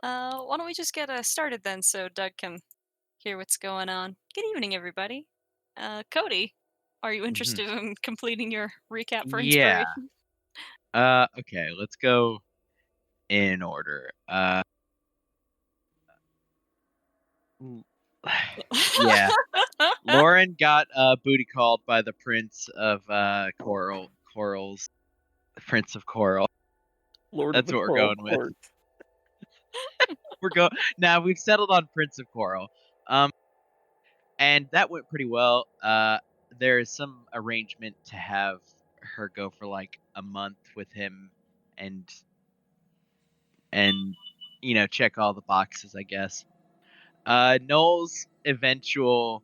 Why don't we just get started then so Doug can hear what's going on? Good evening, everybody. Cody, are you Mhm. interested in completing your recap for Yeah. inspiration? Okay, let's go in order. L yeah. Lauren got, booty called by the Prince of, Corals. The Prince of Coral. Lord of That's the what we're Coral going with. Court. Now we've settled on Prince of Coral. Um, and that went pretty well. There is some arrangement to have her go for, like, a month with him and and, check all the boxes, I guess. Noel's eventual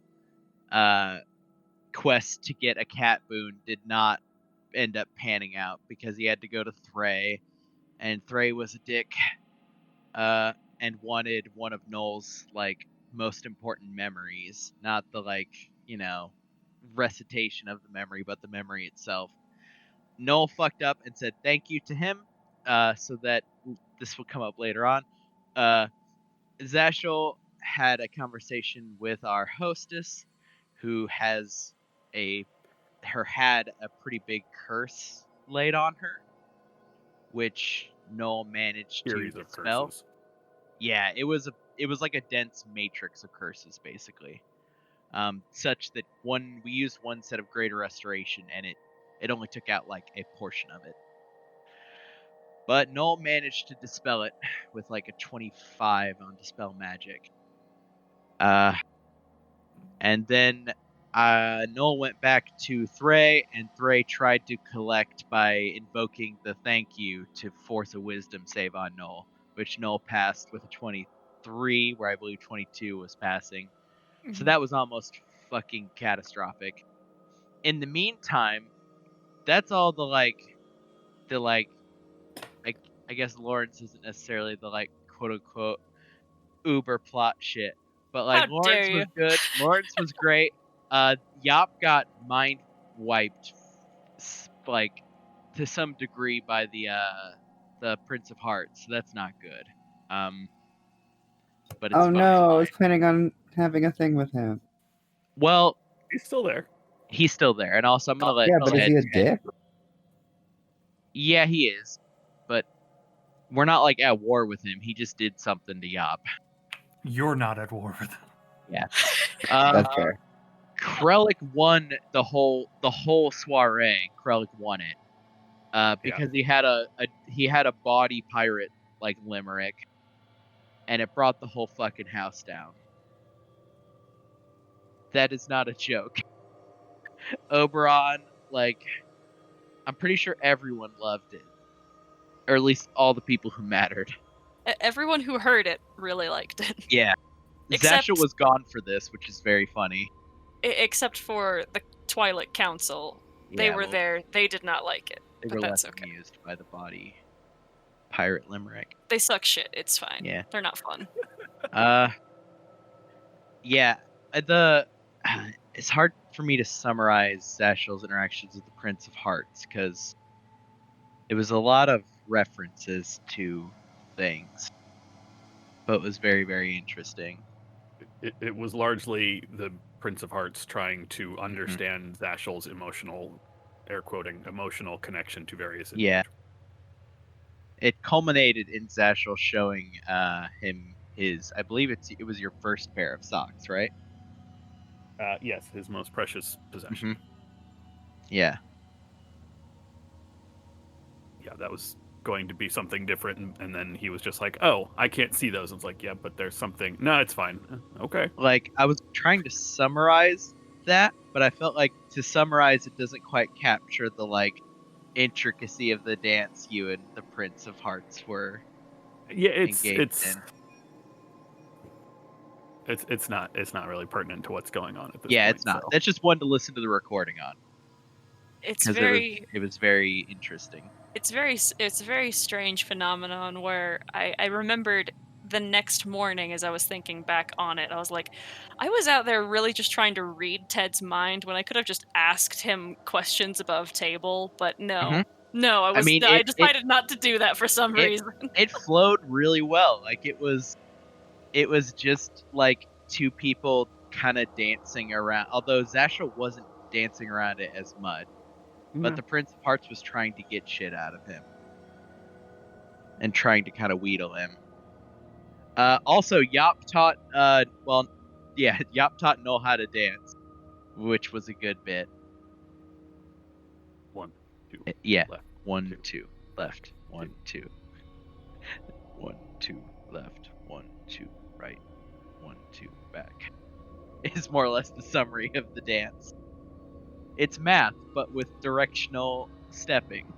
uh, quest to get a cat boon did not end up panning out because he had to go to Thray, and Thray was a dick and wanted one of Noel's like most important memories, not the recitation of the memory, but the memory itself. Noel fucked up and said thank you to him, so that this will come up later on. Uh, Zashel had a conversation with our hostess, who a had a pretty big curse laid on her, which Noel managed to Series of dispel. curses. Yeah, it was like a dense matrix of curses, basically. Such that we used one set of greater restoration, and it only took out like a portion of it. But Noel managed to dispel it with like a 25 on dispel magic. And then Noel went back to Thray, and Thray tried to collect by invoking the thank you to force a wisdom save on Noel, which Noel passed with a 23, where I believe 22 was passing. So Mhm. that was almost fucking catastrophic. In the meantime, that's all the like, I, I guess Lawrence isn't necessarily the like quote unquote uber plot shit. But like How dare Lawrence was you? good. Lawrence was great. Yop got mind wiped, like to some degree by the Prince of Hearts. So that's not good. Um, but it's Oh fine. no, I was planning on having a thing with him. Well, He's still there. he's still there, and also I'm gonna Yeah, go but is ahead. he a dick? Yeah, he is, but we're not like at war with him. He just did something to Yop. You're not at war with them. Yeah. That's fair. Krellick won the whole soiree. Krellick won it. Because he had a body pirate like limerick, and it brought the whole fucking house down. That is not a joke. Oberon, like, I'm pretty sure everyone loved it, or at least all the people who mattered. Everyone who heard it really liked it, Yeah, except Zashel was gone for this, which is very funny. except for the Twilight Council. They Yeah, were well, there. They did not like it, they but were that's less okay. amused by the body pirate limerick. They suck shit. It's fine. Yeah. They're not fun. Uh, yeah. The it's hard for me to summarize Zashel's interactions with the Prince of Hearts because it was a lot of references to things, but it was very, very interesting. It was largely the Prince of Hearts trying to Mhm. understand Zashel's emotional, air quoting, emotional connection to various Yeah, individuals. it culminated in Zashel showing him I believe it was your first pair of socks, right? Yes, his most precious possession. Hmm. Yeah. Yeah, that was going to be something different, and then he was just like, "Oh, I can't see those." And it's like, "Yeah, but there's something." No, it's fine. Okay. Like, I was trying to summarize that, but I felt like to summarize it doesn't quite capture the like intricacy of the dance you and the Prince of Hearts were Yeah, engaged in. it's not really pertinent to what's going on at this Yeah, point. it's not. So That's just one to listen to the recording on It's because very it was very interesting. it's a very strange phenomenon where I remembered the next morning as I was thinking back on it, I was like, I was out there really just trying to read Ted's mind when I could have just asked him questions above table, but Hmm. no. No, I mean, I decided not to do that for some it reason. it flowed really well. Like it was just like two people kind of dancing around. Although Zasha wasn't dancing around it as much, but the Prince of Hearts was trying to get shit out of him and trying to kind of wheedle him. Also, Yop taught Yop taught Noel how to dance, which was a good bit. 1, 2, Yeah, left. 1, two, 2 left, 1, 2, 1, 2 left, 1, 2 right, 1, 2 back. Is more or less the summary of the dance. It's math, but with directional stepping.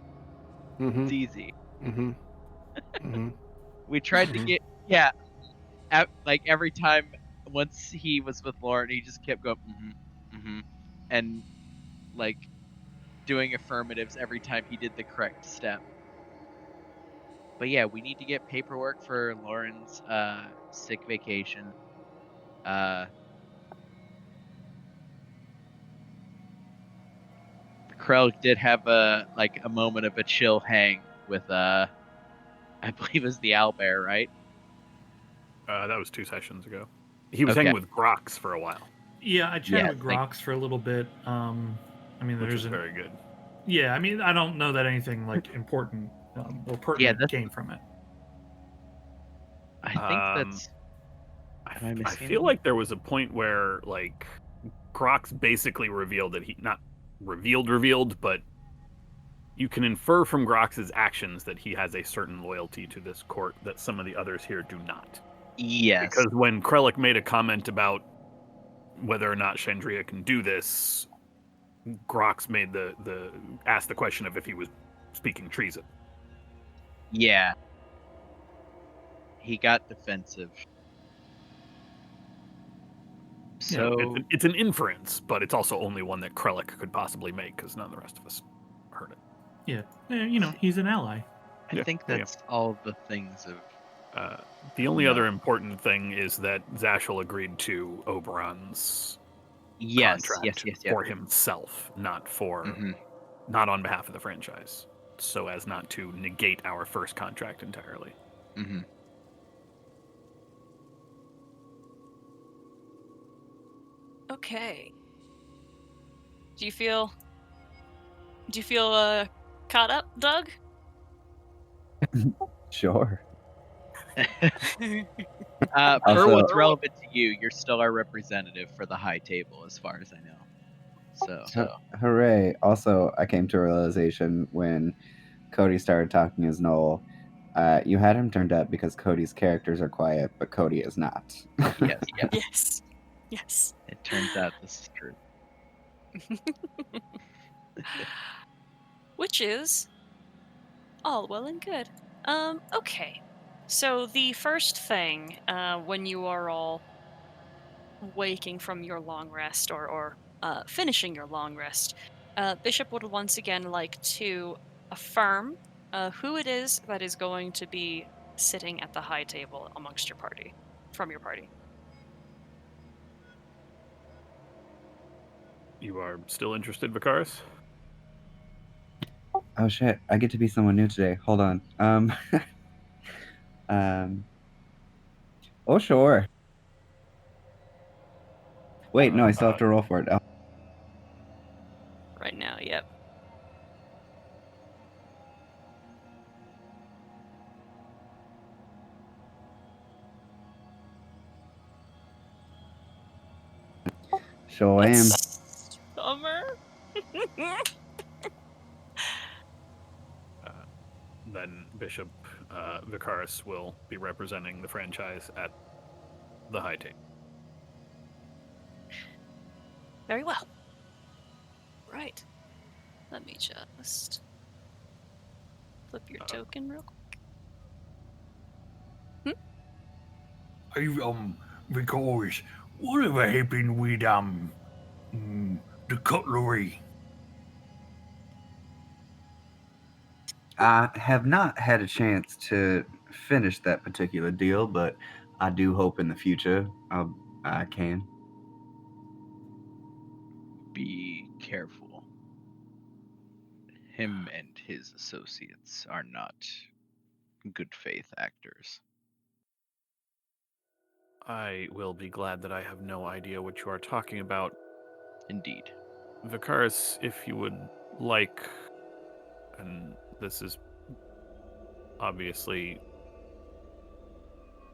It's easy. We tried to get like every time once he was with Lauren, he just kept going and like doing affirmatives every time he did the correct step. But yeah, we need to get paperwork for Lauren's sick vacation. Krell did have a moment of a chill hang with I believe it was the owlbear, right? That was 2 sessions ago. He was Okay. hanging with Grox for a while, Yeah, I chatted Yeah, with Grox for a little bit. I mean, which there's was very good. Yeah, I mean, I don't know that anything like important or pertinent came from it. I think Um, that's. I feel like there was a point where like Grox basically revealed that he not revealed, but you can infer from Grox's actions that he has a certain loyalty to this court that some of the others here do not. Yes. Because when Krellick made a comment about whether or not Chandria can do this, Grox made asked the question of if he was speaking treason. Yeah. He got defensive. So it's an inference, but it's also only one that Krellick could possibly make because none of the rest of us heard it. Yeah, you know, he's an ally. I think that's all the things of. The only other important thing is that Zashel agreed to Oberon's contract for himself, not on behalf of the franchise, so as not to negate our first contract entirely. Mm-hmm. Okay. Do you feel caught up, Doug? Sure. Per what's relevant to you, you're still our representative for the high table, as far as I know. So. Hooray! Also, I came to a realization when Cody started talking as Noel. You had him turned up because Cody's characters are quiet, but Cody is not. Yes. It turns out this is true. Which is all well and good. Okay. So the first thing, when you are all waking from your long rest or finishing your long rest, Bishop would once again like to affirm who it is that is going to be sitting at the high table amongst your party, from your party. You are still interested, Vicaris? Oh shit! I get to be someone new today. Hold on. Oh sure. Wait, no, I still have to roll for it. Oh. Right now, yep. Sure am. Summer. Then Bishop Vicaris will be representing the franchise at the high table. Very well. Right. Let me just flip your token real quick. Because whatever happened with the cutlery? I have not had a chance to finish that particular deal, but I do hope in the future I can. Be careful. Him and his associates are not good faith actors. I will be glad that I have no idea what you are talking about. Indeed. Vicaris, if you would like, and this is obviously,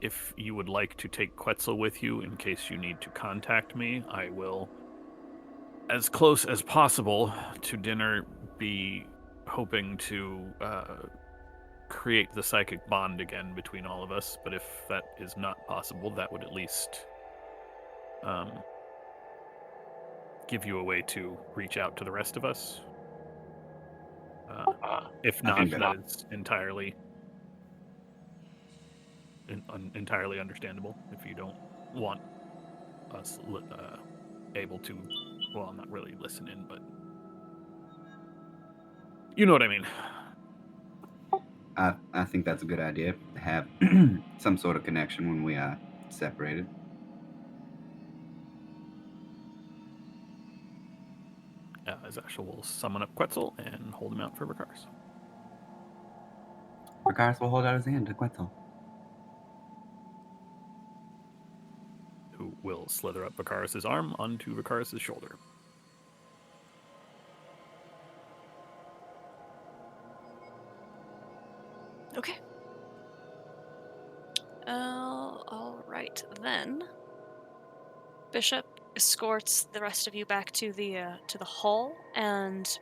if you would like to take Quetzal with you in case you need to contact me, I will, as close as possible to dinner, be hoping to create the psychic bond again between all of us. But if that is not possible, that would at least give you a way to reach out to the rest of us. If I not, think that is entirely understandable. If you don't want us able to, well, not really listen in, but you know what I mean. I think that's a good idea to have some sort of connection when we are separated. Zasha will summon up Quetzal and hold him out for Vicaris. Vicaris will hold out his hand to Quetzal. Who will slither up Vicaris' arm onto Vicaris' shoulder. Okay. All right then. Bishop escorts the rest of you back to the hall and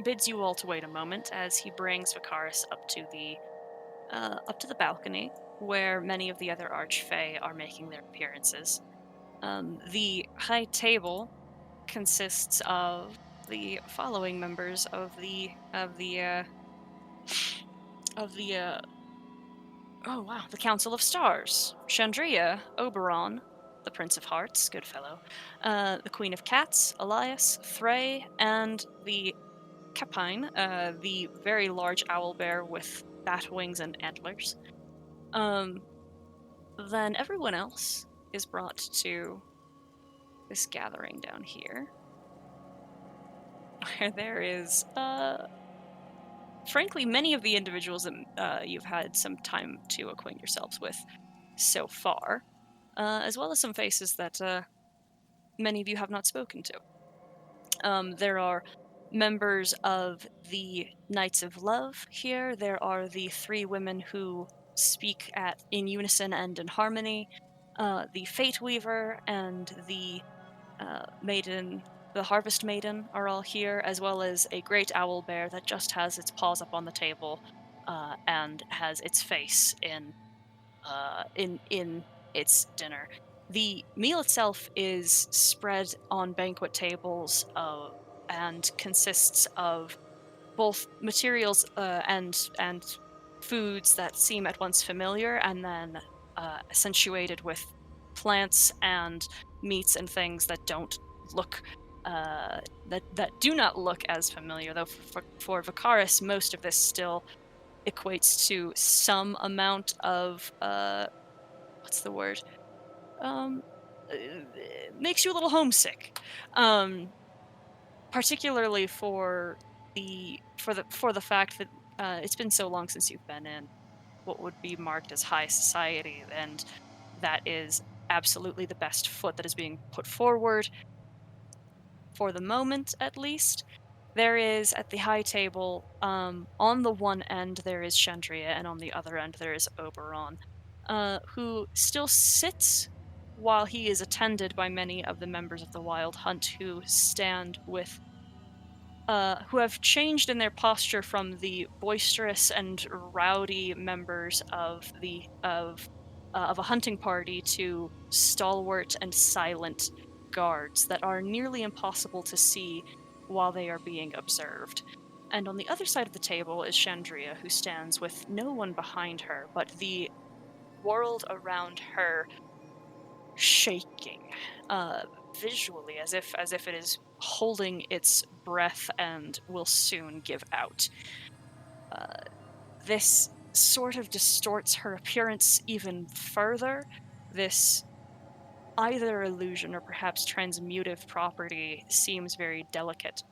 bids you all to wait a moment as he brings Vicaris up to the balcony where many of the other Archfey are making their appearances. The high table consists of the following members of the Council of Stars: Chandria, Oberon, the Prince of Hearts, good fellow, the Queen of Cats, Elias, Threy, and the Capine, the very large owl bear with bat wings and antlers. Then everyone else is brought to this gathering down here, where there is, frankly, many of the individuals that you've had some time to acquaint yourselves with so far, as well as some faces that many of you have not spoken to. There are members of the Knights of Love here. There are the three women who speak in unison and in harmony. The Fate Weaver and the Maiden, the Harvest Maiden, are all here, as well as a great owl bear that just has its paws up on the table and has its face in its dinner. The meal itself is spread on banquet tables and consists of both materials and foods that seem at once familiar, and then accentuated with plants and meats and things that don't look that do not look as familiar. Though for Vicaris, most of this still equates to some amount of what's the word? Makes you a little homesick. Particularly for the fact that it's been so long since you've been in what would be marked as high society, and that is absolutely the best foot that is being put forward for the moment, at least. There is at the high table, on the one end there is Chandria, and on the other end there is Oberon, who still sits while he is attended by many of the members of the Wild Hunt who stand with who have changed in their posture from the boisterous and rowdy members of a hunting party to stalwart and silent guards that are nearly impossible to see while they are being observed. And on the other side of the table is Chandria, who stands with no one behind her, but the world around her shaking, visually, as if it is holding its breath and will soon give out. This sort of distorts her appearance even further. This either illusion or perhaps transmutive property seems very delicate.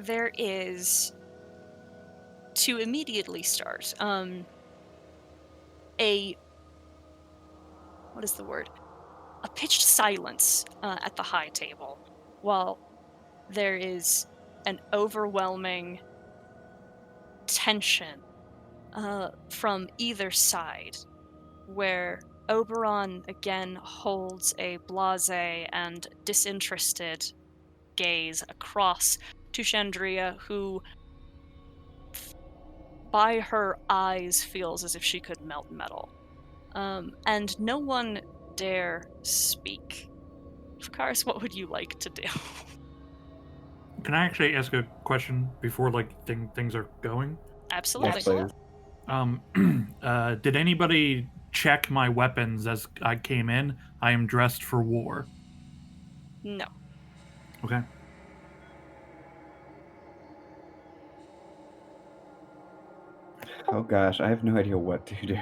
there is, to immediately start, a what is the word? A pitched silence at the high table, while there is an overwhelming tension from either side, where Oberon again holds a blasé and disinterested gaze across to Chandria, who, by her eyes, feels as if she could melt metal. And no one dare speak. Fakaris, what would you like to do? Can I actually ask a question before things are going? Absolutely. Yes, please. Did anybody check my weapons as I came in? I am dressed for war. No. Okay. Oh gosh, I have no idea what to do.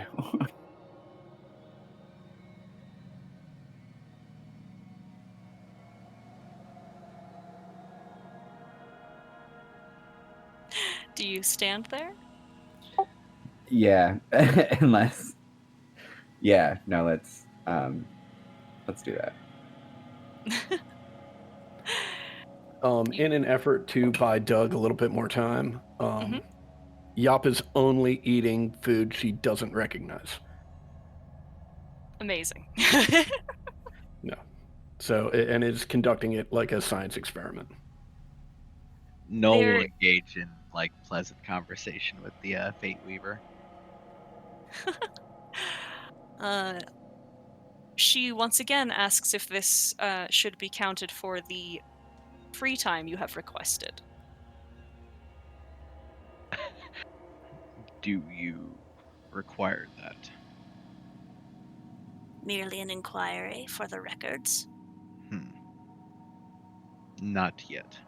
Do you stand there? Yeah, unless. Yeah, no, let's do that. In an effort to buy Doug a little bit more time, Yop is only eating food she doesn't recognize. Amazing. No. So, and is conducting it like a science experiment. Noel will engage in like pleasant conversation with the Fate Weaver. She once again asks if this should be counted for the free time you have requested. Do you require that? Merely an inquiry for the records. Not yet.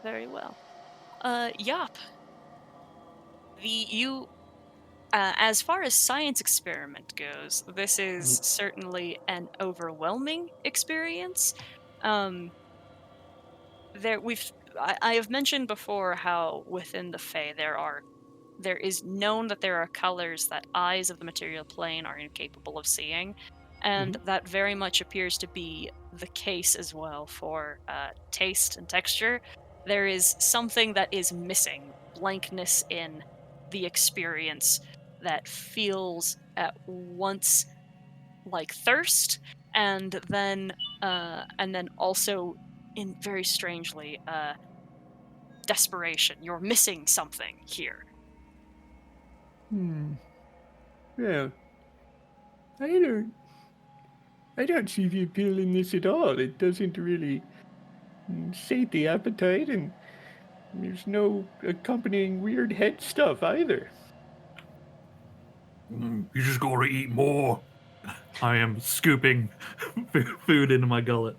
Very well. Yop. As far as science experiment goes, this is certainly an overwhelming experience. I have mentioned before how within the Fae there is known that there are colors that eyes of the material plane are incapable of seeing, and that very much appears to be the case as well for taste and texture. There is something that is missing, blankness in the experience that feels at once like thirst and then also in very strangely desperation. You're missing something here. Yeah. I don't see the appeal in this at all. It doesn't really sate the appetite, and there's no accompanying weird head stuff either. You just gotta eat more. I am scooping food into my gullet.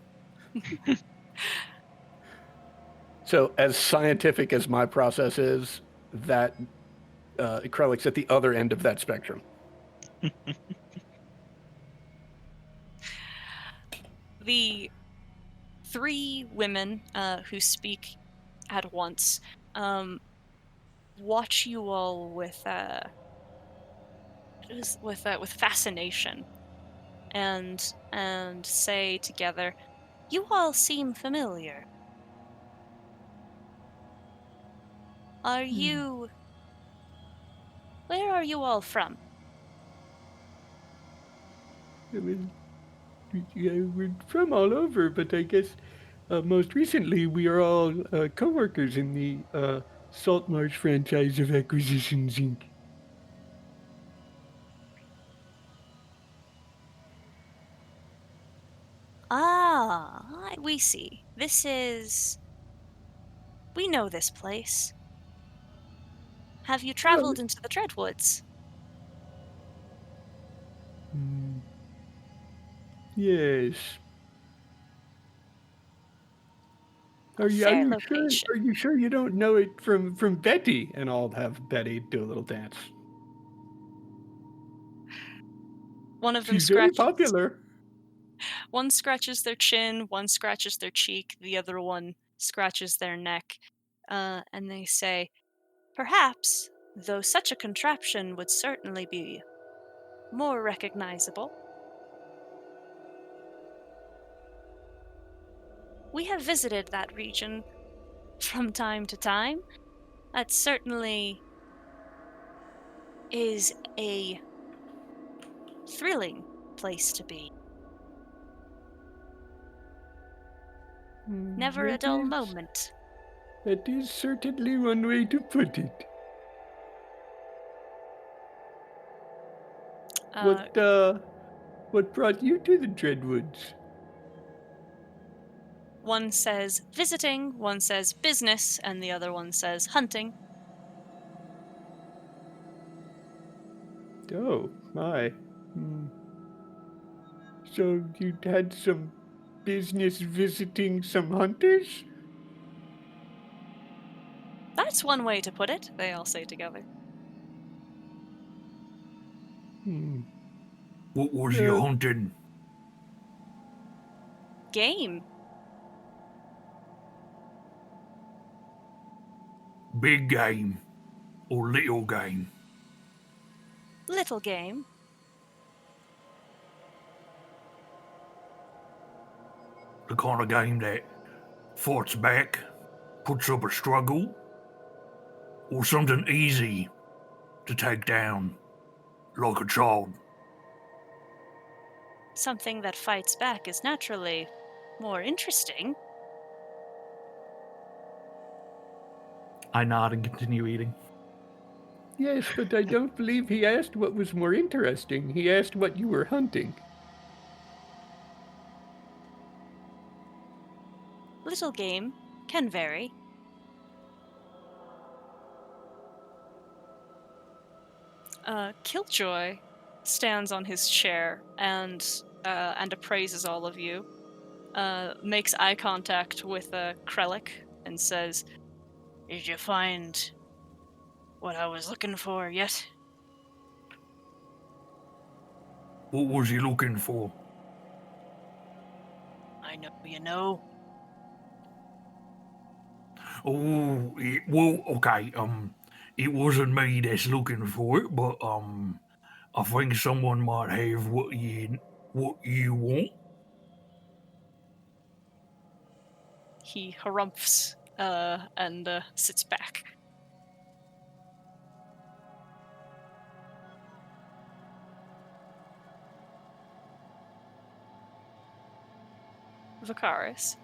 So, as scientific as my process is, that Krellick's at the other end of that spectrum. The three women who speak at once watch you all with fascination, and say together, "You all seem familiar. Are you? Where are you all from?" We're from all over, but I guess most recently we are all co-workers in the Saltmarsh franchise of Acquisitions, Inc. We see. We know this place. Have you traveled into the Dreadwoods? Yes. Are you location. sure? Are you sure you don't know it from Betty? And I'll have Betty do a little dance. One of them She's very scratches. popular. One scratches their chin, one scratches their cheek, the other one scratches their neck, and they say, "Perhaps, though such a contraption would certainly be more recognizable. We have visited that region from time to time. That certainly is a thrilling place to be. Never a dull moment." That is certainly one way to put it. What brought you to the Dreadwoods? One says visiting, one says business, and the other one says hunting. Oh, my. So you had some business visiting some hunters? That's one way to put it, they all say together. What was you hunting? Game. Big game or little game? Little game. The kind of game that fights back, puts up a struggle, or something easy to take down, like a child? Something that fights back is naturally more interesting. I nod and continue eating. Yes, but I don't believe he asked what was more interesting. He asked what you were hunting. Little game can vary. Killjoy stands on his chair and appraises all of you. Makes eye contact with Krellick and says, "Did you find what I was looking for yet?" What was you looking for? "I know you know." Oh, well, okay. It wasn't me that's looking for it, but I think someone might have what you want. He harumphs and sits back. Vicaris.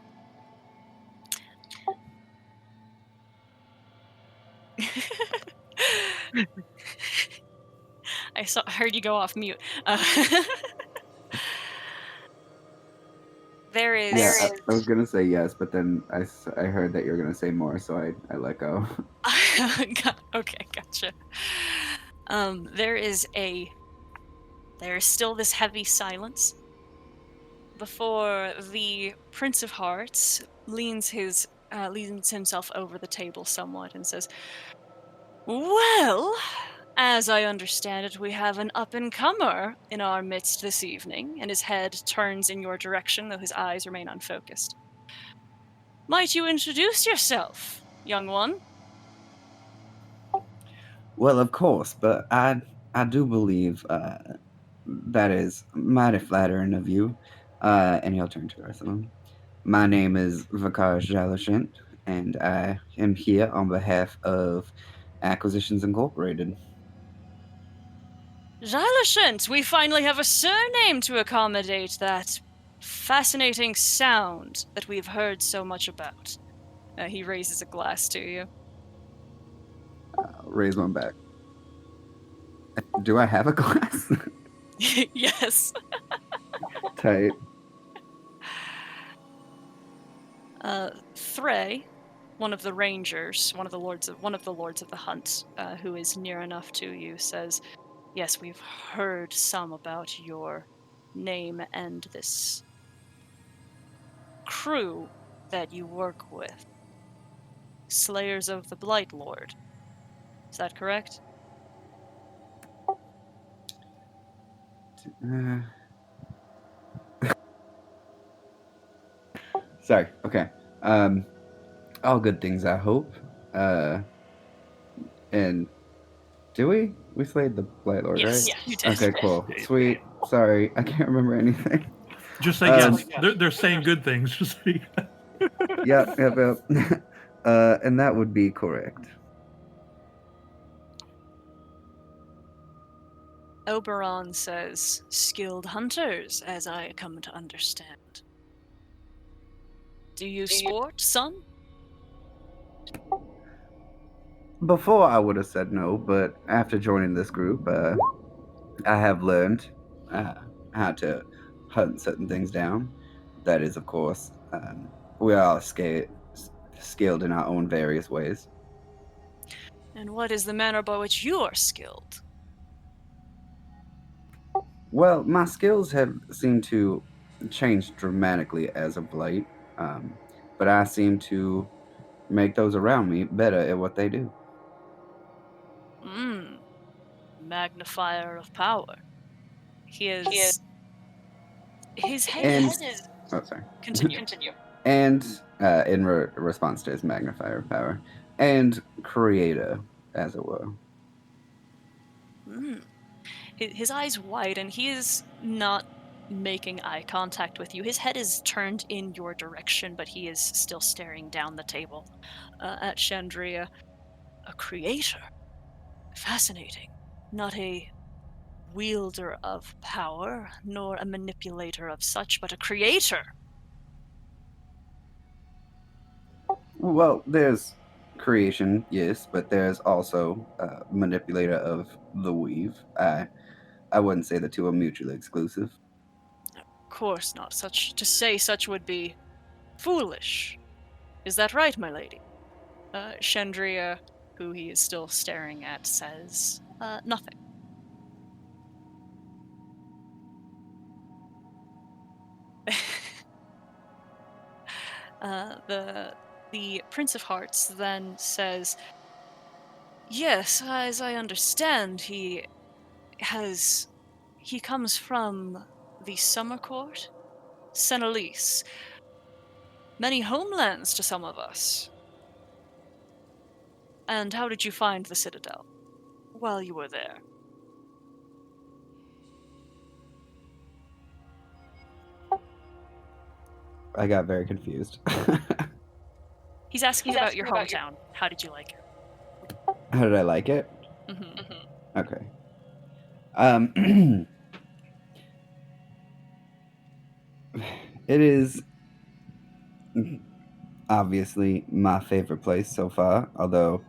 Heard you go off mute. There is. Yeah, I was gonna say yes, but then I heard that you're gonna say more, so I let go. Okay, gotcha. There is still this heavy silence before the Prince of Hearts leans himself over the table somewhat and says, "Well, as I understand it, we have an up-and-comer in our midst this evening," and his head turns in your direction, though his eyes remain unfocused. "Might you introduce yourself, young one?" Well, of course, but I do believe that is mighty flattering of you. And he'll turn to the rest of them. My name is Vakar Jalashint, and I am here on behalf of Acquisitions Incorporated. Jalashint, we finally have a surname to accommodate that fascinating sound that we've heard so much about. He raises a glass to you. I'll raise one back. Do I have a glass? Yes. Tight. Threy, one of the rangers, one of the lords of the hunt, who is near enough to you, says, "Yes, we've heard some about your name and this crew that you work with. Slayers of the Blight Lord. Is that correct?" Sorry. Okay. All good things, I hope. And do we? We slayed the Blight Lord, Yes, right? you did. Okay, cool. Sweet. Sorry, I can't remember anything. Just say yes. They're saying good things. Just say Yep. And that would be correct. Oberon says, skilled hunters, as I come to understand. Do you sport, son? Before I would have said no, but after joining this group, I have learned how to hunt certain things down. That is, of course, we are all skilled in our own various ways. And what is the manner by which you are skilled? Well, my skills have seemed to change dramatically as of late, but I seem to make those around me better at what they do. Magnifier of power. His head And is... oh, sorry. Continue. And in response to his magnifier of power, and creator, as it were. His eyes widen. He is not making eye contact with you. His head is turned in your direction, but he is still staring down the table at Chandria. A creator. Fascinating. Not a wielder of power, nor a manipulator of such, but a creator. Well, there's creation, yes, but there's also manipulator of the weave. I wouldn't say the two are mutually exclusive. Of course not. To say such would be foolish. Is that right, my lady? Chandria, who he is still staring at, says nothing. The Prince of Hearts then says, yes, as I understand, he comes from the Summer Court, Senelise. Many homelands to some of us. And how did you find the Citadel while you were there? I got very confused. He's asking about your hometown. How did you like it? How did I like it? Okay. It is obviously my favorite place so far, although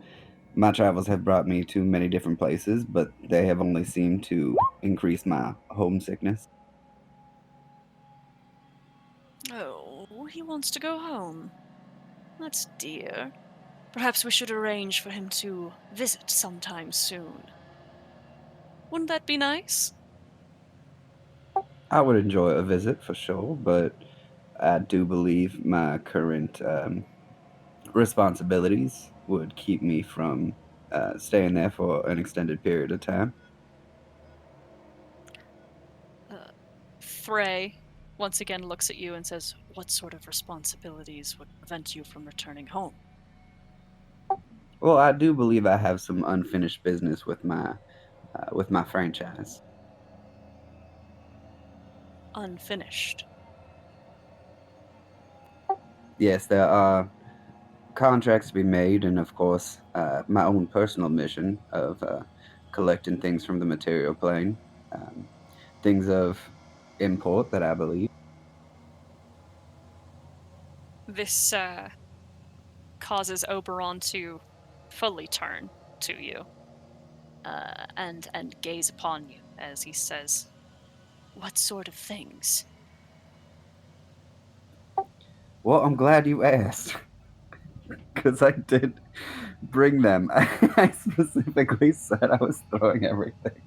my travels have brought me to many different places, but they have only seemed to increase my homesickness. Oh, he wants to go home. That's dear. Perhaps we should arrange for him to visit sometime soon. Wouldn't that be nice? I would enjoy a visit for sure, but I do believe my current responsibilities would keep me from staying there for an extended period of time. Frey once again looks at you and says, what sort of responsibilities would prevent you from returning home? Well, I do believe I have some unfinished business with my franchise. Unfinished. Yes, there are contracts to be made, and of course, my own personal mission of collecting things from the material plane, things of import that I believe. This causes Oberon to fully turn to you and gaze upon you as he says, what sort of things? Well, I'm glad you asked, because I did bring them. I specifically said I was throwing everything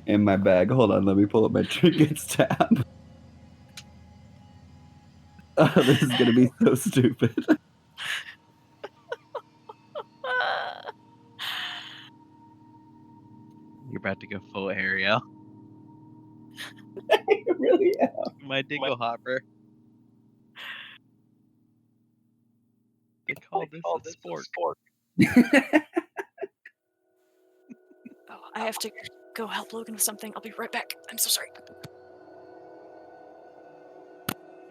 in my bag. Hold on, let me pull up my trinkets tab. Oh, this is gonna be so stupid. You're about to go full Ariel. I really am. My dingle hopper. this is sport. Oh, I have to go help Logan with something. I'll be right back. I'm so sorry.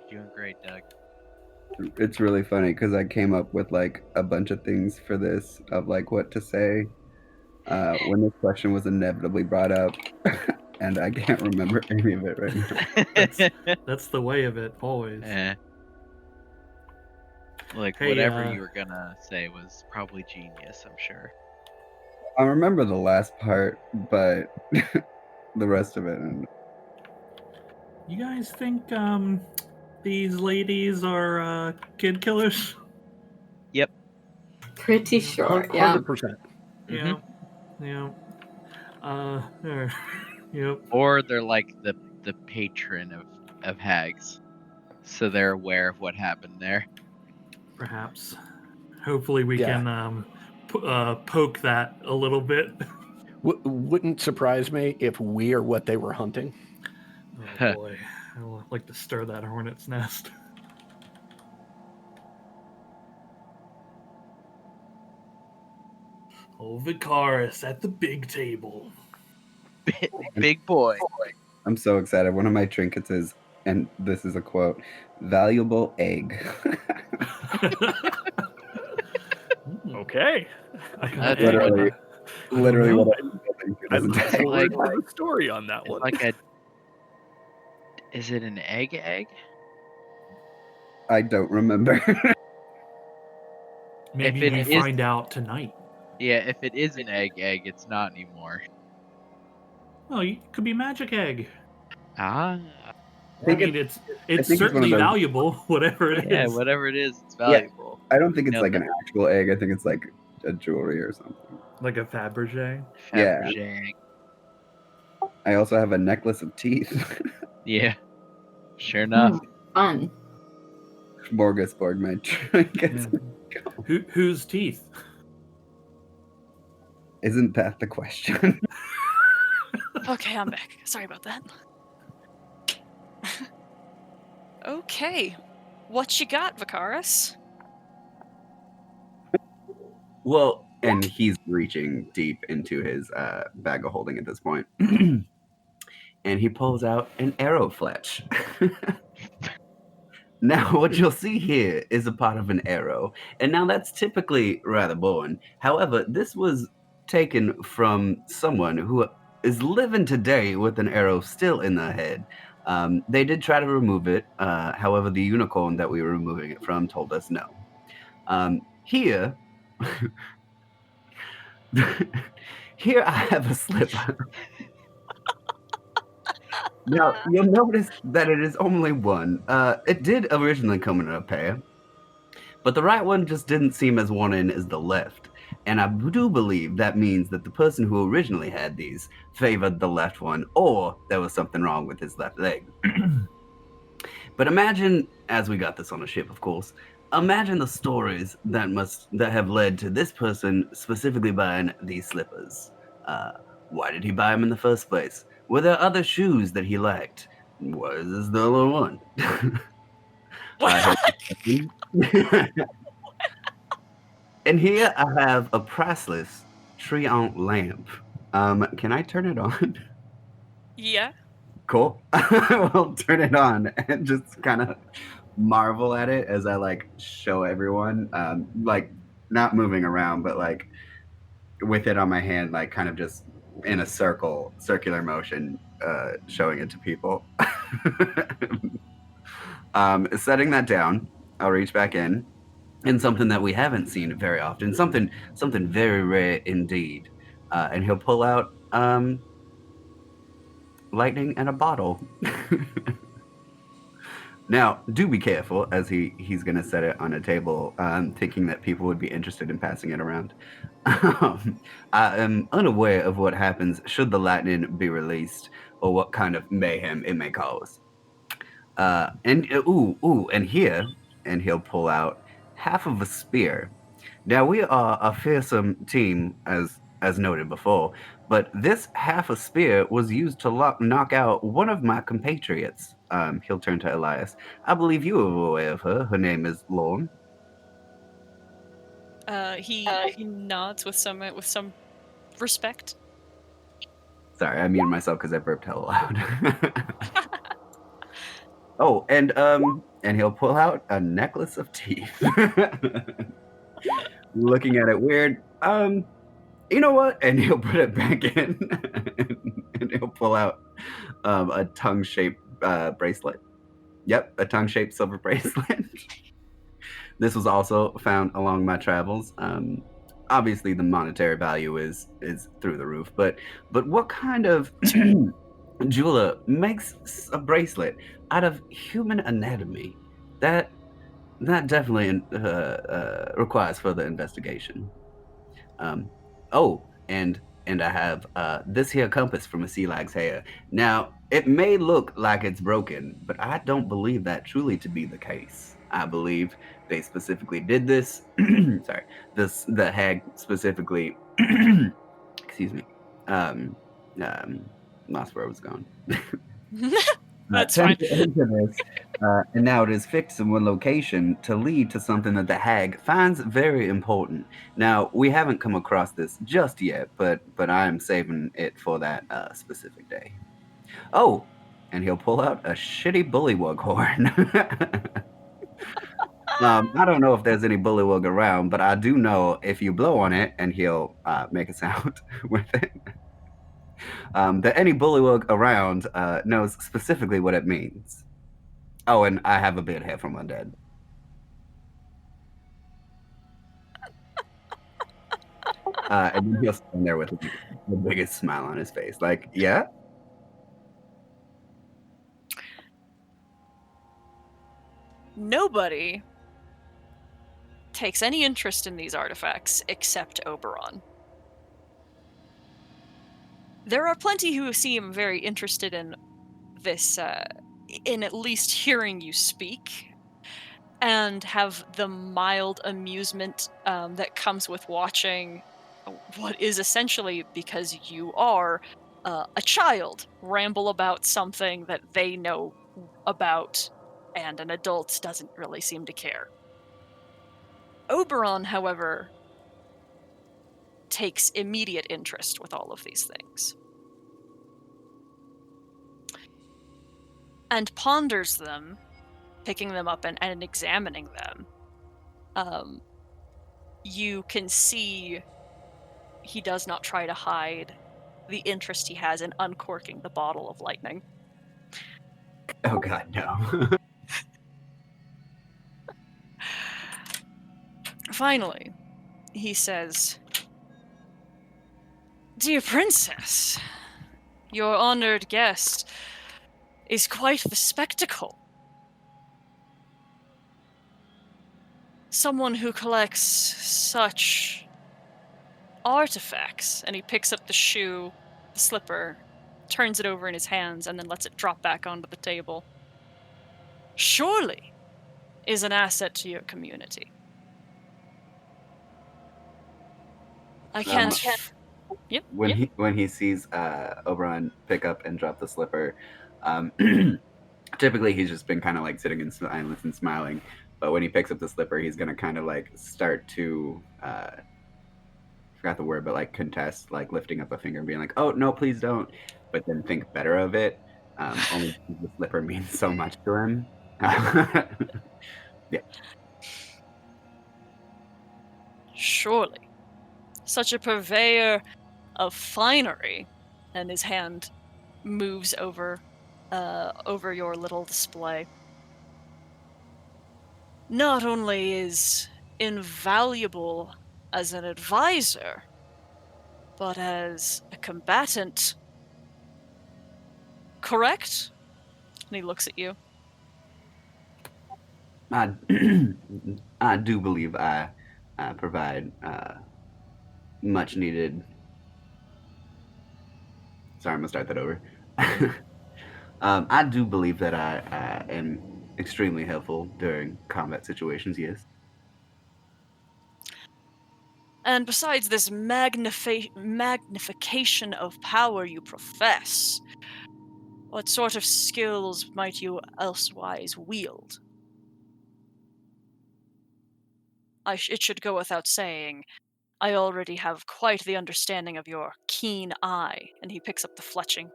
You're doing great, Doug. It's really funny because I came up with like a bunch of things for this of like what to say when this question was inevitably brought up, and I can't remember any of it right now. That's the way of it always. Like Hey, whatever you were gonna say was probably genius, I'm sure. I remember the last part, but the rest of it. You guys think these ladies are kid killers? Yep. Pretty sure, yeah. 100%. Yeah. Yeah. Yep. Or they're like the patron of hags, so they're aware of what happened there. Perhaps. Hopefully we can poke that a little bit. Wouldn't surprise me if we are what they were hunting. Oh boy, I would like to stir that hornet's nest. Oh, Vicaris at the big table. Big boy. I'm so excited. One of my trinkets is, and this is a quote, valuable egg. Okay. That's literally what I'd like to like a story on that one. Like is it an egg? I don't remember. Maybe we find out tonight. Yeah, if it is an egg, it's not anymore. Oh, it could be magic egg. Ah. I mean, it's certainly valuable, whatever it is. Yeah, whatever it is, it's valuable. Yeah, I don't think it's like an actual egg. I think it's like a jewelry or something. Like a Fabergé? Fabergé. Yeah. I also have a necklace of teeth. Yeah. Sure enough. Fun. Smorgasbord, my trinkets. Yeah. Whose teeth? Isn't that the question? Okay, I'm back. Sorry about that. Okay. What you got, Vicaris? Well, and he's reaching deep into his bag of holding at this point. And he pulls out an arrow fletch. Now, what you'll see here is a part of an arrow. And now that's typically rather boring. However, this was taken from someone who is living today with an arrow still in their head. They did try to remove it. However, the unicorn that we were removing it from told us no. Here, here I have a slipper. Now, you'll notice that it is only one. It did originally come in a pair, but the right one just didn't seem as worn in as the left. And I do believe that means that the person who originally had these favored the left one, or there was something wrong with his left leg. But imagine, as we got this on a ship, of course, imagine the stories that have led to this person specifically buying these slippers. Why did he buy them in the first place? Were there other shoes that he liked? Was this the only one? And here I have a priceless Treant lamp. Can I turn it on? Yeah. Cool. I'll turn it on and just kind of marvel at it as I like show everyone. Like not moving around, but like with it on my hand, like kind of just in a circular motion, showing it to people. Setting that down, I'll reach back in, and something that we haven't seen very often, something very rare indeed. And he'll pull out lightning and a bottle. Now, do be careful as he's going to set it on a table, thinking that people would be interested in passing it around. I am unaware of what happens should the lightning be released or what kind of mayhem it may cause. And here, and he'll pull out half of a spear. Now, we are a fearsome team, as noted before, but this half a spear was used to knock out one of my compatriots. He'll turn to Elias. I believe you are aware of her. Her name is Lorne. He nods with some respect. Sorry, I muted myself because I burped hella loud. Oh, and he'll pull out a necklace of teeth. Looking at it weird. You know what? And he'll put it back in, and he'll pull out a tongue-shaped bracelet. Yep, a tongue-shaped silver bracelet. This was also found along my travels. Obviously, the monetary value is through the roof, but what kind of jeweler makes a bracelet out of human anatomy? That definitely requires further investigation. Oh, and I have this here compass from a sea lag's hair. Now, it may look like it's broken, but I don't believe that truly to be the case. I believe they specifically did this. Sorry, the hag specifically. Excuse me. Um, lost where I was going. That's fine. And now it is fixed in one location to lead to something that the hag finds very important. Now, we haven't come across this just yet, but I am saving it for that specific day. Oh, and he'll pull out a shitty bullywug horn. I don't know if there's any bullywug around, but I do know if you blow on it, and he'll make a sound with it, that any bullywug around knows specifically what it means. Oh, and I have a beard hair from Undead. And then he'll stand there with the biggest smile on his face. Like, yeah? Nobody takes any interest in these artifacts except Oberon. There are plenty who seem very interested in this, in at least hearing you speak, and have the mild amusement that comes with watching what is essentially, because you are a child, ramble about something that they know about, and an adult doesn't really seem to care. Oberon, however, takes immediate interest with all of these things, and ponders them, picking them up and examining them. You can see he does not try to hide the interest he has in uncorking the bottle of lightning. Oh god, no. Finally, he says, "Dear princess, your honored guest is quite the spectacle. Someone who collects such artifacts." And he picks up the shoe, the slipper, turns it over in his hands, and then lets it drop back onto the table. Surely is an asset to your community. I can't. Yep. When he sees Oberon pick up and drop the slipper, typically he's just been kind of like sitting in silence and smiling. But when he picks up the slipper, he's gonna kind of like start to forgot the word, but like contest, like lifting up a finger and being like, "Oh no, please don't," but then think better of it. Only because the slipper means so much to him. Yeah. Surely, such a purveyor of finery, and his hand moves over your little display. Not only is invaluable as an advisor, but as a combatant. Correct? And he looks at you. I do believe I provide much needed. Sorry, I'm gonna start that over. I do believe that I am extremely helpful during combat situations. Yes. And besides this magnification of power you profess, what sort of skills might you elsewise wield? it should go without saying, I already have quite the understanding of your keen eye. And he picks up the fletching.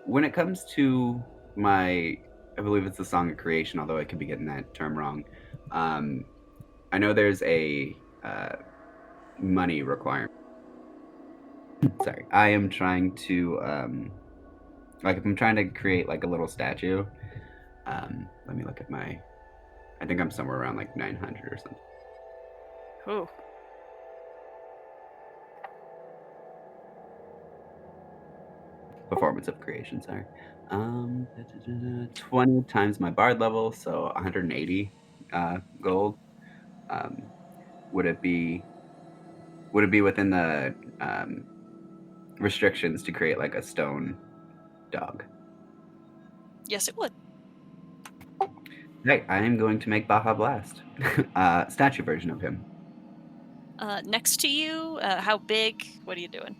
When it comes to my, I believe it's the Song of Creation, although I could be getting that term wrong. I know there's a money requirement. Sorry, I am trying to like if I'm trying to create like a little statue. Let me look at my. I think I'm somewhere around like 900 or something. Ooh. Performance of creation, sorry. 20 times my bard level, so 180 gold. Would it be within the restrictions to create like a stone dog? Yes, it would. Right, I am going to make Baja Blast, statue version of him. Next to you, how big? What are you doing?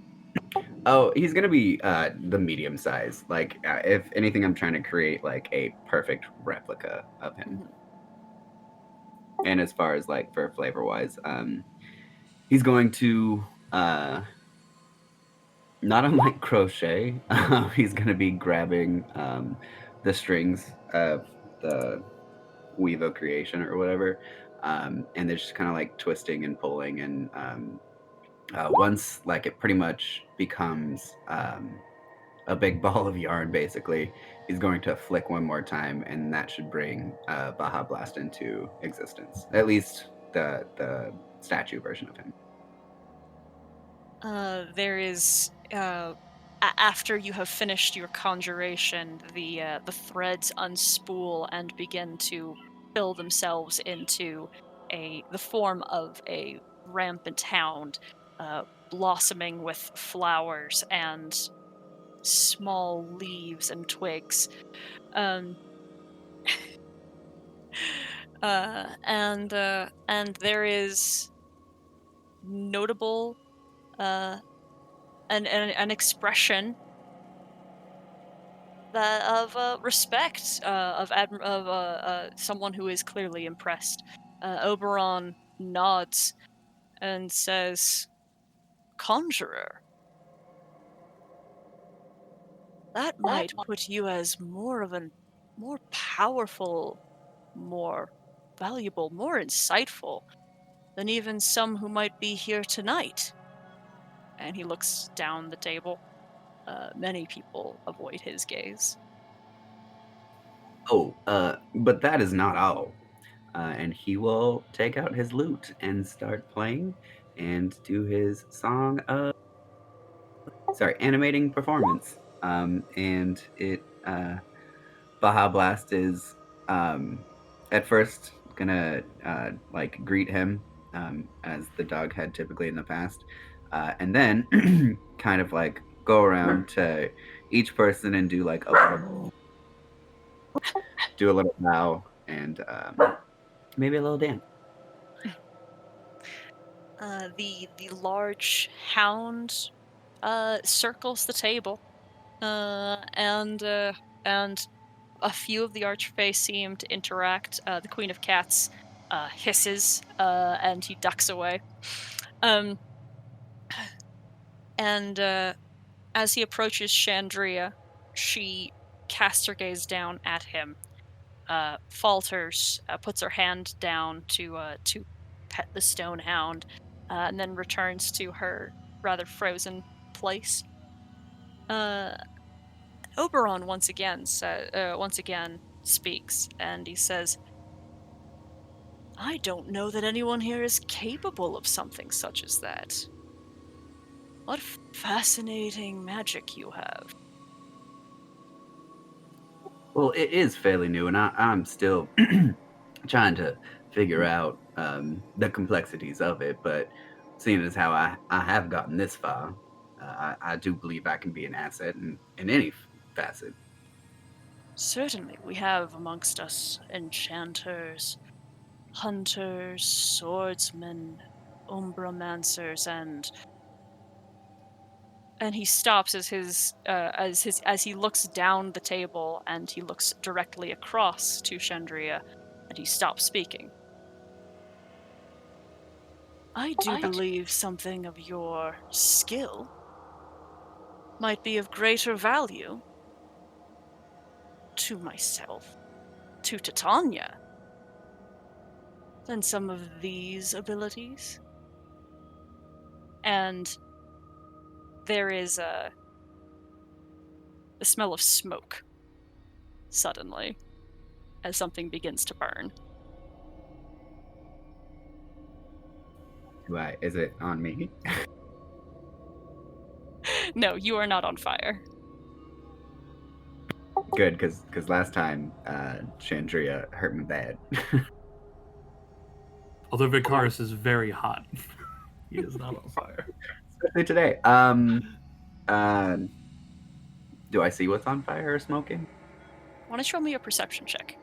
Oh, he's gonna be the medium size. Like, if anything, I'm trying to create like a perfect replica of him. Mhm. And as far as like for flavor wise, he's going to not unlike crochet, he's gonna be grabbing the strings of the weave of creation or whatever, and they're just kind of like twisting and pulling, and once like it pretty much becomes a big ball of yarn, basically, he's going to flick one more time, and that should bring Baja Blast into existence. At least the statue version of him. There is after you have finished your conjuration, the threads unspool and begin to fill themselves into the form of a rampant hound, blossoming with flowers and small leaves and twigs. Um, and there is notable an expression that of respect of someone who is clearly impressed. Oberon nods and says, "Conjurer, that might put you as more powerful, more valuable, more insightful than even some who might be here tonight." And he looks down the table. Many people avoid his gaze. Oh, but that is not all. And he will take out his lute and start playing and do his song of, sorry, animating performance. And it, Baja Blast is at first gonna like greet him as the dog had typically in the past, and then kind of like go around to each person and do like do a little bow and maybe a little dance. The large hound circles the table, and a few of the archfey seem to interact. The Queen of Cats hisses, and he ducks away. Um, and as he approaches Chandria, she casts her gaze down at him, falters, puts her hand down to pet the stone hound, and then returns to her rather frozen place. Oberon once again speaks, and he says, "I don't know that anyone here is capable of something such as that. What fascinating magic you have." Well, it is fairly new, and I'm still trying to figure out the complexities of it. But seeing as how I have gotten this far, I do believe I can be an asset in any facet. Certainly, we have amongst us enchanters, hunters, swordsmen, umbramancers, And he stops as he looks down the table, and he looks directly across to Chandria, and he stops speaking. I do believe something of your skill might be of greater value to myself, to Titania, than some of these abilities. And there is the smell of smoke suddenly as something begins to burn. Is it on me? No, you are not on fire. Good, because last time Chandria hurt me bad. Although Vicaris is very hot, he is not on fire. Especially today. Do I see what's on fire or smoking? Why don't you roll me a perception check?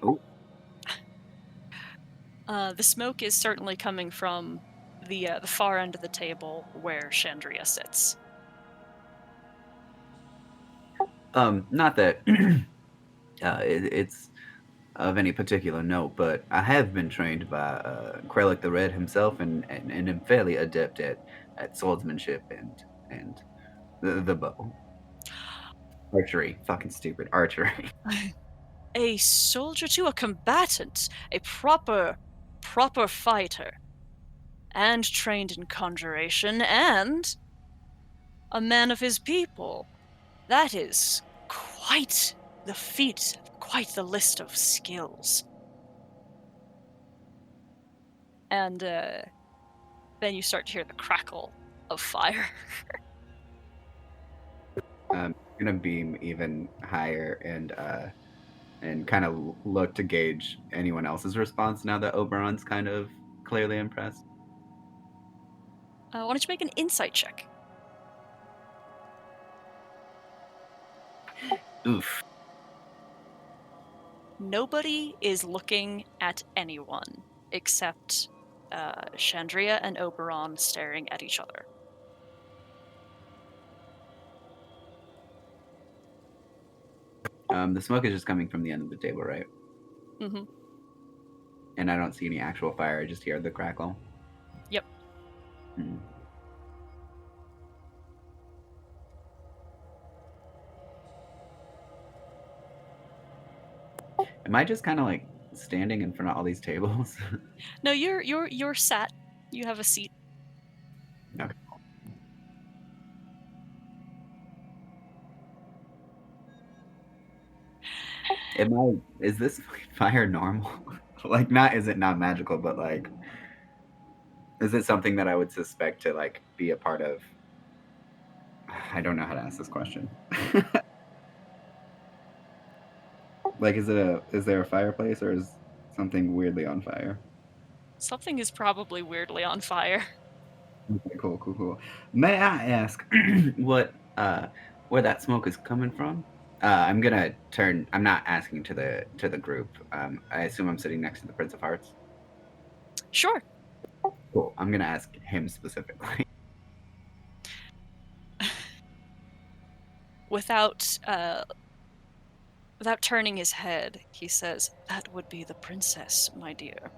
Oh. The smoke is certainly coming from the far end of the table where Chandria sits. Not that it's of any particular note, but I have been trained by Krellick the Red himself, and am fairly adept at swordsmanship and the bow. Archery. Fucking stupid. Archery. A soldier too, a combatant, a proper fighter, and trained in conjuration, and a man of his people. That is quite the feat, quite the list of skills. And then you start to hear the crackle of fire. I'm gonna beam even higher and kind of look to gauge anyone else's response now that Oberon's kind of clearly impressed. Why don't you make an insight check? Oof. Nobody is looking at anyone except Chandria and Oberon staring at each other. The smoke is just coming from the end of the table, right? Mm-hmm. And I don't see any actual fire. I just hear the crackle. Yep. Hmm. Am I just kind of like standing in front of all these tables? No, you're sat. You have a seat. Okay. Is this fire normal? Like, is it not magical, but like, is it something that I would suspect to like be a part of? I don't know how to ask this question. Like, is there a fireplace, or is something weirdly on fire? Something is probably weirdly on fire. Okay, cool. May I ask what where that smoke is coming from? I'm gonna turn. I'm not asking to the group. I assume I'm sitting next to the Prince of Hearts. Sure. Cool. I'm gonna ask him specifically. Without turning his head, he says, "That would be the princess, my dear."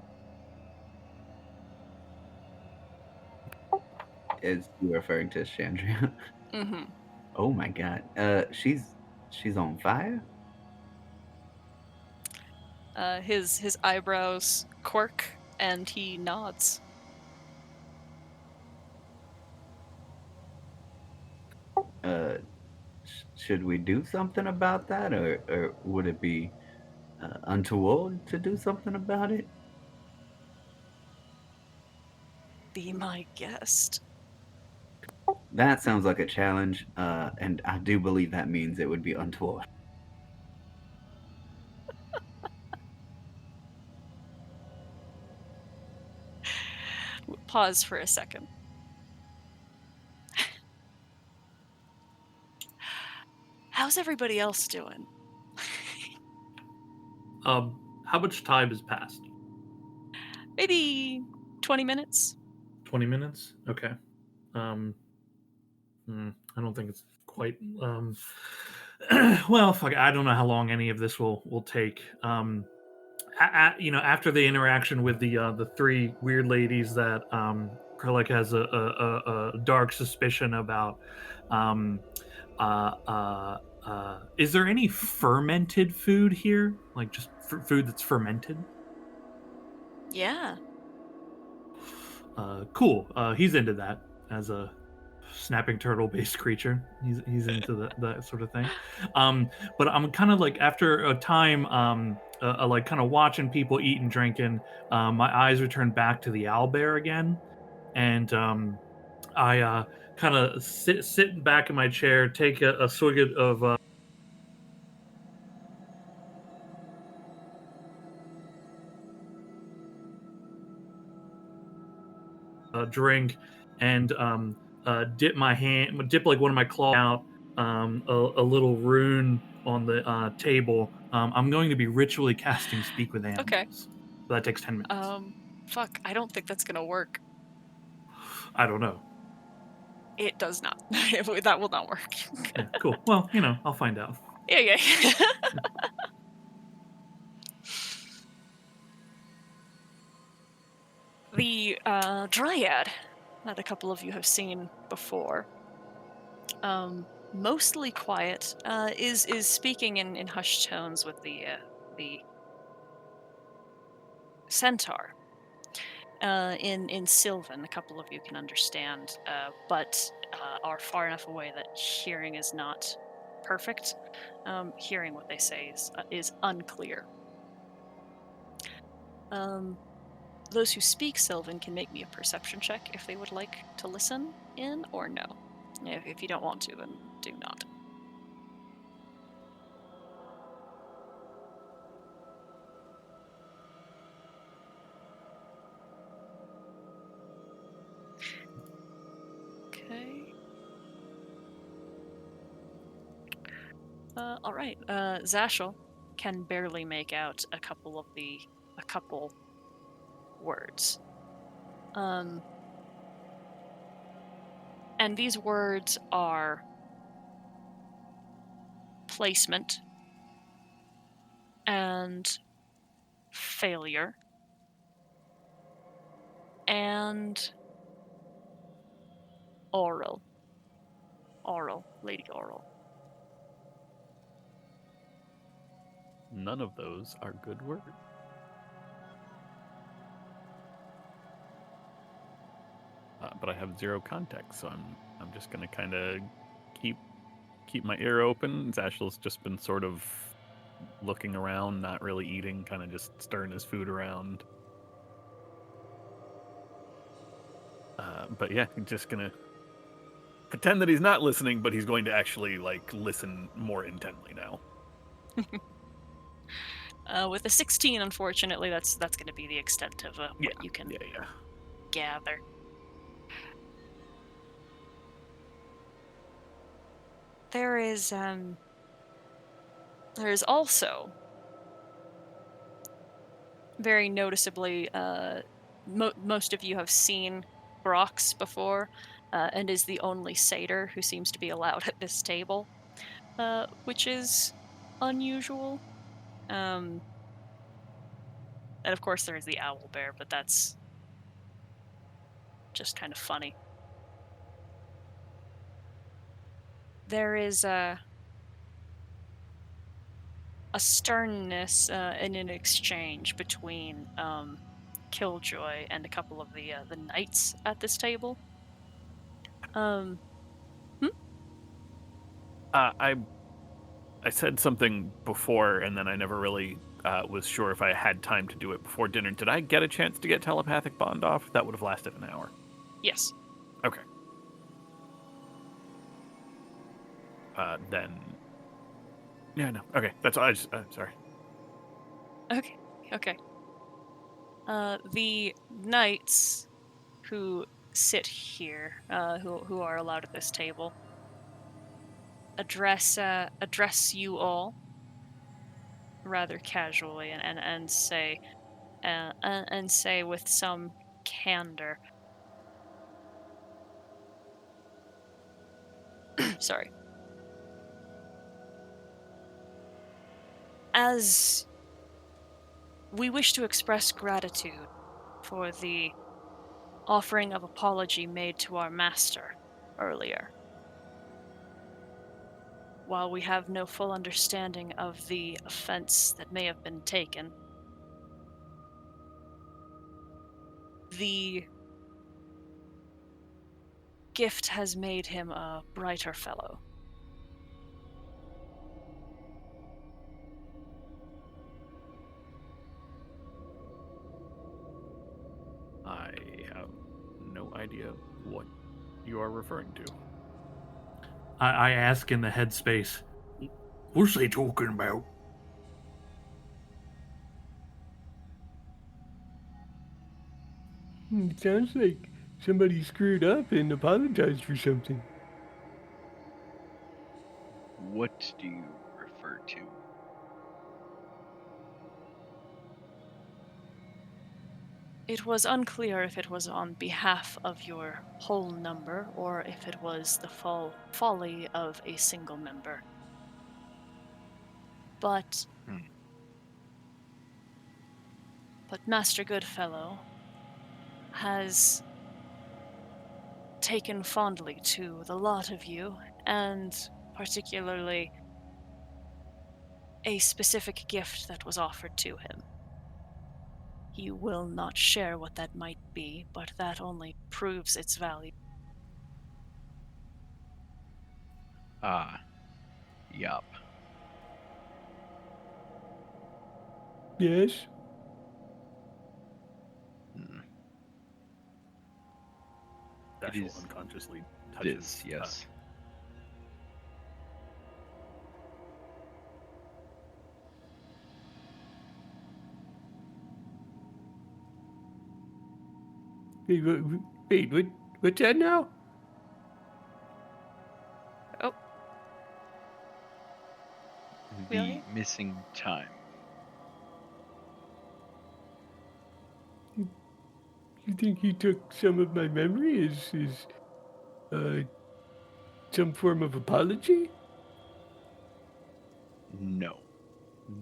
Is you referring to Chandria? Mm-hmm. Oh my god. She's on fire. His eyebrows quirk, and he nods. Should we do something about that, or would it be untoward to do something about it? Be my guest. That sounds like a challenge, and I do believe that means it would be untoward. Pause for a second. How's everybody else doing? How much time has passed? maybe 20 minutes. 20 minutes? Okay. I don't think it's quite. Well, fuck, I don't know how long any of this will take. After the interaction with the three weird ladies that Krellick has a dark suspicion about. Um, is there any fermented food here? Like just food that's fermented? Yeah. Cool. He's into that as a snapping turtle based creature. He's into that sort of thing. But I'm kind of like after a time, like kind of watching people eat and drinking. My eyes return back to the owlbear again, and I kind of sit back in my chair, take a swig of. Drink and dip like one of my claws out a little rune on the table. I'm going to be ritually casting Speak with Animals. Okay. So that takes 10 minutes. Fuck, I don't think that's gonna work. I don't know. It does not. That will not work. Yeah, cool. Well, I'll find out. Yeah. The dryad that a couple of you have seen before, mostly quiet, is speaking in hushed tones with the centaur. In Sylvan, a couple of you can understand, but are far enough away that hearing is not perfect. Hearing what they say is unclear. Those who speak Sylvan can make me a perception check if they would like to listen in, or no. If you don't want to, then do not. Okay. All right. Zashel can barely make out a couple words. And these words are placement and failure and oral. Lady Oral. None of those are good words. But I have zero context, so I'm just gonna kind of keep my ear open. Zashel's just been sort of looking around, not really eating, kind of just stirring his food around. But yeah, I'm just gonna pretend that he's not listening, but he's going to actually listen more intently now. With a 16, unfortunately, that's going to be the extent of what you can gather. There is also very noticeably, most of you have seen Brox before, and is the only satyr who seems to be allowed at this table, which is unusual. And of course there is the owlbear, but that's just kind of funny. There is a sternness in an exchange between Killjoy and a couple of the knights at this table. I said something before, and then I never really was sure if I had time to do it before dinner. Did I get a chance to get telepathic bond off? That would have lasted an hour. Yes. Okay. Then. Yeah, no. Okay, that's all. I just. Sorry. Okay. The knights who sit here, who are allowed at this table, address you all rather casually and say, and say with some candor, sorry, as we wish to express gratitude for the offering of apology made to our master earlier. While we have no full understanding of the offense that may have been taken, the gift has made him a brighter fellow. I have no idea what you are referring to. I ask in the headspace, what's they talking about? Sounds like somebody screwed up and apologized for something. What do you refer to? It was unclear if it was on behalf of your whole number or if it was the folly of a single member. But Hmm. Master Goodfellow has taken fondly to the lot of you, and particularly a specific gift that was offered to him. He will not share what that might be, but that only proves its value. Ah, yup. Yes? Hmm. It Dashel is unconsciously touches. this, yes. What's that now? Oh, The really? missing time. You think he took some of my memory as some form of apology? No.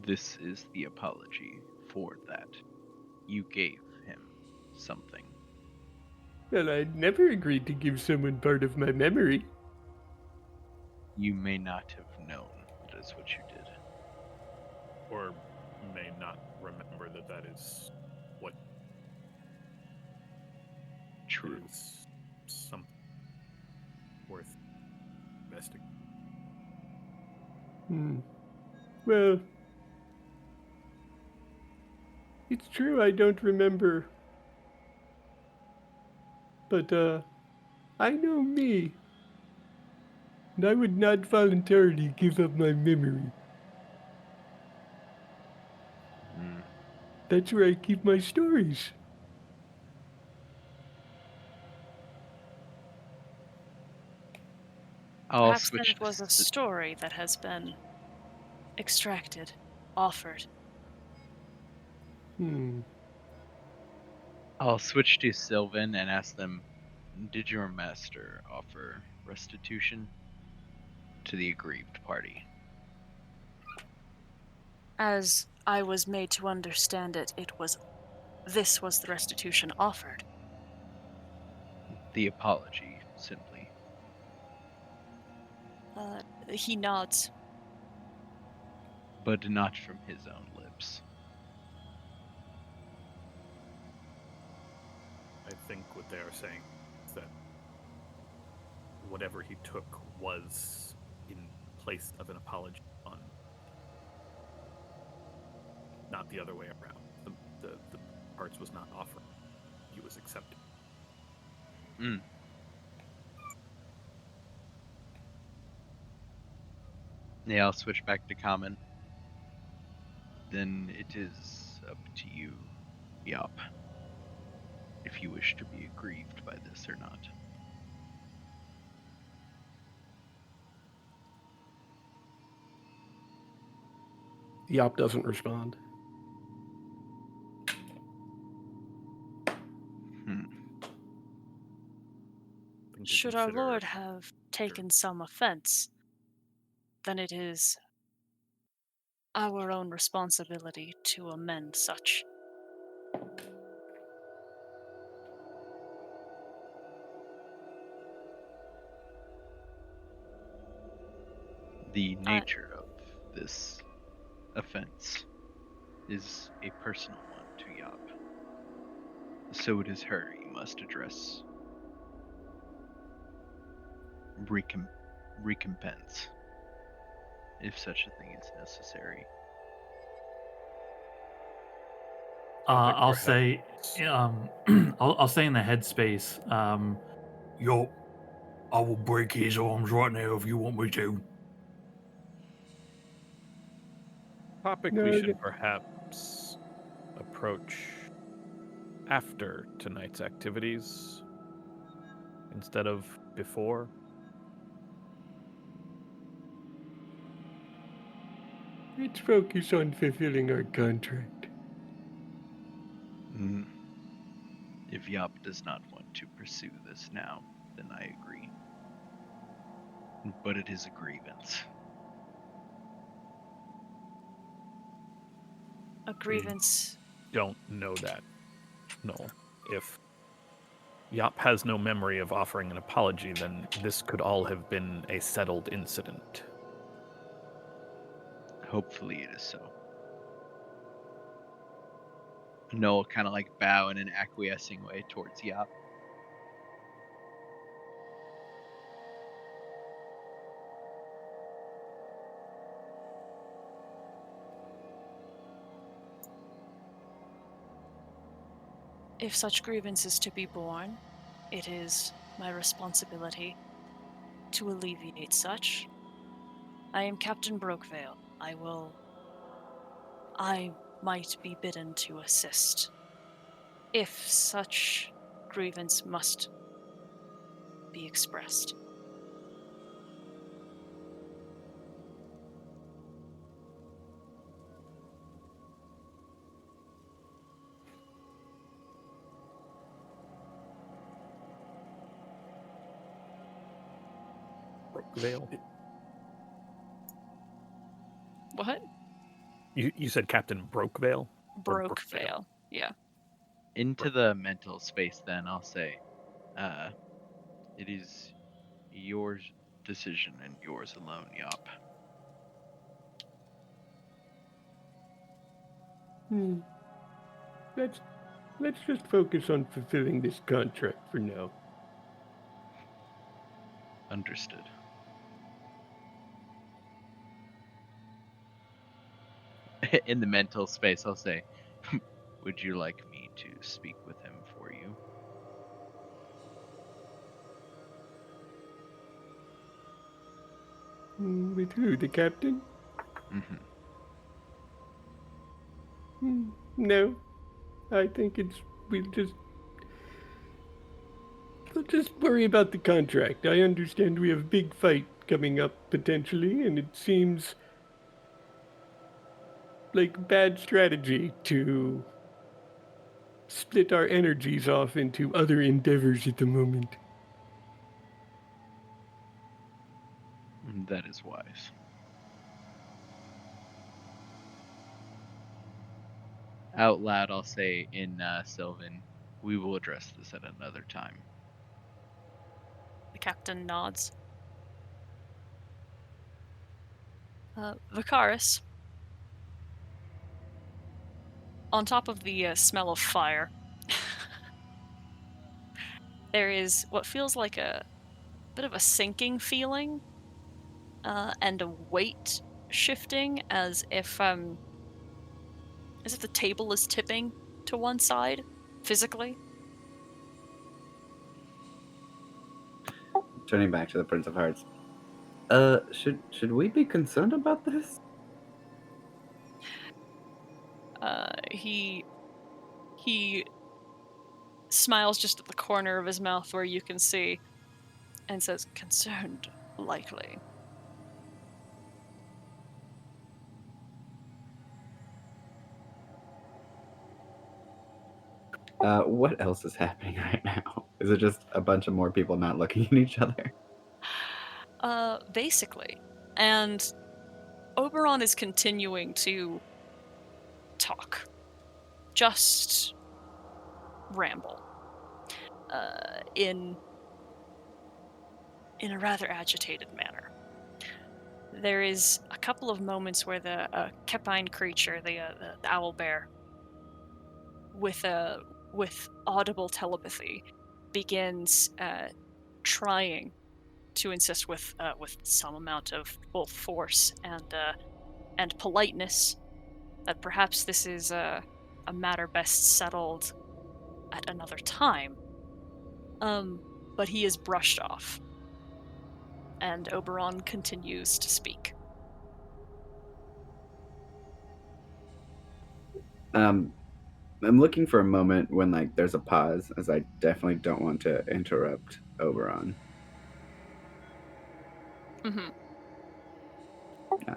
This is the apology for that. You gave him something. Well, I never agreed to give someone part of my memory. You may not have known that is what you did. Or may not remember that is what True. is something worth investigating. Well, it's true I don't remember. But, I know me. And I would not voluntarily give up my memory. Hmm. That's where I keep my stories. I'll Perhaps then switch it was a to story that has been extracted, offered. I'll switch to Sylvan and ask them, did your master offer restitution to the aggrieved party? As I was made to understand it, this was the restitution offered. The apology, simply. He nods. But not from his own lips. I think what they are saying is that whatever he took was in place of an apology on, not the other way around. The parts was not offered; he was accepting. Yeah, I'll switch back to common. Then it is up to you, Yop, if you wish to be aggrieved by this or not. Yop doesn't respond. something to Should our consider. lord have taken some offense, then it is our own responsibility to amend such. The nature of this offense is a personal one to Yop. So it is her you must address. Recompense, if such a thing is necessary. I'll say, I'll say in the headspace. Yup, I will break his arms right now if you want me to. Topic No, we should perhaps approach after tonight's activities instead of before. let's focus on fulfilling our contract. If Yop does not want to pursue this now, then I agree. But it is a grievance. A grievance. Don't know that. No. If Yop has no memory of offering an apology, then this could all have been a settled incident. Hopefully it is so. Noel kind of like bow in an acquiescing way towards Yop. If such grievance is to be borne, it is my responsibility to alleviate such. I am Captain Brokevale. I might be bidden to assist. If such grievance must be expressed. Brokevale. What? You said Captain Brokevale? Brokevale. Yeah. Into the mental space, then I'll say, it is your decision and yours alone, Yop. Let's just focus on fulfilling this contract for now. Understood. In the mental space, I'll say, would you like me to speak with him for you? With who? The captain? No. I think we'll just worry about the contract. I understand we have a big fight coming up potentially, and it seems like bad strategy to split our energies off into other endeavors at the moment. That is wise. Out loud, I'll say in Sylvan, we will address this at another time. The captain nods. Vicaris. On top of the smell of fire, there is what feels like a bit of a sinking feeling and a weight shifting as if the table is tipping to one side physically. Turning back to the Prince of Hearts. Should we be concerned about this? He smiles just at the corner of his mouth where you can see and says, "Concerned, likely." What else is happening right now? Is it just a bunch of more people not looking at each other? Basically. And Oberon is continuing to talk. Just ramble. In a rather agitated manner. There is a couple of moments where the Kepine creature, the owl bear, with audible telepathy, begins trying to insist with some amount of both force and politeness that perhaps this is a matter best settled at another time. But he is brushed off, and Oberon continues to speak. I'm looking for a moment when like there's a pause, as I definitely don't want to interrupt Oberon. Mm-hmm.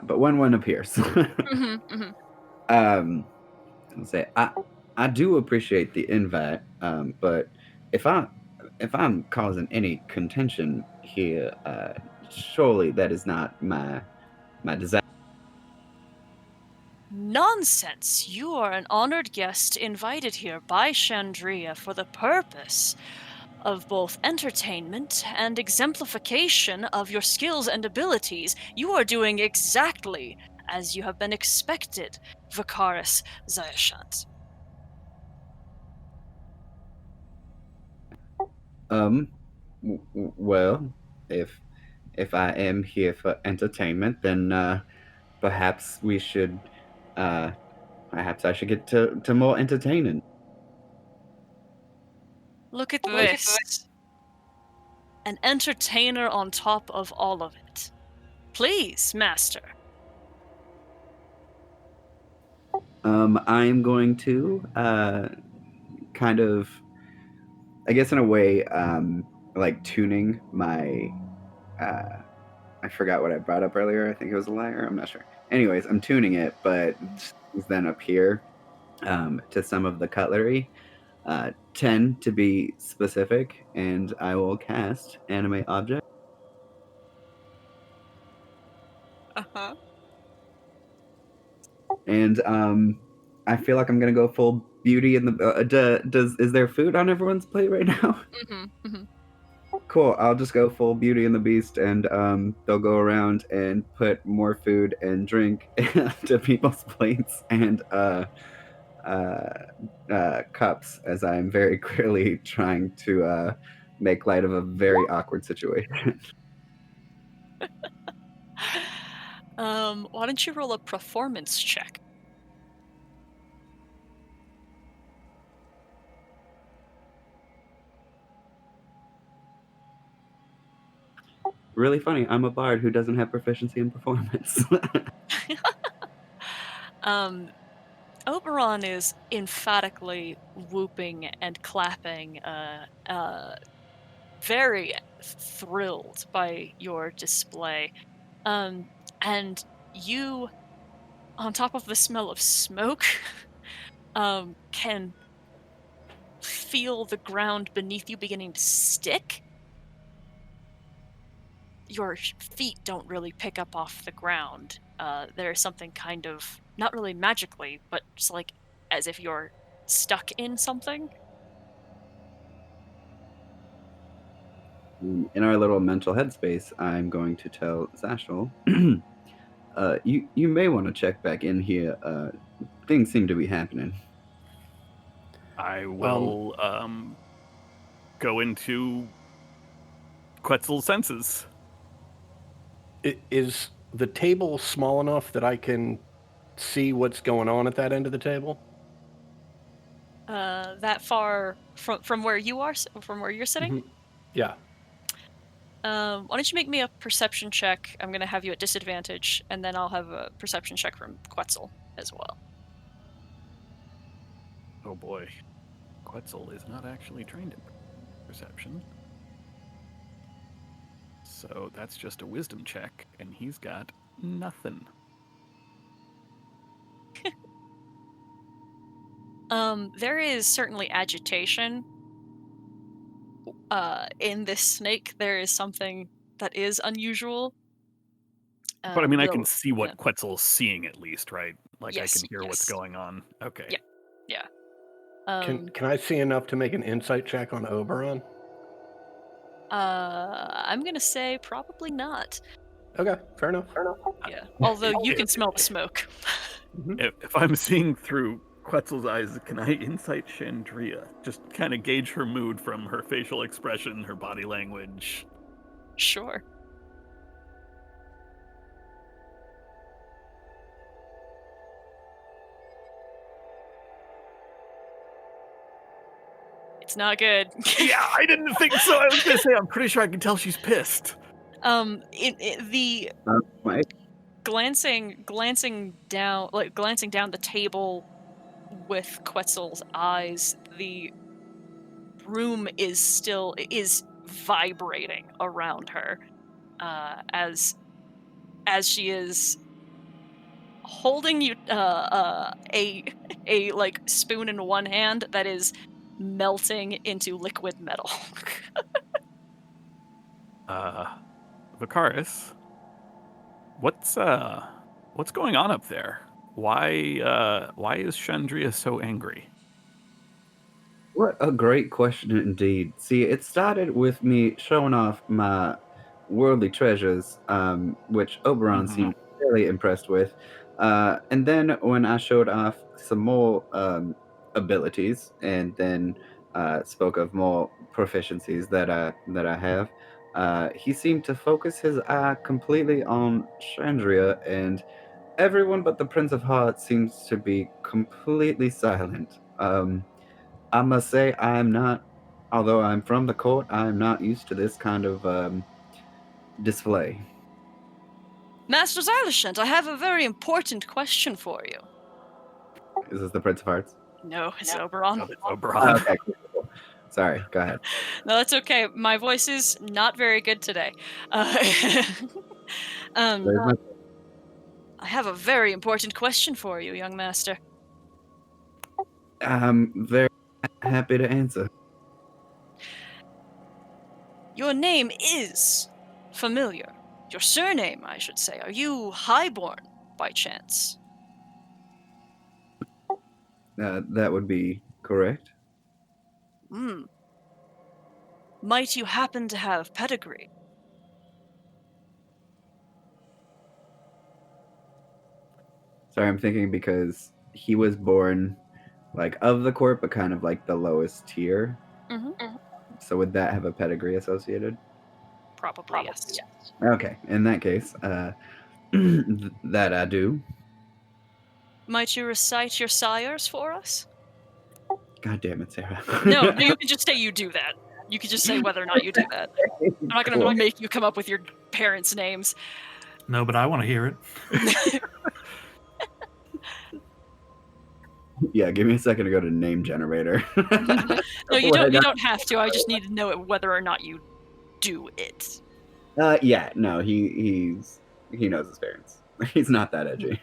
But when one appears, Mm-hmm. Mm-hmm. I'll say I do appreciate the invite, but if I'm causing any contention here, surely that is not my desire. Nonsense! You are an honored guest invited here by Chandria for the purpose of both entertainment and exemplification of your skills and abilities. You are doing exactly as you have been expected, Vicaris Zayashant. Well, if I am here for entertainment, then perhaps we should, uh, perhaps I should get to more entertaining. Look at this. An entertainer on top of all of it. Please, master. I'm going to kind of, I guess in a way, like tuning my. I forgot what I brought up earlier. I think it was a lyre. I'm not sure. Anyways, I'm tuning it, but then up here to some of the cutlery. 10 to be specific, and I will cast Animate Object. Uh-huh. And I feel like I'm gonna go full Beauty in the. Is there food on everyone's plate right now? Mm-hmm. Mm-hmm. Cool. I'll just go full Beauty and the Beast, and they'll go around and put more food and drink to people's plates and cups, as I'm very clearly trying to make light of a very awkward situation. Why don't you roll a performance check? Really funny. I'm a bard who doesn't have proficiency in performance. Oberon is emphatically whooping and clapping, very thrilled by your display. And you, on top of the smell of smoke, can feel the ground beneath you beginning to stick. Your feet don't really pick up off the ground. There's something kind of, not really magically, but just like as if you're stuck in something. In our little mental headspace, I'm going to tell Zashel, you may want to check back in here. Things seem to be happening. I will go into Quetzal's senses. Is the table small enough that I can see what's going on at that end of the table? That far from where you are, from where you're sitting? Mm-hmm. Yeah. Why don't you make me a perception check? I'm gonna have you at disadvantage, and then I'll have a perception check from Quetzal as well. Oh boy. Quetzal is not actually trained in perception. So that's just a wisdom check, and he's got nothing. There is certainly agitation in this snake there is something that is unusual. But I mean, I can Though, see what Quetzal's seeing at least, right? Like I Yes, can hear what's yes. going on. Okay. Yeah. Yeah. Can I see enough to make an insight check on Oberon? I'm gonna say probably not. Okay, fair enough. Yeah. Although you can smell the smoke. If I'm seeing through Quetzal's eyes, can I insight Chandria? Just kind of gauge her mood from her facial expression, her body language. Sure. It's not good. Yeah, I didn't think so. I was gonna say I'm pretty sure I can tell she's pissed. The Mike? glancing down the table with Quetzal's eyes, the room is vibrating around her, as she is holding you a like spoon in one hand that is melting into liquid metal. Vicaris, what's going on up there? Why is Chandria so angry? What a great question indeed. See, it started with me showing off my worldly treasures, which Oberon seemed fairly impressed with. And then when I showed off some more abilities, and then spoke of more proficiencies that I have, he seemed to focus his eye completely on Chandria, and everyone but the Prince of Hearts seems to be completely silent. I must say, although I'm from the court, I'm not used to this kind of display. Master Xylishant, I have a very important question for you. Is this the Prince of Hearts? No, it's Oberon. It's Oberon. Okay, cool. Sorry, go ahead. No, that's okay. My voice is not very good today. I have a very important question for you, young master. I'm very happy to answer. Your name is familiar. Your surname, I should say. Are you highborn by chance? That would be correct. Might you happen to have pedigree? Sorry, I'm thinking because he was born like of the court, but kind of like the lowest tier. So would that have a pedigree associated? Probably, yes. Okay, in that case, that I do. Might you recite your sires for us? God damn it, Sarah. No, you can just say you do that. You can just say whether or not you do that. I'm not going to make you come up with your parents' names. No, but I want to hear it. Yeah, give me a second to go to name generator. No, you don't. You don't have to. I just need to know whether or not you do it. Yeah, no, he knows his parents. He's not that edgy.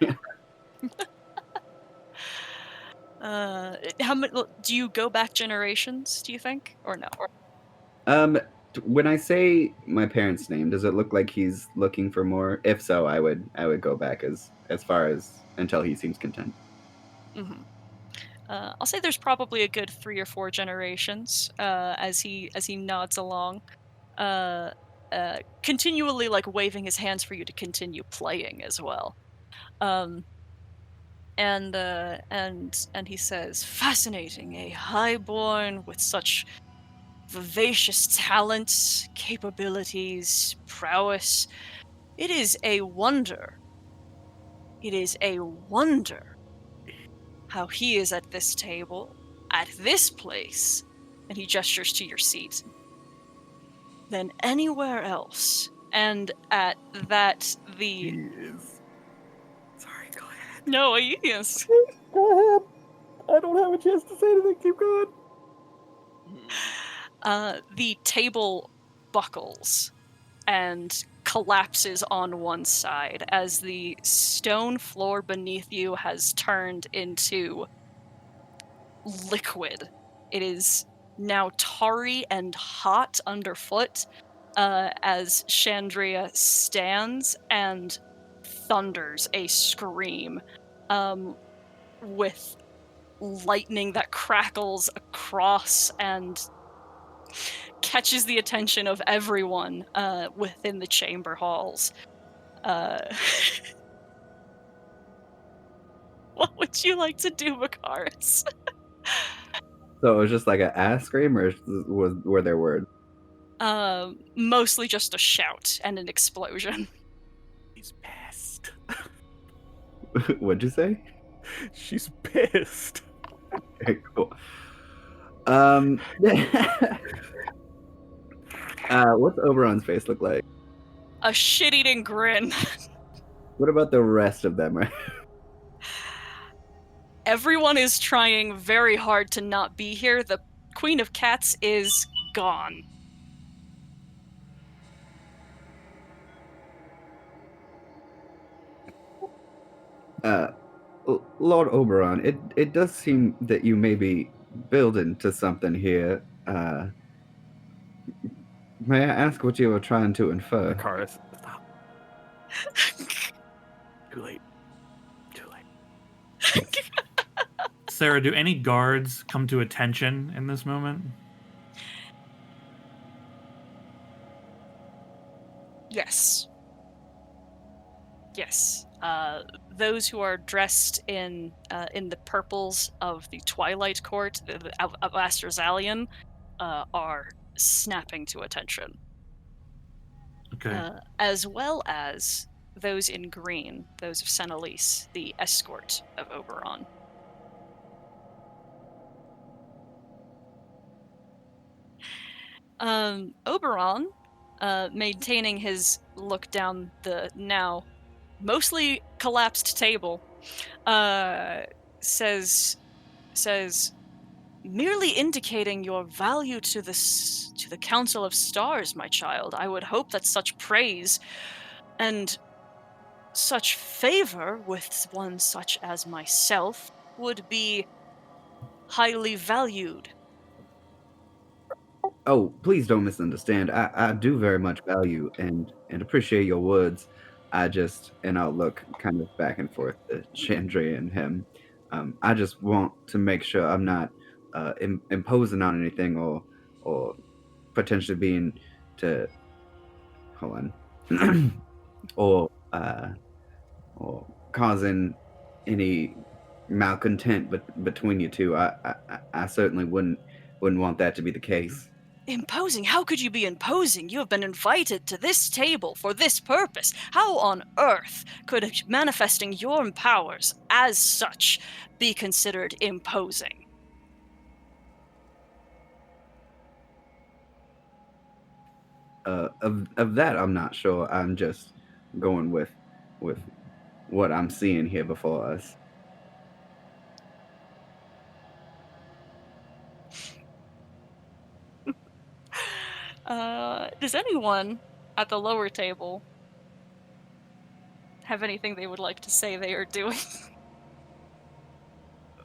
How many? Do you go back generations? Do you think, or no? When I say my parents' name, does it look like he's looking for more? If so, I would go back as far as until he seems content. I'll say there's probably a good 3 or 4 generations. As he nods along, continually like waving his hands for you to continue playing as well. And he says, "Fascinating, a highborn with such vivacious talents, capabilities, prowess. It is a wonder. It is a wonder how he is at this table, at this place," and he gestures to your seat, "than anywhere else." And at that, He is. Sorry, go ahead. No, yes. Go ahead. I don't have a chance to say anything. Keep going. The table buckles and collapses on one side as the stone floor beneath you has turned into liquid. It is now tarry and hot underfoot, as Chandria stands and thunders a scream, with lightning that crackles across and catches the attention of everyone within the chamber halls. Uh, what would you like to do, Makaris? So it was just like an ass scream, or were there words? Mostly just a shout and an explosion. He's pissed. What'd you say? She's pissed. Okay, cool. What's Oberon's face look like? A shit-eating grin. What about the rest of them? Everyone is trying very hard to not be here. The Queen of Cats is gone. Lord Oberon, it does seem that you may be building to something here. May I ask what you were trying to infer? Makaris, stop. Too late. Too late. Sarah, do any guards come to attention in this moment? Yes. Yes. Those who are dressed in the purples of the Twilight Court of Astrozalian are snapping to attention. Okay. As well as those in green, those of Senelise, the escort of Oberon. Oberon, maintaining his look down the now mostly collapsed table, says, merely indicating your value to the Council of Stars, my child. I would hope that such praise and such favor with one such as myself would be highly valued. Oh, please don't misunderstand. I do very much value and appreciate your words. And I'll look kind of back and forth to Chandra and him. I just want to make sure I'm not imposing on anything or potentially being to hold on or causing any malcontent between you two. I certainly wouldn't want that to be the case. Imposing? How could you be imposing? You have been invited to this table for this purpose. How on earth could manifesting your powers as such be considered imposing? Of that, I'm not sure. I'm just going with what I'm seeing here before us. Does anyone at the lower table have anything they would like to say they are doing?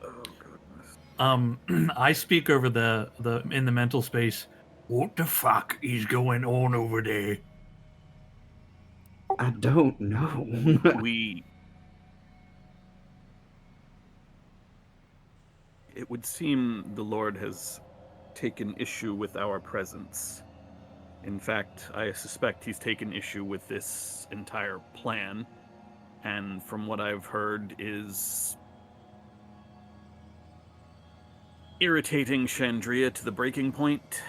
Oh goodness. I speak over the in the mental space. What the fuck is going on over there? I don't know. It would seem the Lord has taken issue with our presence. In fact, I suspect he's taken issue with this entire plan, and from what I've heard is irritating Chandria to the breaking point.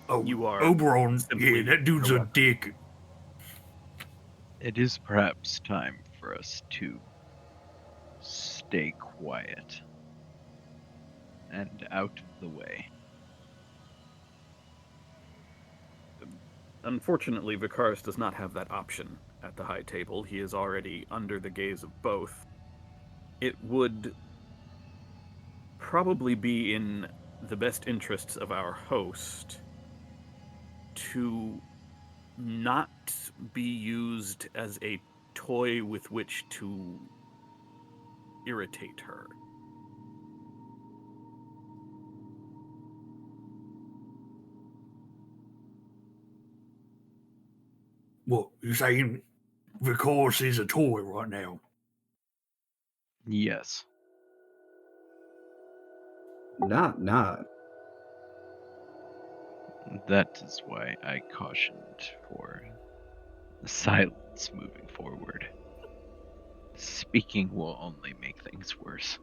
Oh, You are Oberon. simply Yeah, that dude's a correct. dick. It is perhaps time for us to stay quiet and out of the way. Unfortunately, Vicaris does not have that option at the high table. He is already under the gaze of both. It would probably be in the best interests of our host to not be used as a toy with which to irritate her. What, you saying the course is a toy right now? Yes. Not. That is why I cautioned for silence moving forward. Speaking will only make things worse.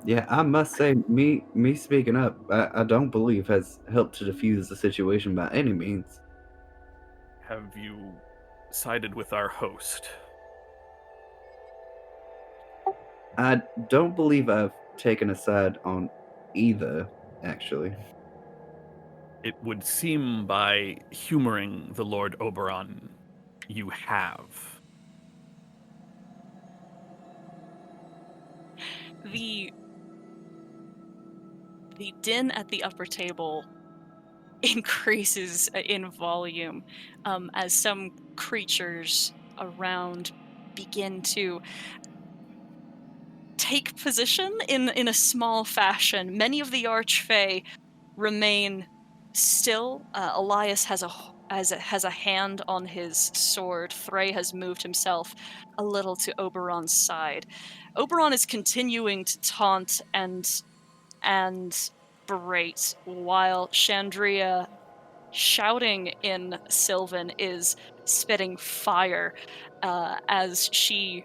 Yeah, I must say, me speaking up, I don't believe has helped to defuse the situation by any means. Have you sided with our host? I don't believe I've taken a side on either, actually. It would seem by humoring the Lord Oberon, you have. The din at the upper table increases in volume as some creatures around begin to take position in a small fashion. Many of the Archfey remain still. Elias has a hand on his sword. Frey has moved himself a little to Oberon's side. Oberon is continuing to taunt and berate, while Chandria, shouting in Sylvan, is spitting fire as she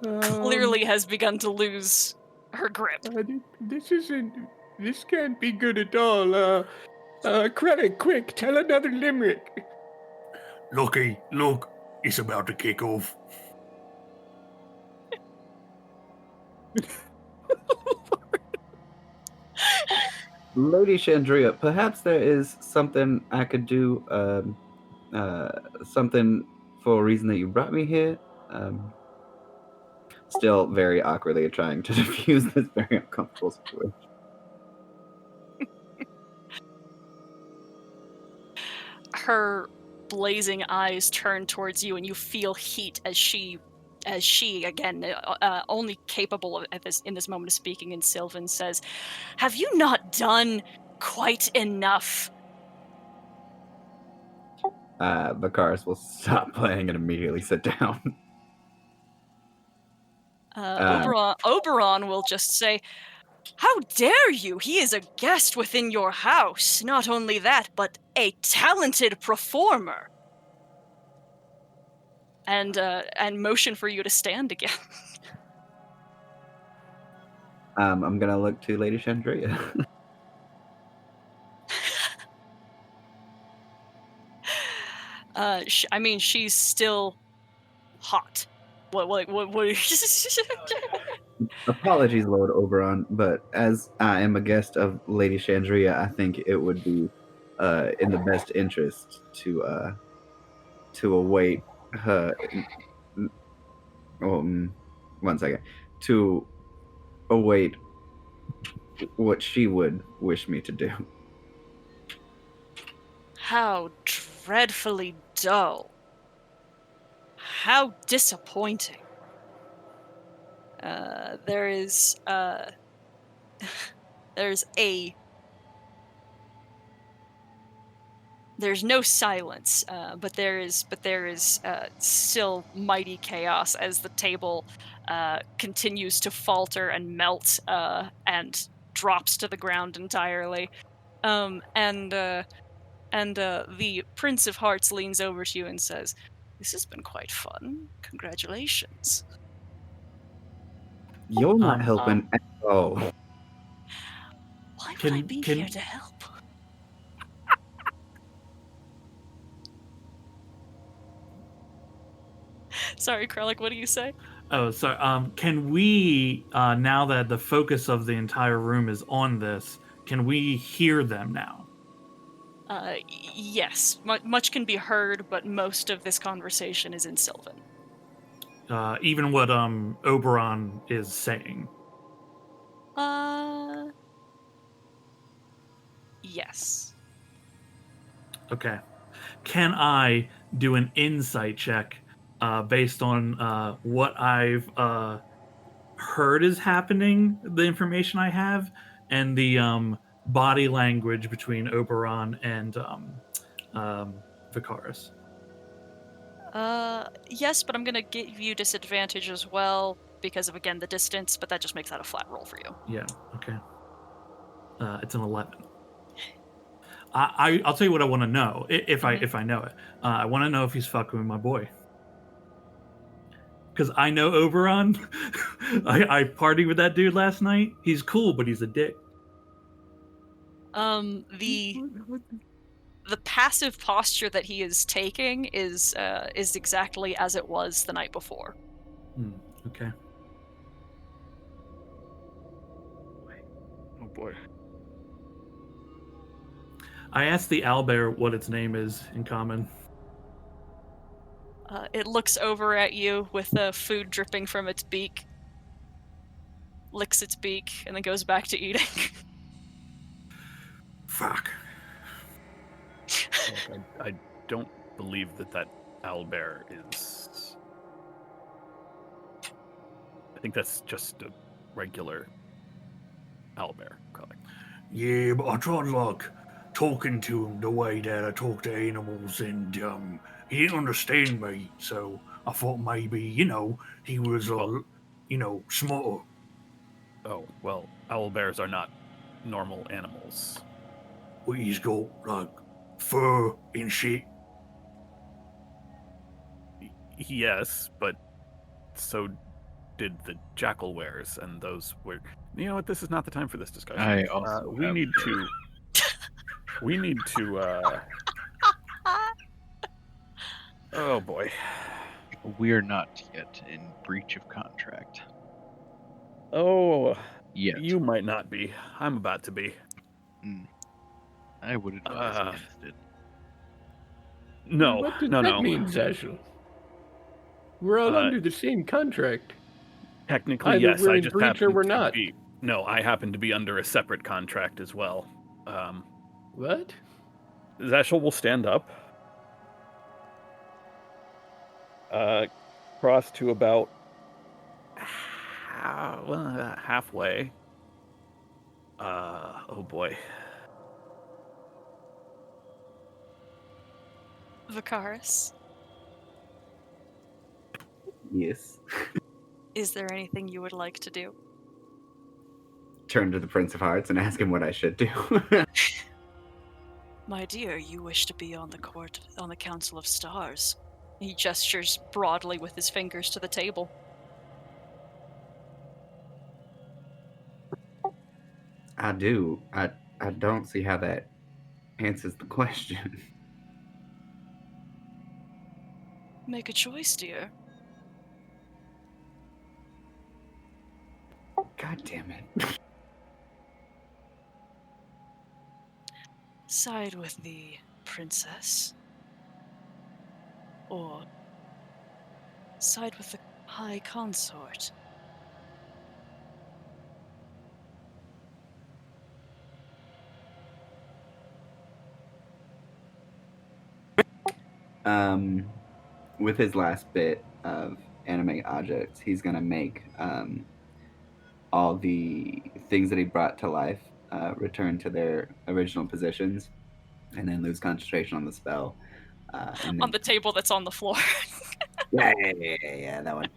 clearly has begun to lose her grip. This can't be good at all. Credit, quick, tell another limerick. Lucky, look, it's about to kick off. Lady Chandria, perhaps there is something I could do, something for a reason that you brought me here. Still very awkwardly trying to diffuse this very uncomfortable situation. Her blazing eyes turn towards you, and you feel heat as she again, only capable of in this moment of speaking in Sylvan, says, "Have you not done quite enough?" Bakaris will stop playing and immediately sit down. Oberon will just say, "How dare you? He is a guest within your house. Not only that, but a talented performer." And motion for you to stand again. I'm gonna look to Lady Chandria. I mean, she's still hot. What? Apologies, Lord Oberon, but as I am a guest of Lady Chandria, I think it would be in the best interest to await her. One second. To await what she would wish me to do. How dreadfully dull. How disappointing. There's no silence, but there is still mighty chaos as the table continues to falter and melt and drops to the ground entirely. And the Prince of Hearts leans over to you and says, "This has been quite fun. Congratulations." You're not helping at all. Why would I be here to help? Sorry, Krellick, what do you say? Oh, sorry. Can we, now that the focus of the entire room is on this, can we hear them now? Yes. Much can be heard, but most of this conversation is in Sylvan. Even what Oberon is saying. Yes. Okay. Can I do an insight check based on what I've heard is happening, the information I have, and the body language between Oberon and Vicaris? Yes, but I'm gonna give you disadvantage as well because of, again, the distance, but that just makes that a flat roll for you. Yeah, okay. It's an 11. I'll tell you what I want to know, if I know it. I want to know if he's fucking with my boy. Because I know Oberon. I partied with that dude last night. He's cool, but he's a dick. The passive posture that he is taking is exactly as it was the night before. Okay. Oh boy. I asked the owlbear what its name is in common. It looks over at you with food dripping from its beak, licks its beak, and then goes back to eating. Fuck. Look, I don't believe that owlbear is... I think that's just a regular owlbear, correct? Yeah, but I tried, like, talking to him the way that I talk to animals, and he didn't understand me, so I thought maybe, he was, smarter. Oh, well, owlbears are not normal animals. Well, he's got, like, fur and shit. Yes, but so did the jackal wares, and those were... You know what? This is not the time for this discussion. I also we need to. We need to. Oh boy. We're not yet in breach of contract. Oh, yet. You might not be. I'm about to be. I would advise against it. No, what does no, that no. mean, Zashel? We're all under the same contract. Technically, Either yes. we're I in just breach happen or we're to not. be. No, I happen to be under a separate contract as well. What? Zashel will stand up. Cross to about halfway. Oh boy. Vicaris, Yes. is there anything you would like to do? Turn to the Prince of Hearts and ask him what I should do. My dear, you wish to be on the Council of Stars. He gestures broadly with his fingers to the table. I do. I don't see how that answers the question. Make a choice, dear. God damn it. Side with the princess. Or side with the high consort. With his last bit of animate objects, he's gonna make all the things that he brought to life return to their original positions, and then lose concentration on the spell. And then... On the table that's on the floor. yeah, that one.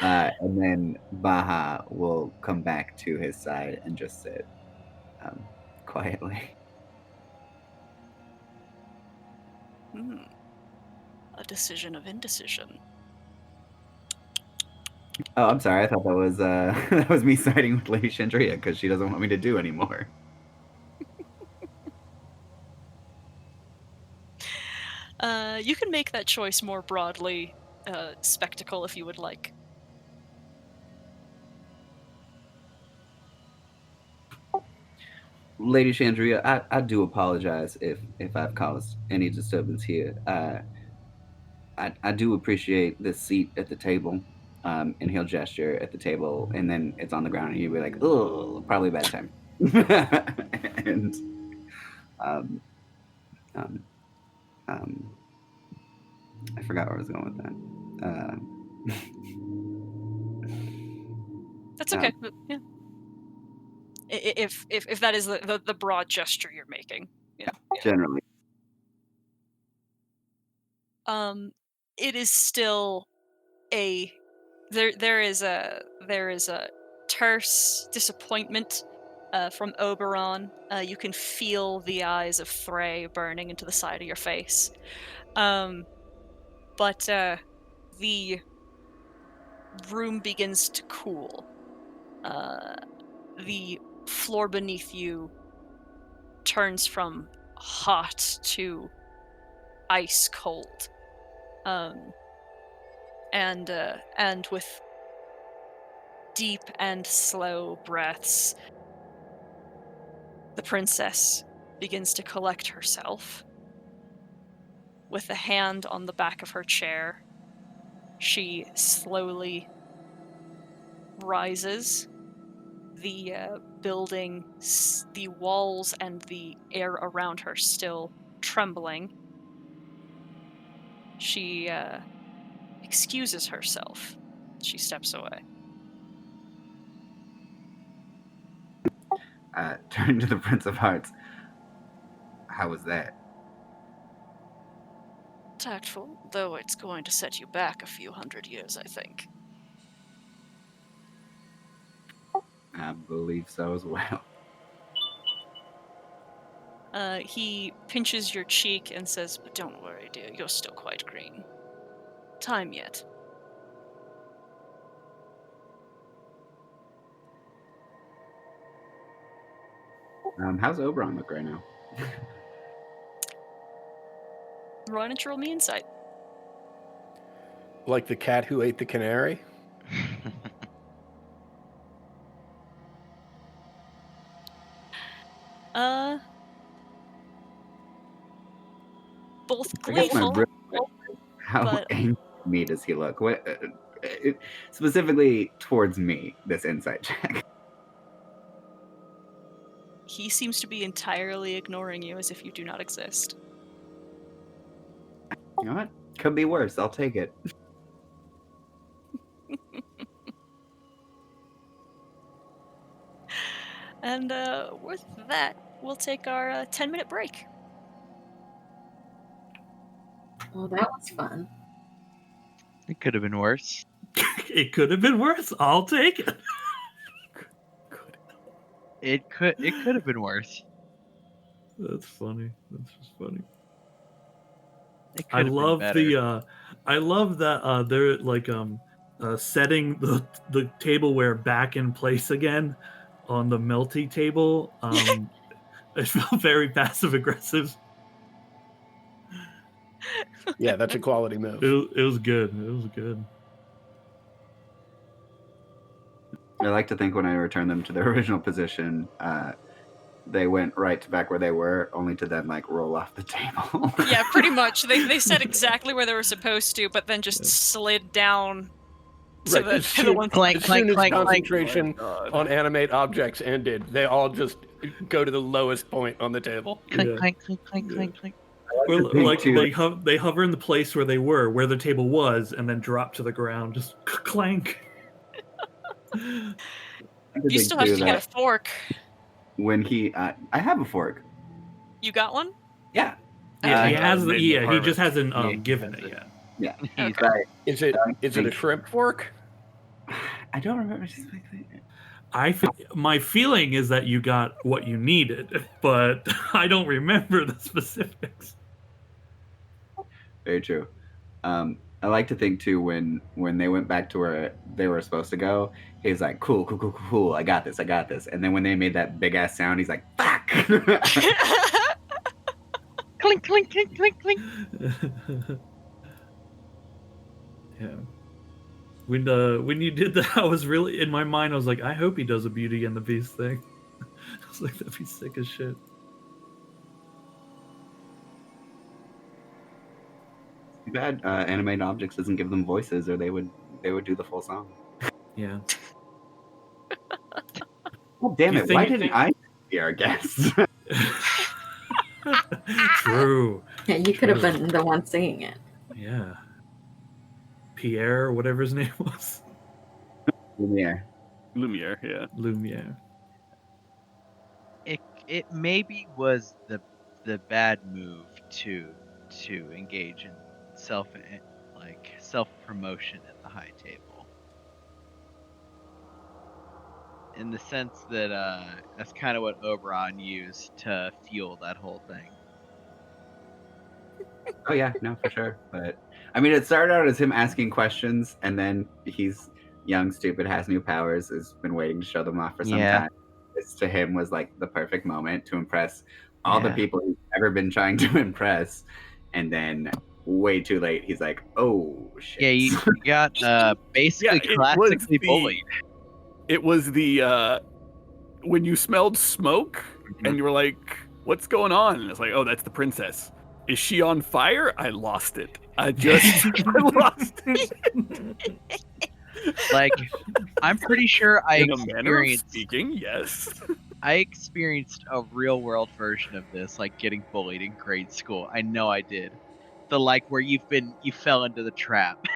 And then Baha will come back to his side and just sit quietly. A decision of indecision. Oh, I'm sorry. I thought that was that was me siding with Lady Chandria because she doesn't want me to do anymore. You can make that choice more broadly spectacle if you would like. Lady Chandria, I do apologize if I've caused any disturbance here. I do appreciate the seat at the table, and he'll gesture at the table, and then it's on the ground, and you'll be like, "Oh, probably a bad time." And I forgot where I was going with that. That's okay. Yeah. If that is the broad gesture you're making, yeah. generally. It is still a there is a terse disappointment from Oberon. You can feel the eyes of Frey burning into the side of your face. But the room begins to cool. The floor beneath you turns from hot to ice cold. And with deep and slow breaths, the princess begins to collect herself. With a hand on the back of her chair, she slowly rises. The building, the walls and the air around her still trembling. She excuses herself. She steps away. Turn to the Prince of Hearts. How was that? Tactful, though it's going to set you back a few hundred years, I think. I believe so as well. He pinches your cheek and says, "But don't worry, dear, you're still quite green. Time yet." How's Oberon look right now? Roll and roll me insight. Like the cat who ate the canary? Both I guess my gleeful, real how but angry to me does he look? What specifically towards me? This insight check. he seems to be entirely ignoring you as if you do not exist. You know what? Could be worse. I'll take it. And with that, we'll take our 10-minute break. Well, that was fun. It could have been worse. It could have been worse. I'll take it. It could have been worse. That's funny. That's just funny. It I could have love been better. I love that they're like setting the tableware back in place again on the melty table. It felt very passive aggressive. Yeah, that's a quality move. It was good. It was good. I like to think when I return them to their original position, they went right to back where they were, only to then like roll off the table. Yeah, pretty much. They said exactly where they were supposed to, but then just slid down to Right, the one clank, as soon as clank, clank. concentration Oh on animate objects ended, they all just go to the lowest point on the table. Clank, Yeah. clank, clank, clank, clank, clank. Or the thing, like too, they hover in the place where they were, where the table was, and then drop to the ground. Just clank. You still have to get a fork. When he, I have a fork. You got one? Yeah. Yeah, he got has it the made in he just harvest. hasn't given it yet. Yeah. He's Okay. Right. Is it a shrimp fork? I don't remember. My feeling is that you got what you needed, but I don't remember the specifics. Very true. I like to think too when they went back to where they were supposed to go, he's like, cool, I got this. And then when they made that big ass sound, he's like, fuck. clink, clink, clink, clink, clink. Yeah. When you did that, I was really in my mind. I was like, I hope he does a Beauty and the Beast thing. I was like, that'd be sick as shit. Too bad animated objects doesn't give them voices, or they would do the full song. Yeah. Oh damn it! Why didn't I be our guest? True. Yeah, you could have been the one singing it. Yeah. Pierre, whatever his name was. Lumiere. Lumiere, yeah. Lumiere. It maybe was the the bad move to engage in self promotion at the high table. In the sense that that's kind of what Oberon used to fuel that whole thing. Oh yeah, no, for sure. But I mean, it started out as him asking questions, and then he's young, stupid, has new powers, has been waiting to show them off for some time. This to him was like the perfect moment to impress all the people he's ever been trying to impress, and then way too late, he's like, "Oh shit!" Yeah, you got basically classically bullied. It was the when you smelled smoke and you were like, "What's going on?" And it's like, "Oh, that's the princess. Is she on fire?" I lost it. I lost it. Like, I'm pretty sure In a manner of speaking, yes. I experienced a real world version of this, like getting bullied in grade school. I know I did. The like where you fell into the trap,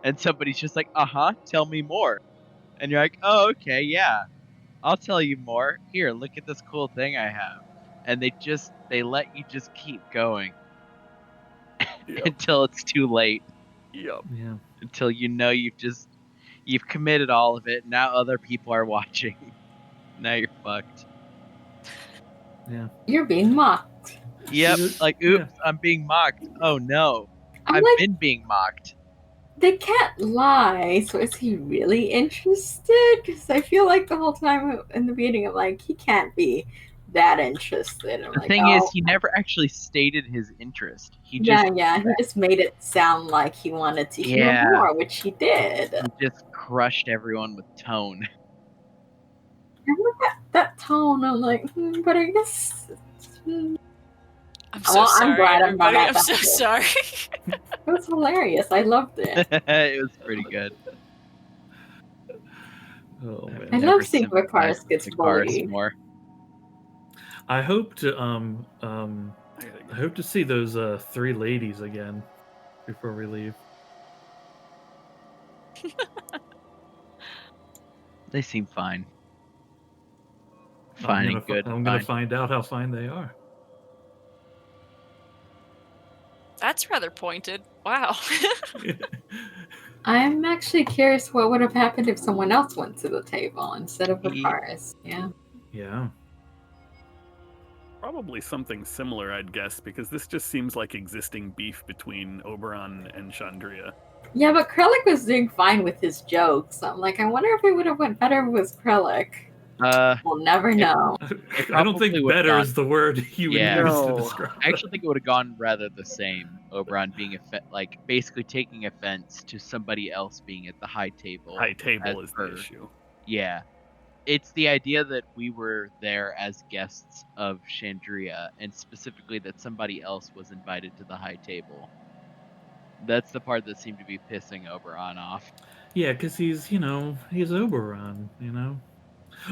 and somebody's just like, tell me more, and you're like, oh, okay, yeah, I'll tell you more. Here, look at this cool thing I have, and they let you just keep going until it's too late. Yep. Yeah. Until you've committed all of it. Now other people are watching. Now you're fucked. Yeah. You're being mocked. Yep. Like, oops, I'm being mocked. Oh no. I've been being mocked. They can't lie, so is he really interested? Because I feel like the whole time in the beginning, I'm like, he can't be that interested. I'm The like, thing is, he never actually stated his interest. He just he just made it sound like he wanted to hear more, which he did. He just crushed everyone with tone. I look at that tone, I'm like, but I guess. I'm so sorry, I'm glad everybody. I'm not I'm so sorry. It was hilarious. I loved it. It was pretty good. Oh man. I love seeing Vicaris gets bullied. More. I hope to see those 3 ladies again before we leave. They seem fine. Fine and good. I'm gonna find out how fine they are. That's rather pointed. Wow. I'm actually curious what would have happened if someone else went to the table instead of Vicaris. Yeah. Yeah. Probably something similar, I'd guess, because this just seems like existing beef between Oberon and Chandria. Yeah, but Krellick was doing fine with his jokes. I'm like, I wonder if it would have went better with Krellick. We'll never know. I don't think better is the word you would use to describe. I actually think it would have gone rather the same. Oberon being basically taking offense to somebody else being at the high table. High table is the issue. Yeah. It's the idea that we were there as guests of Chandria, and specifically that somebody else was invited to the high table. That's the part that seemed to be pissing Oberon off. Yeah, because he's Oberon,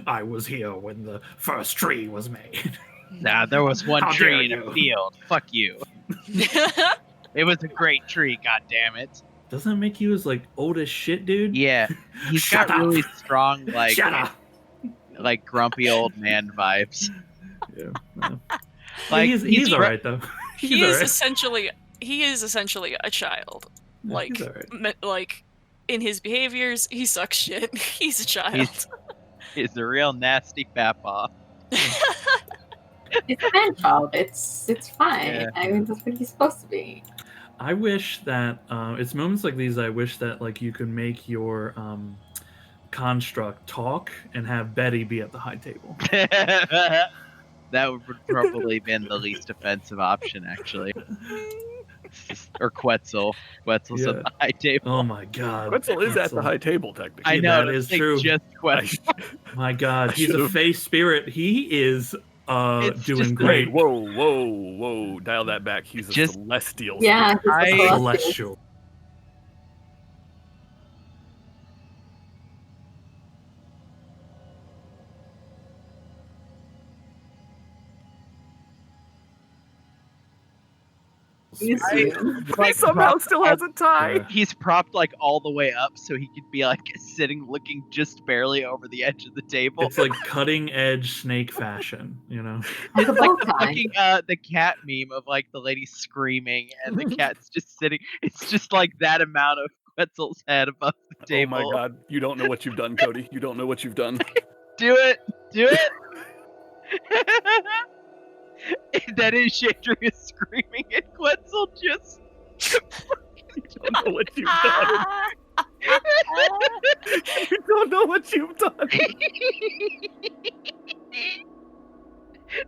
I was here when the first tree was made. Nah, there was one tree in a field. Fuck you. It was a great tree, goddammit. Doesn't it make you as old as shit, dude? Yeah. He's got really strong, Shut up. like grumpy old man vibes. Yeah. Like he's all right though. He is essentially a child. Like in his behaviors, he sucks shit. He's a child. He's a real nasty papaw. It's a man child. It's fine. Yeah. I mean, that's what he's supposed to be. I wish that it's moments like these. I wish that you could make your construct talk and have Betty be at the high table. That would probably been the least offensive option, actually. Or Quetzal. Quetzal's at the high table. Oh my god. Quetzal is at the high table, technically. I know, that is true. Just Quetzal. My god, he's a face spirit. He is doing great. Whoa. Dial that back. He's a celestial. Yeah, celestial. He's human. He somehow still has a tie. He's propped like all the way up so he could be like sitting looking just barely over the edge of the table. It's like cutting edge snake fashion, you know. With a Like bow the tie. fucking the cat meme of like the lady screaming and the cat's just sitting. It's just like that amount of Quetzal's head above the table. Oh my god, you don't know what you've done, Cody. You don't know what you've done. Do it! Do it! That is Chandria screaming and Quetzal just You don't know what you've done. You don't know what you've done.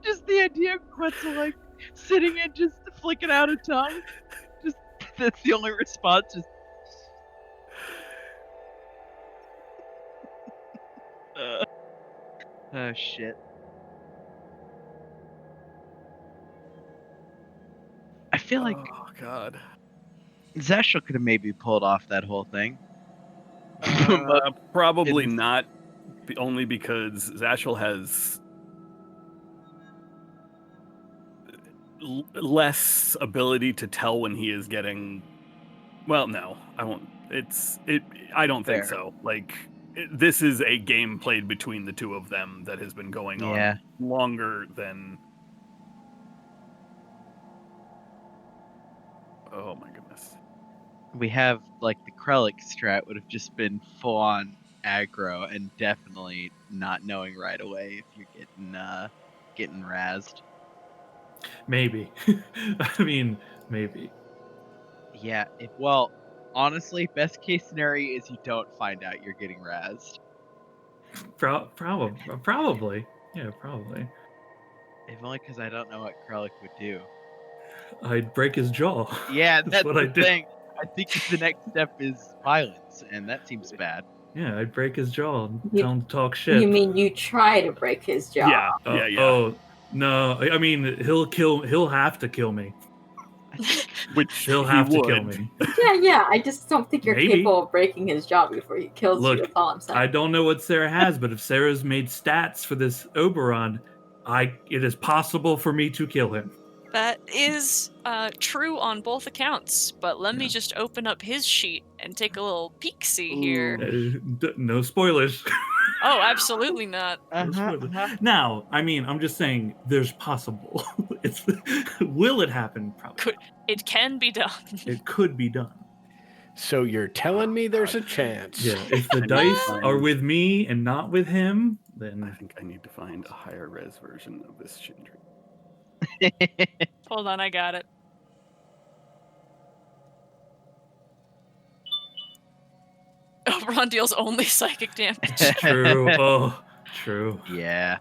Just the idea of Quetzal like sitting and just flicking out a tongue. Just that's the only response. Just oh shit. I feel like Oh god. Zashel could have maybe pulled off that whole thing. Probably not, only because Zashel has less ability to tell when he is getting. Well, no, I won't. I don't think so. Like, this is a game played between the two of them that has been going on longer than. Oh my goodness. We have like the Krellick strat would have just been full on aggro and definitely not knowing right away if you're getting razzed. Maybe. I mean, maybe. Yeah, well, honestly, best case scenario is you don't find out you're getting razzed. Probably. Yeah, probably. If only because I don't know what Krellick would do. I'd break his jaw. Yeah, that's what the I did. thing. I think the next step is violence, and that seems bad. Yeah, I'd break his jaw and tell him to talk shit. You mean you try to break his jaw? Yeah. Oh, no. I mean, he'll have to kill me. Which he'll have to kill me. Yeah. I just don't think you're capable of breaking his jaw before he kills you. That's all I'm saying. I don't know what Sarah has, but if Sarah's made stats for this Oberon, it is possible for me to kill him. That is true on both accounts, but let me just open up his sheet and take a little peek-see here. No spoilers. Oh, absolutely not. Now, I mean, I'm just saying there's possible. Will it happen? Probably. It can be done. It could be done. So you're telling me there's a chance? Yeah, if the dice are with me and not with him, then I think I need to find a higher res version of this Chandria. Hold on, I got it. Oberon deals only psychic damage. True. Oh, true. Yeah.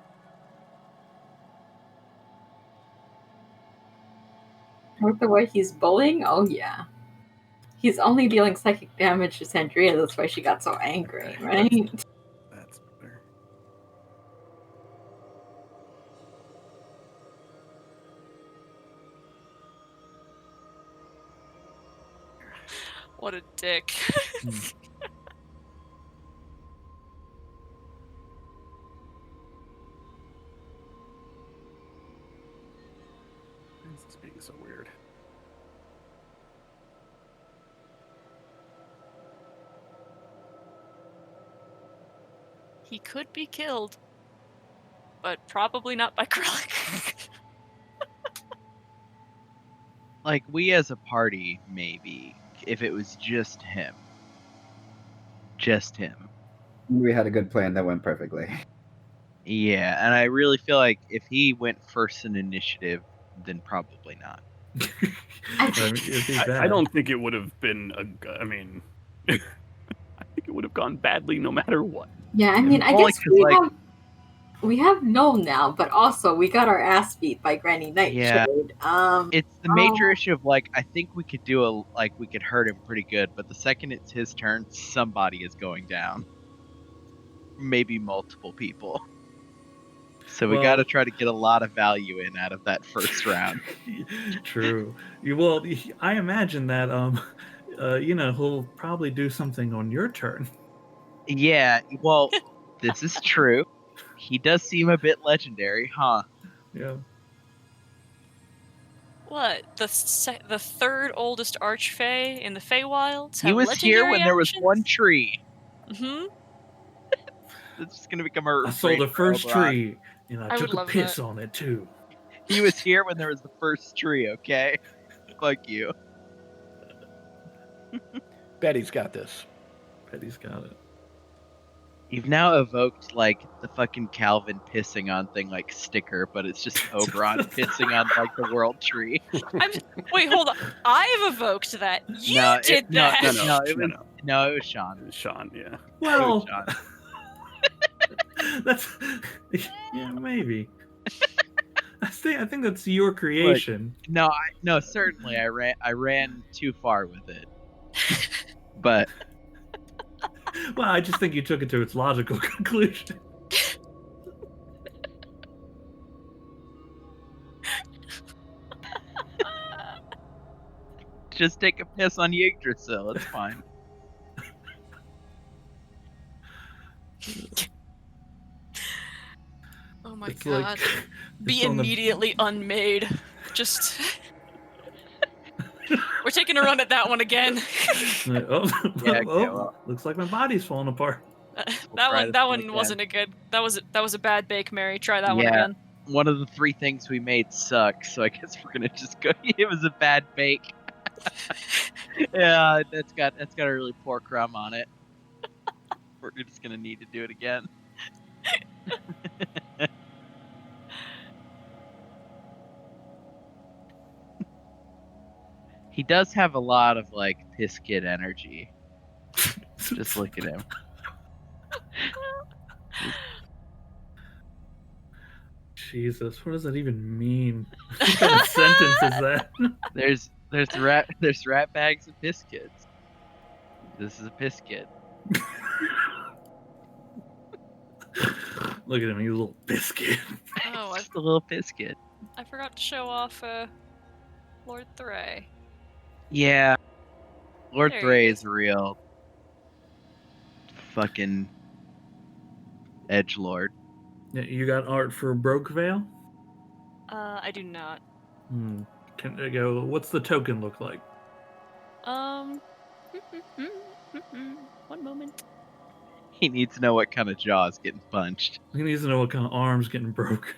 With the way he's bullying? Oh, yeah. He's only dealing psychic damage to Sandria. That's why she got so angry, right? That's better. What a dick. Why is this being so weird? He could be killed, but probably not by Krellick. Like, we as a party, maybe, if it was just him. Just him. We had a good plan that went perfectly. Yeah, and I really feel like if he went first in initiative, then probably not. I don't think it would have been I mean, I think it would have gone badly no matter what. Yeah, I mean, I guess we have known now, but also we got our ass beat by Granny Nightshade. Yeah. It's the major issue of like, I think we could we could hurt him pretty good, but the second it's his turn, somebody is going down. Maybe multiple people. So we got to try to get a lot of value in out of that first round. True. Well, I imagine that he'll probably do something on your turn. Yeah. Well, this is true. He does seem a bit legendary, huh? Yeah. What? The third oldest archfey in the Feywilds He have was here legendary when there was one actions? tree. Mm-hmm. It's just gonna become a I saw refrain the for first Oberon. tree, and I I would took a love piss that. on it too. He was here when there was the first tree, okay? Fuck you. Betty's got this. Betty's got it. You've now evoked like the fucking Calvin pissing on thing like sticker, but it's just Oberon pissing on like the world tree. Wait, hold on. I've evoked that. You No, did that. No, it was Sean. It was Sean, yeah. Well, Sean. that's yeah, maybe. I think that's your creation. No, certainly I ran too far with it. But well, I just think you took it to its logical conclusion. just take a piss on Yggdrasil, it's fine. Oh my It's god. like Be it's on the- immediately unmade. Just. We're taking a run at that one again. Yeah, okay, well. Looks like my body's falling apart. That one wasn't a good. That was a bad bake, Mary. Try that one again. One of the 3 things we made sucks, so I guess we're gonna just go. It was a bad bake. Yeah, that's got a really poor crumb on it. We're just gonna need to do it again. He does have a lot of like piss kid energy. Just look at him. Jesus, what does that even mean? What kind of sentence is that? There's rat bags and piss kids. This is a piss kid. Look at him, he's a little piss kid. Oh, Just a little piss kid. I forgot to show off Lord Thray. Yeah. Lord There he Thray is. is a real fucking edgelord. Yeah, you got art for Broke Veil? I do not. Can I go? What's the token look like? One moment. He needs to know what kind of jaw is getting punched. He needs to know what kind of arms getting broke.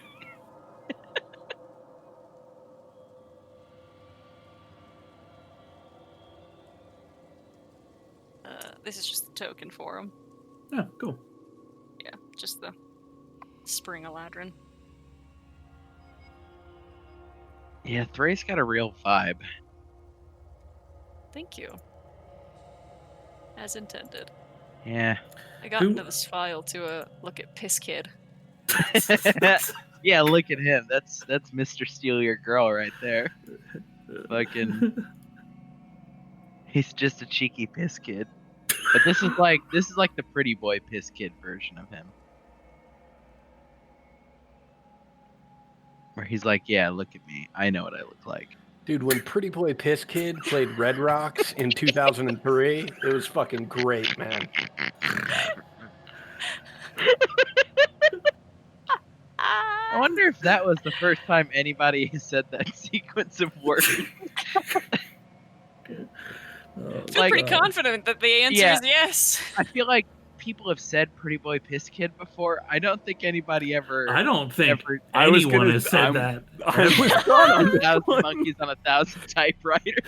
This is just the token for him. Yeah, cool. Yeah, just the Spring Eladrin. Yeah, Thray's got a real vibe. Thank you. As intended. Yeah. I got into this file to look at Piss Kid. Yeah, look at him. That's Mr. Steal Your Girl right there. Fucking. He's just a cheeky piss kid. But this is like the pretty boy piss kid version of him. Where he's like, yeah, look at me. I know what I look like. Dude, when Pretty Boy Piss Kid played Red Rocks in 2003, it was fucking great, man. I wonder if that was the first time anybody has said that sequence of words. I feel pretty confident that the answer is yes. I feel like people have said Pretty Boy Piss Kid before. I don't think anybody ever. I don't think I was anyone gonna- has said I'm- that. I was gone on this 1,000 one. monkeys on 1,000 typewriters.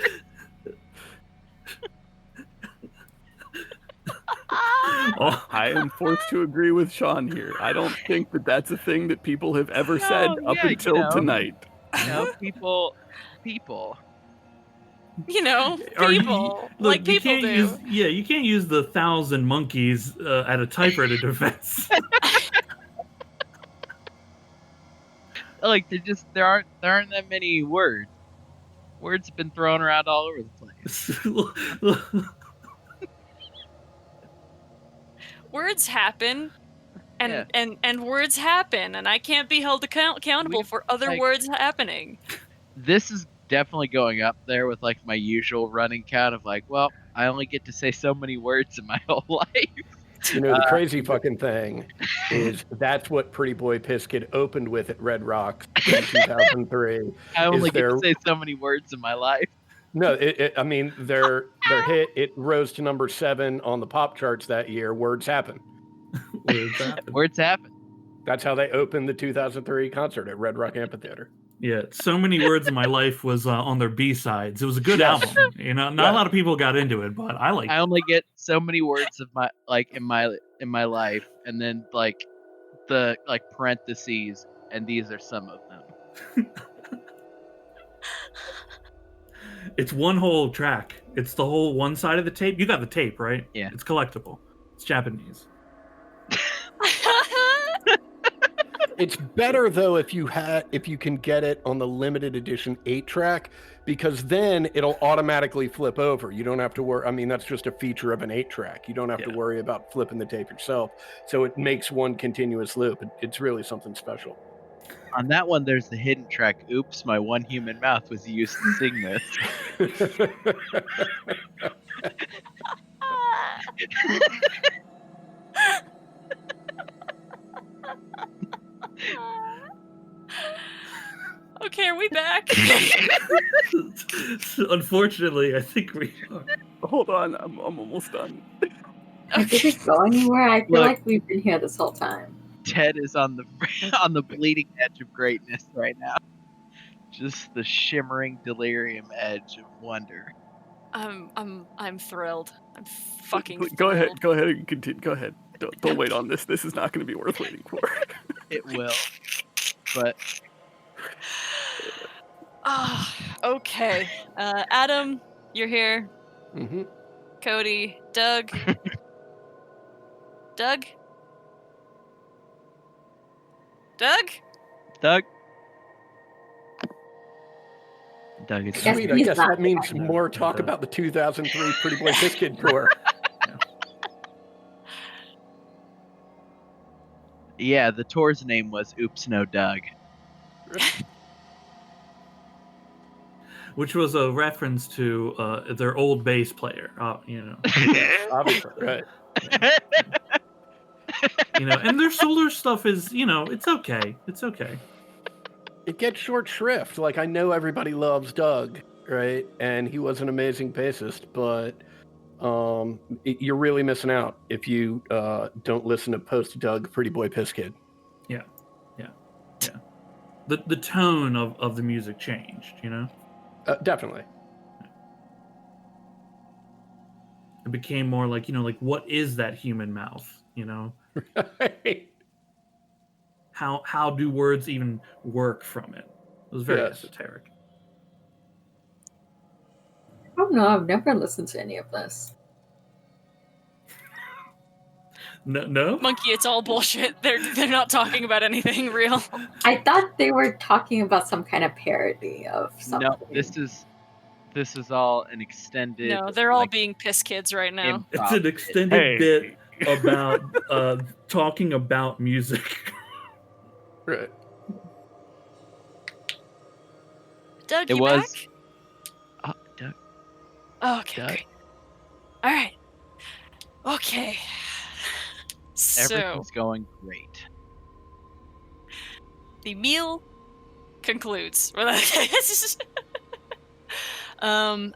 Oh, I am forced to agree with Sean here. I don't think that that's a thing that people have ever said up yeah, until tonight. You know, people. You know, Are you- people. look, like people you can't do. you can't use the 1,000 monkeys at a typewriter defense. Like there aren't that many words. Words have been thrown around all over the place. Words happen. Yeah. And words happen, and I can't be held accountable for other words happening. This is definitely going up there with like my usual running count of like, well, I only get to say so many words in my whole life. You know, the crazy fucking thing is that's what Pretty Boy Piss Kid opened with at Red Rocks in 2003. I only get their, to say so many words in my life. No, I mean, their hit, it rose to number 7 on the pop charts that year, Words Happen. Words Happen. Words Happen. That's how they opened the 2003 concert at Red Rock Amphitheater. Yeah, So Many Words in My Life was on their B-sides. It was a good album. You know, not a lot of people got into it, but I like it. I only get so many words of my in my life, and then like the parentheses, and these are some of them. It's one whole track. It's the whole one side of the tape. You got the tape, right? Yeah. It's collectible. It's Japanese. It's better though if you can get it on the limited edition 8-track, because then it'll automatically flip over. You don't have to worry. I mean, that's just a feature of an 8-track. You don't have to worry about flipping the tape yourself. So it makes one continuous loop. It's really something special. On that one, there's the hidden track. Oops, my one human mouth was used to sing this. Okay, are we back? Unfortunately, I think we are. Hold on, I'm almost done. Did it go anywhere? I feel like we've been here this whole time. Ted is on the bleeding edge of greatness right now. Just the shimmering delirium edge of wonder. I'm thrilled. I'm fucking Go thrilled. Go ahead and continue. Go ahead. Don't wait on this. This is not going to be worth waiting for. It will. But okay. Adam, you're here. Mm-hmm. Cody, Doug. Doug? Doug is Sweet, I guess that means more talk about the 2003 Pretty Boy Piss Kid tour. Yeah, the tour's name was Oops No Doug. Which was a reference to their old bass player, you know. Obviously, right. You know, and their solo stuff is, you know, it's okay. It's okay. It gets short shrift. Like, I know everybody loves Doug, right? And he was an amazing bassist, but you're really missing out if you don't listen to post-Doug Pretty Boy Piss Kid. Yeah. The tone of the music changed, you know? Definitely. It became more like, you know, like, what is that human mouth, you know? Right. How do words even work from it? It was very esoteric. I don't know. I've never listened to any of this. No? Monkey, it's all bullshit. They're not talking about anything real. I thought they were talking about some kind of parody of something. No, this is all an extended. No, they're all being piss kids right now. It's an extended bit about talking about music. Right. Doug, It you was. back? Doug. Oh, okay, Doug. great. All right. Okay. So Everything's going great. the meal concludes. And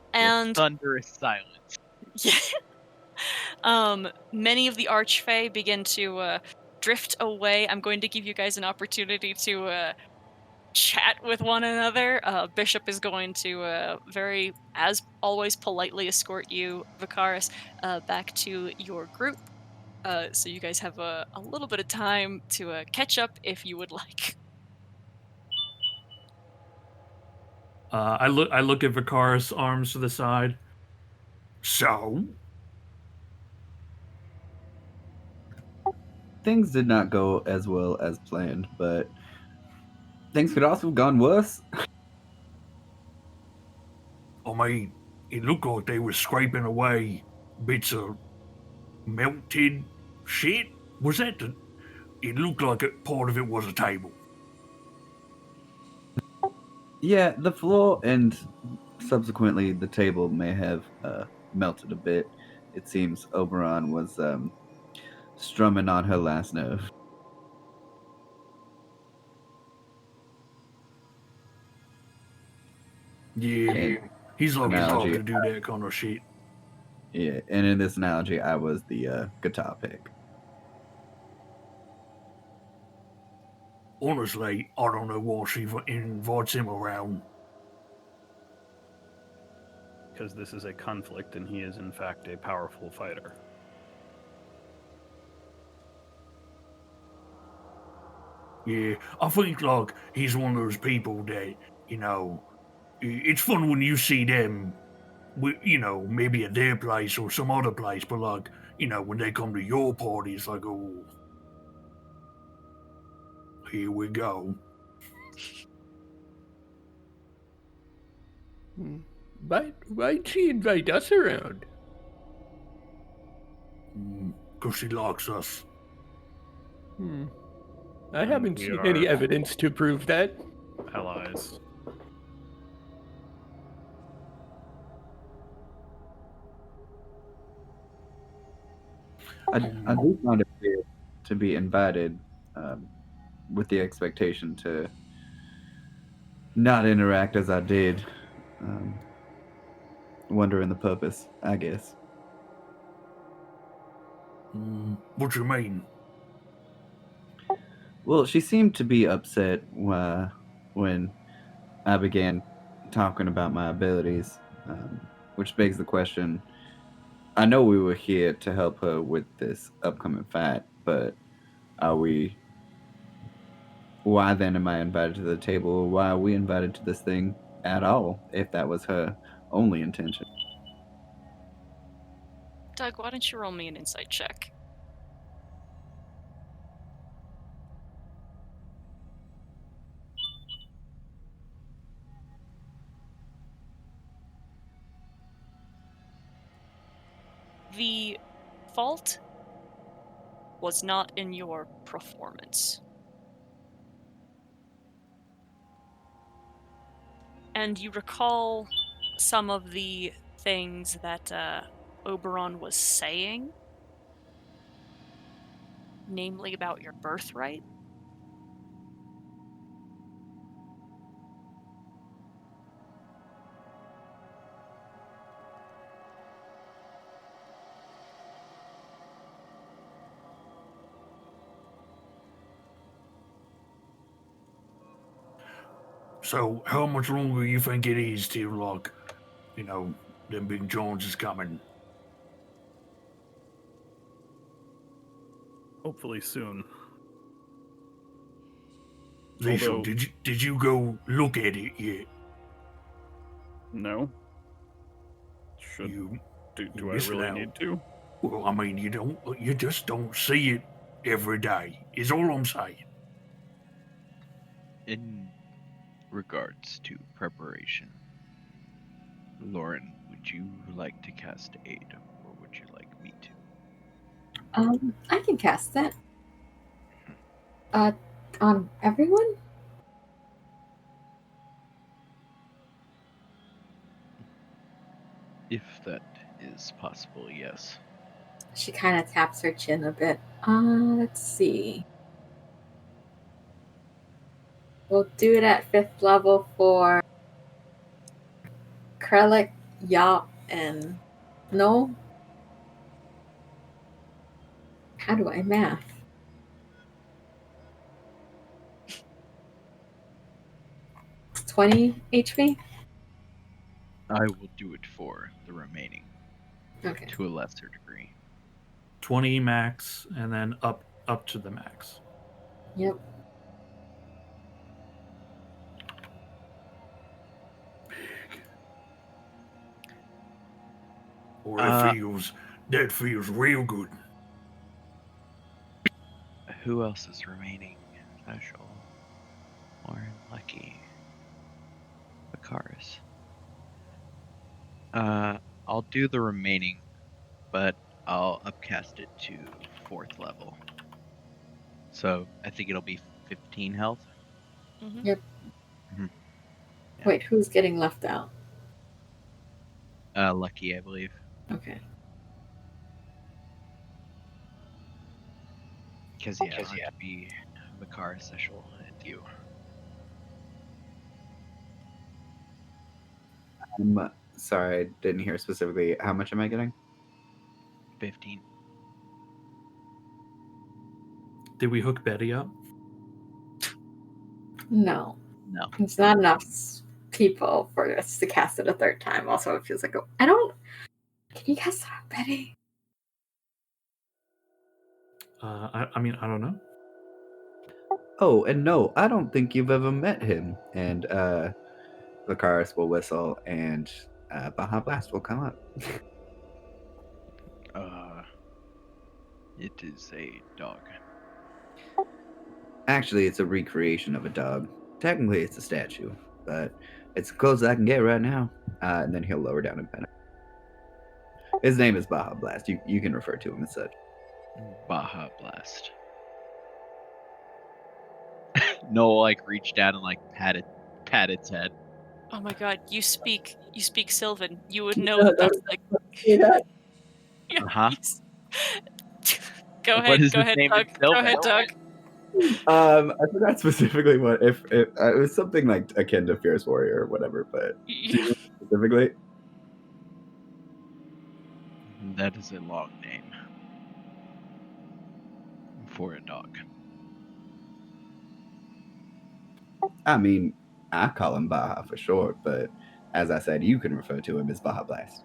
Thunderous silence. Yeah. Many of the Archfey begin to drift away. I'm going to give you guys an opportunity to chat with one another. Bishop is going to very, as always, politely escort you, Vicaris, back to your group. So you guys have a little bit of time to catch up if you would like. I look at Vicaris, arms to the side. So? Things did not go as well as planned, but things could also have gone worse. I mean, it looked like they were scraping away bits of melted shit. Was that the... It looked like part of it was a table. Yeah, the floor and subsequently the table may have melted a bit. It seems Oberon was strumming on her last note. Yeah, And he's lucky enough analogy, to do that kind of shit. yeah, and in this analogy, I was the guitar pick. Honestly, I don't know why she invites him around. Because this is a conflict, and he is in fact a powerful fighter. Yeah, I think like he's one of those people that, it's fun when you see them, maybe at their place or some other place, but like, when they come to your party, it's like, oh, here we go. Why'd she invite us around? Because she likes us. I haven't we seen are any evidence to prove that. allies. I do find it weird to be invited with the expectation to not interact as I did. Wondering the purpose, I guess. What you mean? Well, she seemed to be upset when I began talking about my abilities, which begs the question. I know we were here to help her with this upcoming fight, but are we? Why then am I invited to the table? Why are we invited to this thing at all, if that was her only intention? Doug, why don't you roll me an insight check? The fault was not in your performance. And you recall some of the things that Oberon was saying, namely about your birthright. So, how much longer you think it is till, like, them Big Jones is coming? Hopefully soon. Zisho, Although- did you go look at it yet? No. Do I really need to? Well, I mean, you just don't see it every day, is all I'm saying. In regards to preparation, Lauren, would you like to cast aid, or would you like me to? I can cast that. On everyone? If that is possible, yes. She kind of taps her chin a bit. Let's see. We'll do it at 5th level for Krellick, Yop, and No. How do I math? It's 20 HP? I will do it for the remaining, Okay. to a lesser degree. 20 max, and then up to the max. Yep. Or that feels real good. Who else is remaining? Special. Lauren, Lucky. Bakaris. I'll do the remaining, but I'll upcast it to 4th level. So I think it'll be 15 health. Mm-hmm. Yep. Mm-hmm. Yeah. Wait, who's getting left out? Lucky, I believe. Okay. Because yeah, it'll have to be Vakar, Seshel, and you. Sorry, I didn't hear specifically. How much am I getting? 15. Did we hook Betty up? No. No. It's not enough people for us to cast it a third time. Also, it feels like I don't. Can you cast it on Betty? I mean, I don't know. Oh, and no, I don't think you've ever met him. And Vakaris will whistle, and Baja Blast will come up. It is a dog. Actually, it's a recreation of a dog. Technically, it's a statue, but it's as close as I can get right now. And then he'll lower down and pet him. His name is Baja Blast. You can refer to him as such. Baja Blast. Noel like reached down and like pat its head. Oh my god, you speak Sylvan. You would know that that's like Yeah. yeah, Uh-huh. Go What ahead, is go his ahead, name Doug. in Go Sylvan? ahead, Doug. I forgot specifically what if it was something like akin to Fierce Warrior or whatever, but Yeah. specifically, That is a long name for a dog. I mean, I call him Baja for short, but as I said, you can refer to him as Baja Blast.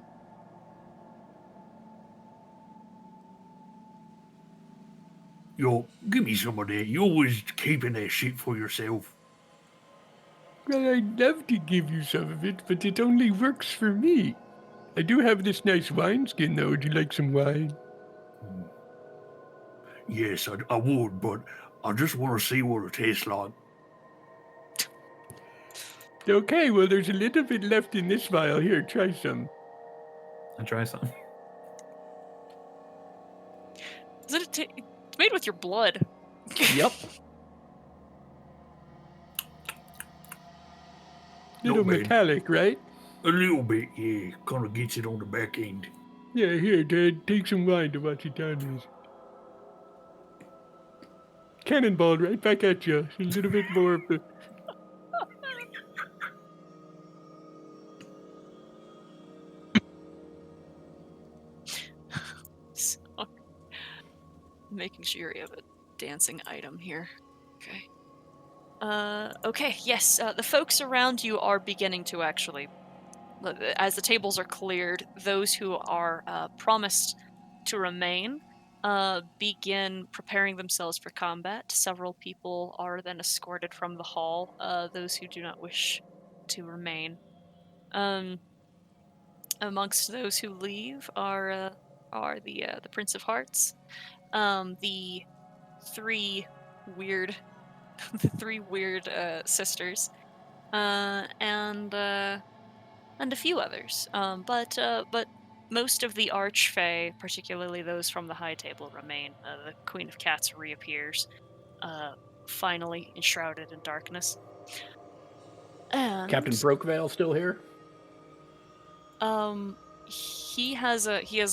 Yo, give me some of that. You always keeping that shit for yourself. Well, I'd love to give you some of it, but it only works for me. I do have this nice wineskin, though. Would you like some wine? Yes, I would, but I just want to see what it tastes like. Okay, well, there's a little bit left in this vial. Here, try some. I try some. It's made with your blood. Yep. Little Not bad. metallic, right? A little bit, yeah. Kind of gets it on the back end. Yeah, here, Dad, take some wine to watch it down with. Cannonball right back at you. A little bit more of the... So, making sure you have a dancing item here. Okay. Okay, yes, the folks around you are beginning to actually, as the tables are cleared, those who are promised to remain begin preparing themselves for combat. Several people are then escorted from the hall, those who do not wish to remain. Amongst those who leave are the Prince of Hearts, the three weird sisters, and a few others. But most of the Archfey, particularly those from the High Table, remain. The Queen of Cats reappears, finally enshrouded in darkness. And Captain Brokeveil still here? he has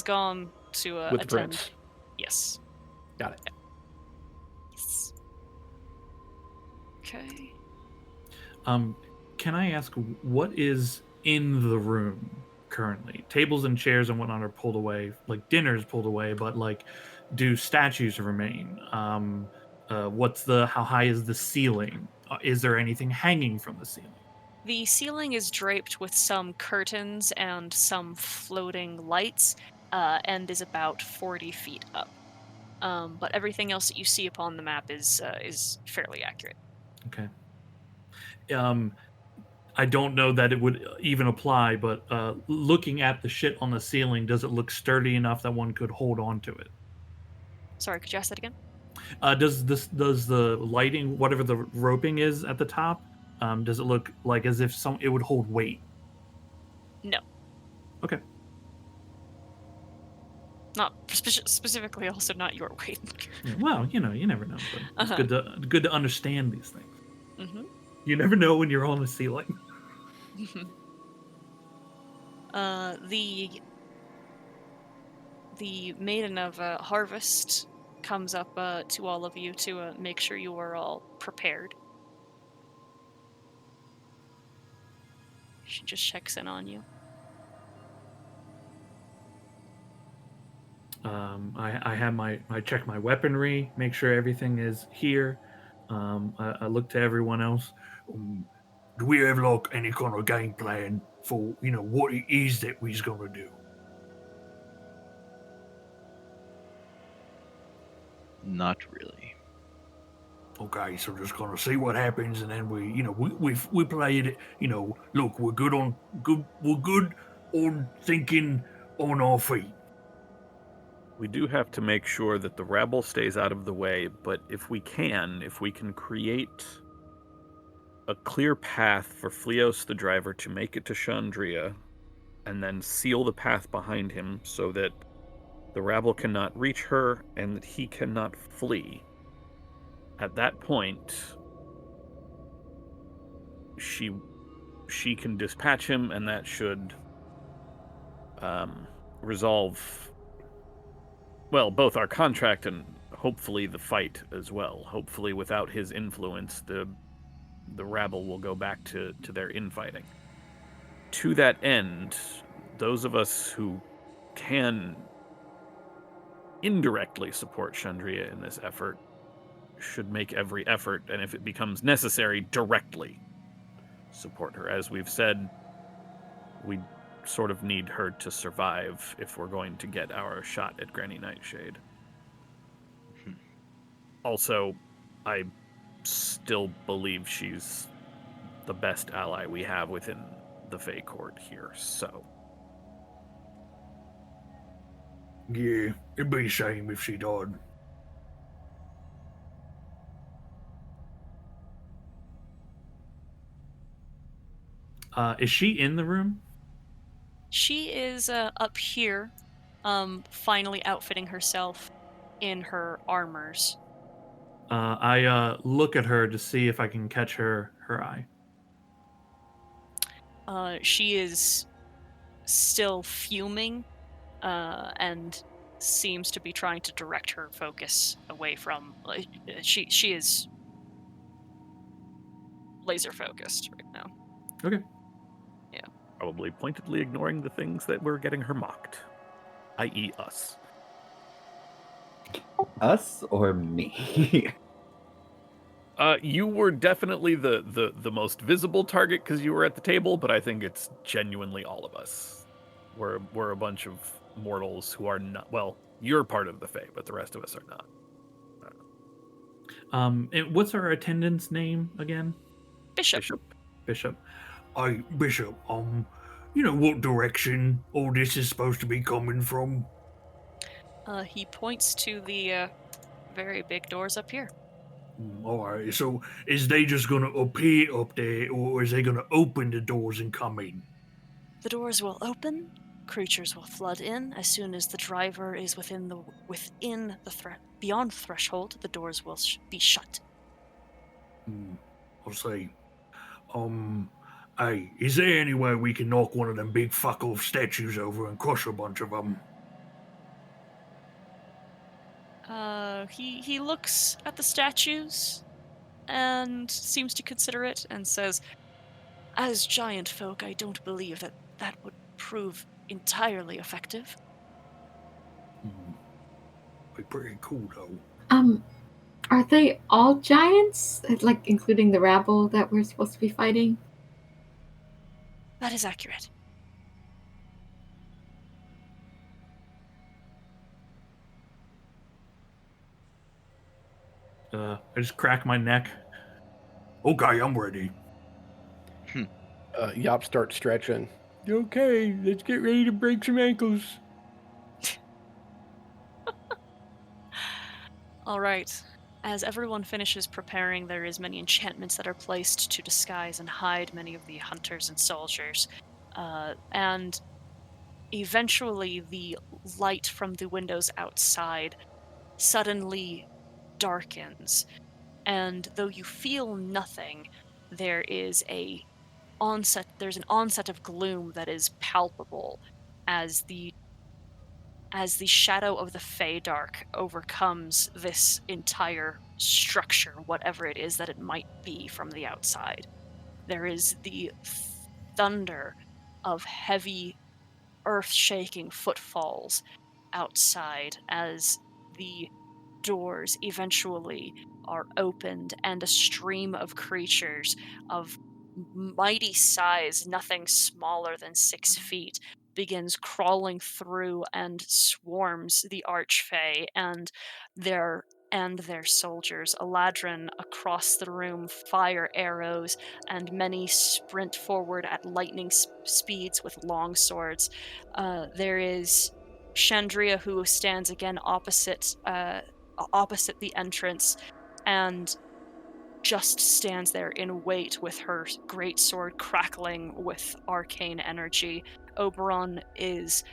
gone to With the attend. prince. Yes. Got it. Yes. Okay. Can I ask what is in the room currently? Tables and chairs and whatnot are pulled away, like dinner's pulled away, but like, do statues remain? How high is the ceiling? Is there anything hanging from the ceiling? The ceiling is draped with some curtains and some floating lights, and is about 40 feet up. But everything else that you see upon the map is fairly accurate. Okay. I don't know that it would even apply, but looking at the shit on the ceiling, does it look sturdy enough that one could hold on to it? Sorry, could you ask that again? Does the lighting, whatever the roping is at the top, does it look like as if it would hold weight? No. Okay. Not specifically, also not your weight. Yeah, well, you never know. But it's good to understand these things. Mm-hmm. You never know when you're on the ceiling. The Maiden of Harvest comes up to all of you to make sure you are all prepared. She just checks in on you. I have I check my weaponry, make sure everything is here. I look to everyone else. Do we have like any kind of game plan for what it is that we's gonna do? Not really. Okay, so just gonna see what happens, and then we play it. Look, we're good on thinking on our feet. We do have to make sure that the rabble stays out of the way, but if we can create a clear path for Fleos the driver to make it to Chandria, and then seal the path behind him so that the rabble cannot reach her and that he cannot flee. At that point, she can dispatch him, and that should resolve, well, both our contract and hopefully the fight as well. Hopefully, without his influence, the rabble will go back to their infighting. To that end, those of us who can indirectly support Chandria in this effort should make every effort, and if it becomes necessary, directly support her. As we've said, we sort of need her to survive if we're going to get our shot at Granny Nightshade. Also, I still believe she's the best ally we have within the Fae Court here, so. Yeah, it'd be a shame if she died. Is she in the room? She is up here, finally outfitting herself in her armors. I look at her to see if I can catch her eye. She is still fuming, and seems to be trying to direct her focus away from. She is laser focused right now. Okay. Yeah. Probably pointedly ignoring the things that were getting her mocked, i.e. us. Us or me? You were definitely the most visible target because you were at the table, but I think it's genuinely all of us. We're a bunch of mortals who are not, well, you're part of the Fae, but the rest of us are not. And what's our attendant's name again? Bishop. Bishop. Bishop, what direction all this is supposed to be coming from? He points to the very big doors up here. Alright, so is they just gonna appear up there, or is they gonna open the doors and come in? The doors will open, creatures will flood in. As soon as the driver is beyond the threshold, the doors will be shut. I'll say, hey, is there any way we can knock one of them big fuck off statues over and crush a bunch of them? He looks at the statues and seems to consider it and says, As giant folk, I don't believe that would prove entirely effective. Be pretty cool though. Are they all giants? Like including the rabble that we're supposed to be fighting? That is accurate. I just crack my neck. Okay, I'm ready. Yop starts stretching. Okay, let's get ready to break some ankles. all right. As everyone finishes preparing, there is many enchantments that are placed to disguise and hide many of the hunters and soldiers. And eventually the light from the windows outside suddenly darkens. And though you feel nothing, there's an onset of gloom that is palpable as the as the shadow of the Fey Dark overcomes this entire structure, whatever it is that it might be from the outside. There is the thunder of heavy, earth-shaking footfalls outside as the doors eventually are opened and a stream of creatures of mighty size, nothing smaller than 6 feet, begins crawling through and swarms the Archfey and their soldiers. Eladrin across the room fire arrows, and many sprint forward at lightning speeds with long swords. There is Chandria, who stands again opposite the entrance and just stands there in wait with her great sword crackling with arcane energy. Oberon is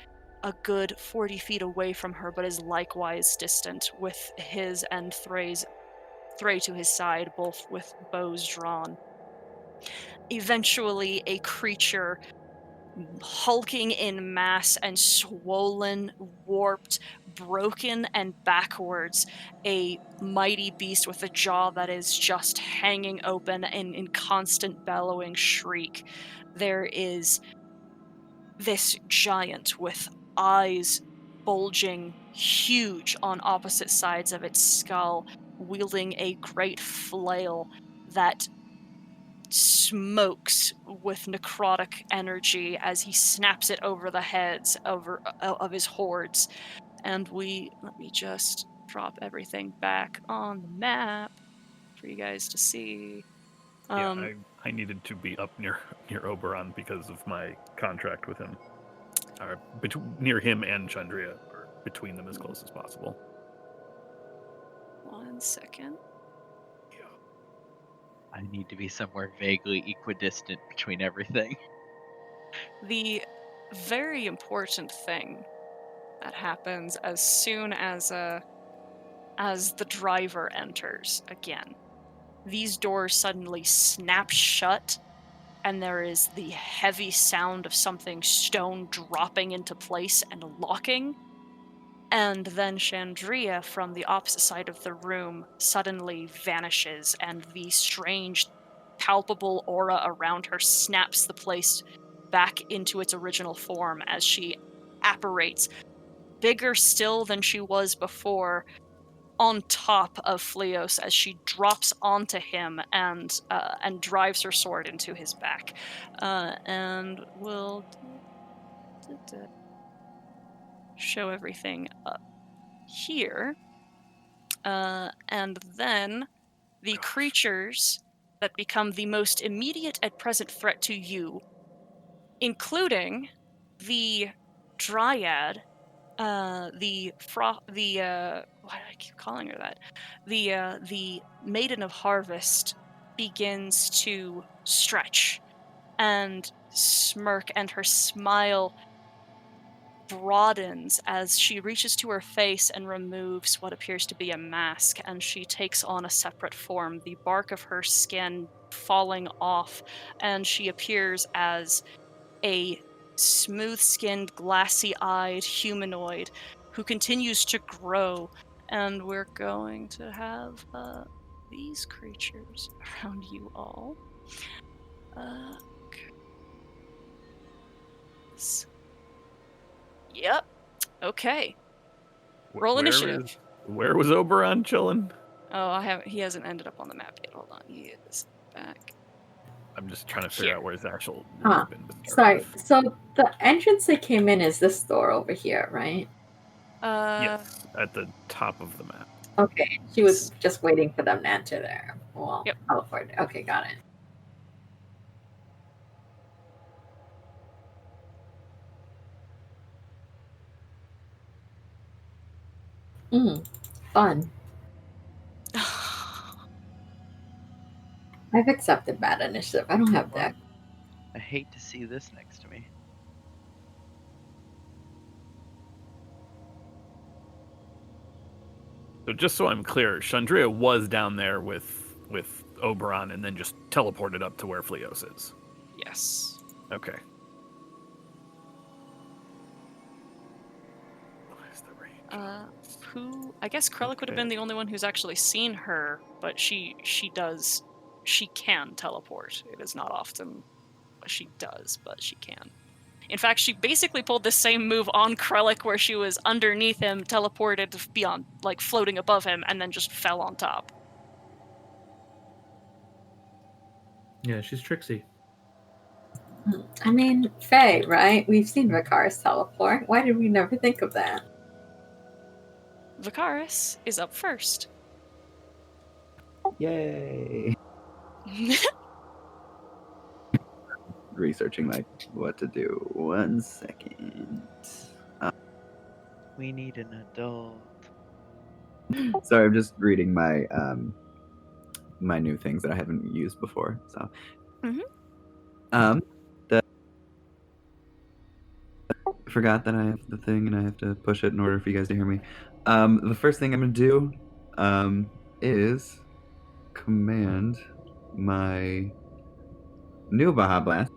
a good 40 feet away from her, but is likewise distant, with his and Thray to his side, both with bows drawn. Eventually, a creature hulking in mass and swollen, warped, broken, and backwards, a mighty beast with a jaw that is just hanging open in constant bellowing shriek. There is this giant with eyes bulging huge on opposite sides of its skull, wielding a great flail that smokes with necrotic energy as he snaps it over the heads of his hordes. And let me just drop everything back on the map for you guys to see. I needed to be up near Oberon because of my contract with him. Near him and Chandria, or between them as close as possible. 1 second. I need to be somewhere vaguely equidistant between everything. The very important thing that happens as soon as the driver enters again, these doors suddenly snap shut, and there is the heavy sound of something stone dropping into place and locking. And then Chandria, from the opposite side of the room, suddenly vanishes, and the strange, palpable aura around her snaps the place back into its original form as she apparates, bigger still than she was before, on top of Fleos as she drops onto him and drives her sword into his back. And we'll show everything up here. And then the creatures that become the most immediate at present threat to you, including the Dryad, why do I keep calling her that? The Maiden of Harvest begins to stretch and smirk, and her smile broadens as she reaches to her face and removes what appears to be a mask, and she takes on a separate form, the bark of her skin falling off, and she appears as a smooth-skinned, glassy-eyed humanoid who continues to grow. And we're going to have these creatures around you all. Okay. Yep. Okay. Roll initiative. Where was Oberon chilling? Oh, he hasn't ended up on the map yet. Hold on. He is back. I'm just trying to figure out where his actual Sorry. So the entrance they came in is this door over here, right? Yes, at the top of the map. Okay. She was just waiting for them to enter there. Well, yep. Teleport. Okay, got it. Fun. I've accepted bad initiative. I don't have that. I hate to see this next to me. So just so I'm clear, Chandria was down there with Oberon and then just teleported up to where Fleos is. Yes. Okay. Who? I guess Krellick would have been the only one who's actually seen her, but she can teleport. It is not often what she does, but she can. In fact, she basically pulled the same move on Krellick where she was underneath him, teleported beyond, like floating above him, and then just fell on top. Yeah, she's tricksy. I mean, Faye, right? We've seen Vakaris teleport. Why did we never think of that? Vakaris is up first. Yay! Researching like what to do. 1 second. We need an adult. Sorry, I'm just reading my my new things that I haven't used before. So, I forgot that I have the thing and I have to push it in order for you guys to hear me. The first thing I'm gonna do is command my new Baja Blast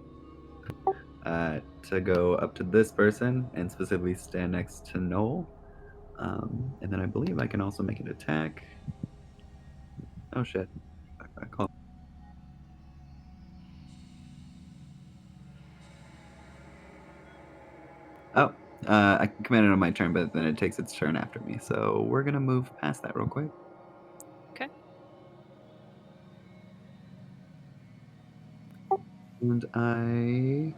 to go up to this person and specifically stand next to Noel. And then I believe I can also make an attack. Oh shit. I call. Oh, I can command it on my turn, but then it takes its turn after me. So we're gonna move past that real quick. Okay. And I,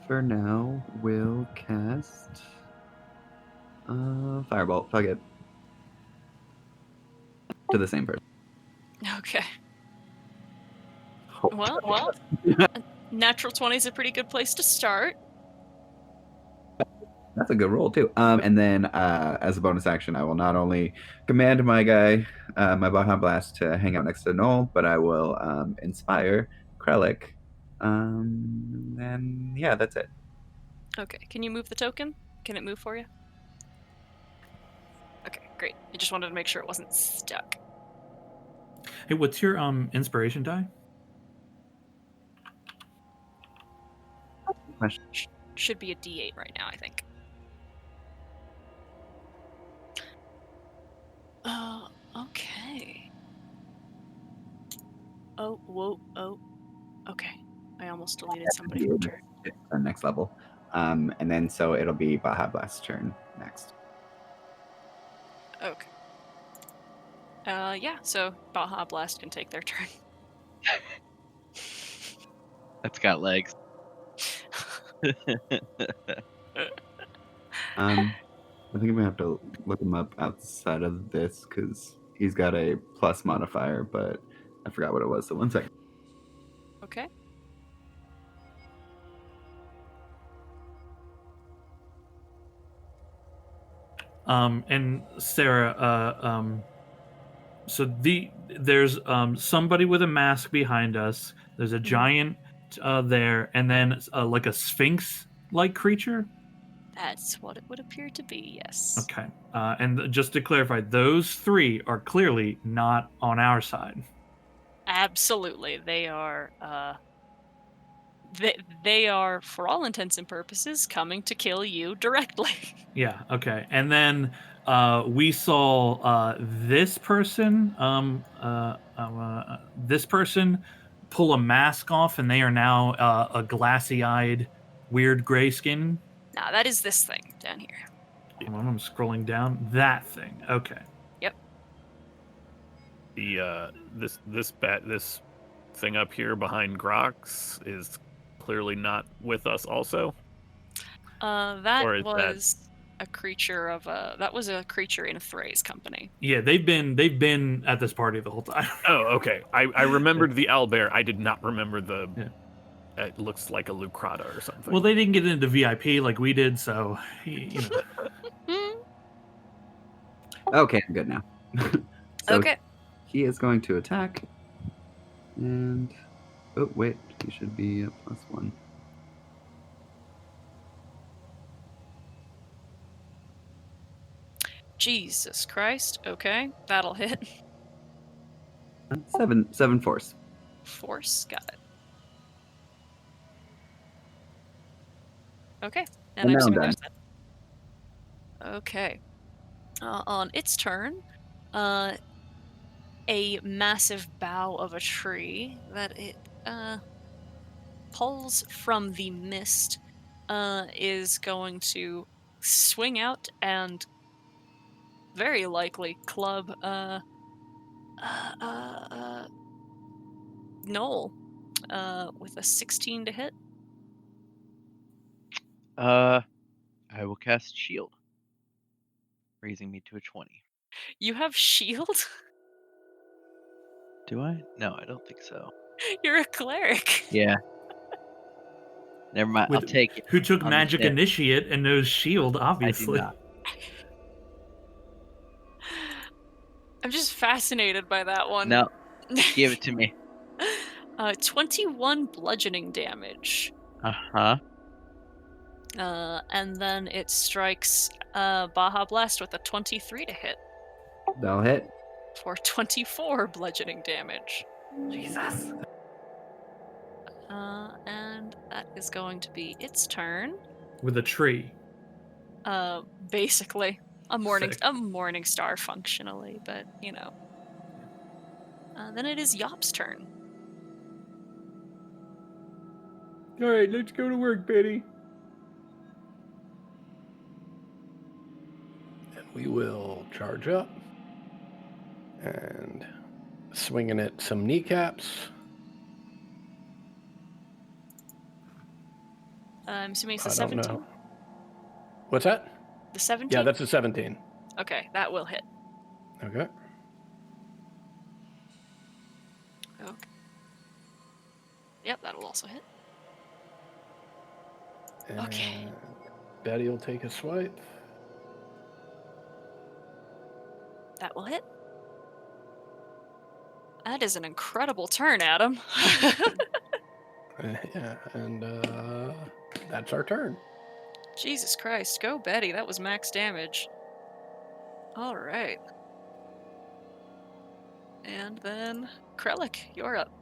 for now, will cast Firebolt. Fuck it. To the same person. Okay. Well, natural 20 is a pretty good place to start. That's a good roll too. And then as a bonus action, I will not only command my guy, my Baja Blast, to hang out next to Noel, but I will inspire Krellick. And yeah, that's it. Okay. Can you move the token? Can it move for you? Okay, great. I just wanted to make sure it wasn't stuck. Hey, what's your inspiration die? Should be a D8 right now, I think. Okay. Oh, whoa, oh. Okay. I almost deleted somebody from turn. Next level. And then so it'll be Baja Blast's turn next. Okay. Yeah, so Baja Blast can take their turn. That's got legs. I think I'm gonna have to look him up outside of this because he's got a plus modifier, but I forgot what it was. So 1 second. Okay. And Sarah, so there's somebody with a mask behind us. There's a giant there, and then like a sphinx-like creature. That's what it would appear to be, yes. Okay. And just to clarify, those three are clearly not on our side. Absolutely. They are they are, for all intents and purposes, coming to kill you directly. Yeah, okay. And then we saw this person pull a mask off, and they are now a glassy-eyed, weird gray skin. Nah, that is this thing down here. Hold on, I'm scrolling down. That thing. Okay. Yep. The this thing up here behind Grox is clearly not with us also. That was a creature in Thray's company. Yeah, they've been at this party the whole time. Oh, okay. I remembered the owlbear. I did not remember the. Yeah. It looks like a Lucrata or something. Well, they didn't get into VIP like we did, so you know. Okay, I'm good now. So okay. He is going to attack, and oh wait, he should be a +1. Jesus Christ. Okay, that'll hit. 7 force. Force, got it. Okay, and I'm assuming there's that. Okay. On its turn, a massive bough of a tree that it pulls from the mist is going to swing out and very likely club Noel with a 16 to hit. I will cast Shield, raising me to a 20. You have shield? Do I? No, I don't think so. You're a cleric. Yeah. Never mind. I'll take it. Who took on the Magic chin. Initiate and knows Shield, I do obviously. not. I'm just fascinated by that one. No, give it to me. 21 bludgeoning damage. Uh-huh. And then it strikes Baja Blast with a 23 to hit That'll hit. for 24 bludgeoning damage. Jesus. And that is going to be its turn. With a tree. Basically. Sick. A morning star functionally, but you know. Then it is Yop's turn. All right, let's go to work, Betty. And we will charge up and swinging at some kneecaps. I'm assuming it's a I don't 17. know. What's that? The 17? Yeah, that's a 17. Okay, that will hit. Okay. Okay. Yep, that'll also hit. And Okay. Betty will take a swipe. That will hit. That is an incredible turn, Adam. Yeah, and that's our turn. Jesus Christ, go Betty, that was max damage. Alright. And then, Krellick, you're up.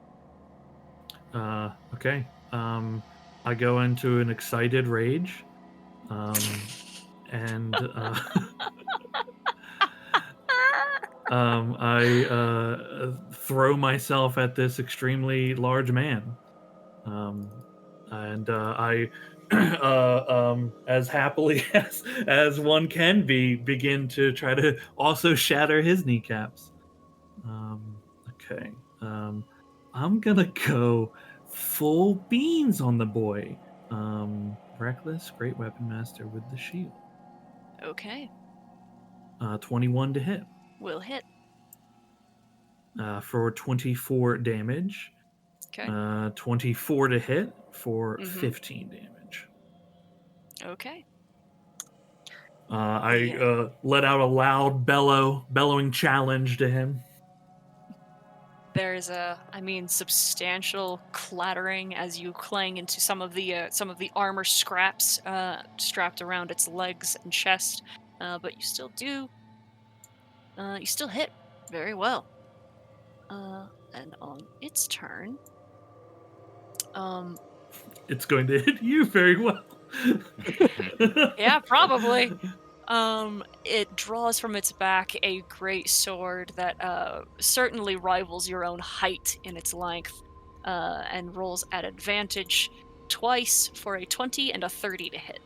Okay. I go into an excited rage. And I throw myself at this extremely large man. And I, as happily as one can be, begin to try to also shatter his kneecaps. Okay. I'm gonna go full beans on the boy. Reckless, great weapon master with the shield. Okay, 21 to hit. will hit. For 24 damage. Okay. 24 to hit for 15 damage. Okay. I let out a loud bellowing challenge to him. There's a, substantial clattering as you clang into some of the armor scraps strapped around its legs and chest, but you still hit very well. And on its turn, It's going to hit you very well. yeah, probably. It draws from its back a great sword that certainly rivals your own height in its length, and rolls at advantage twice for a 20 and a 30 to hit.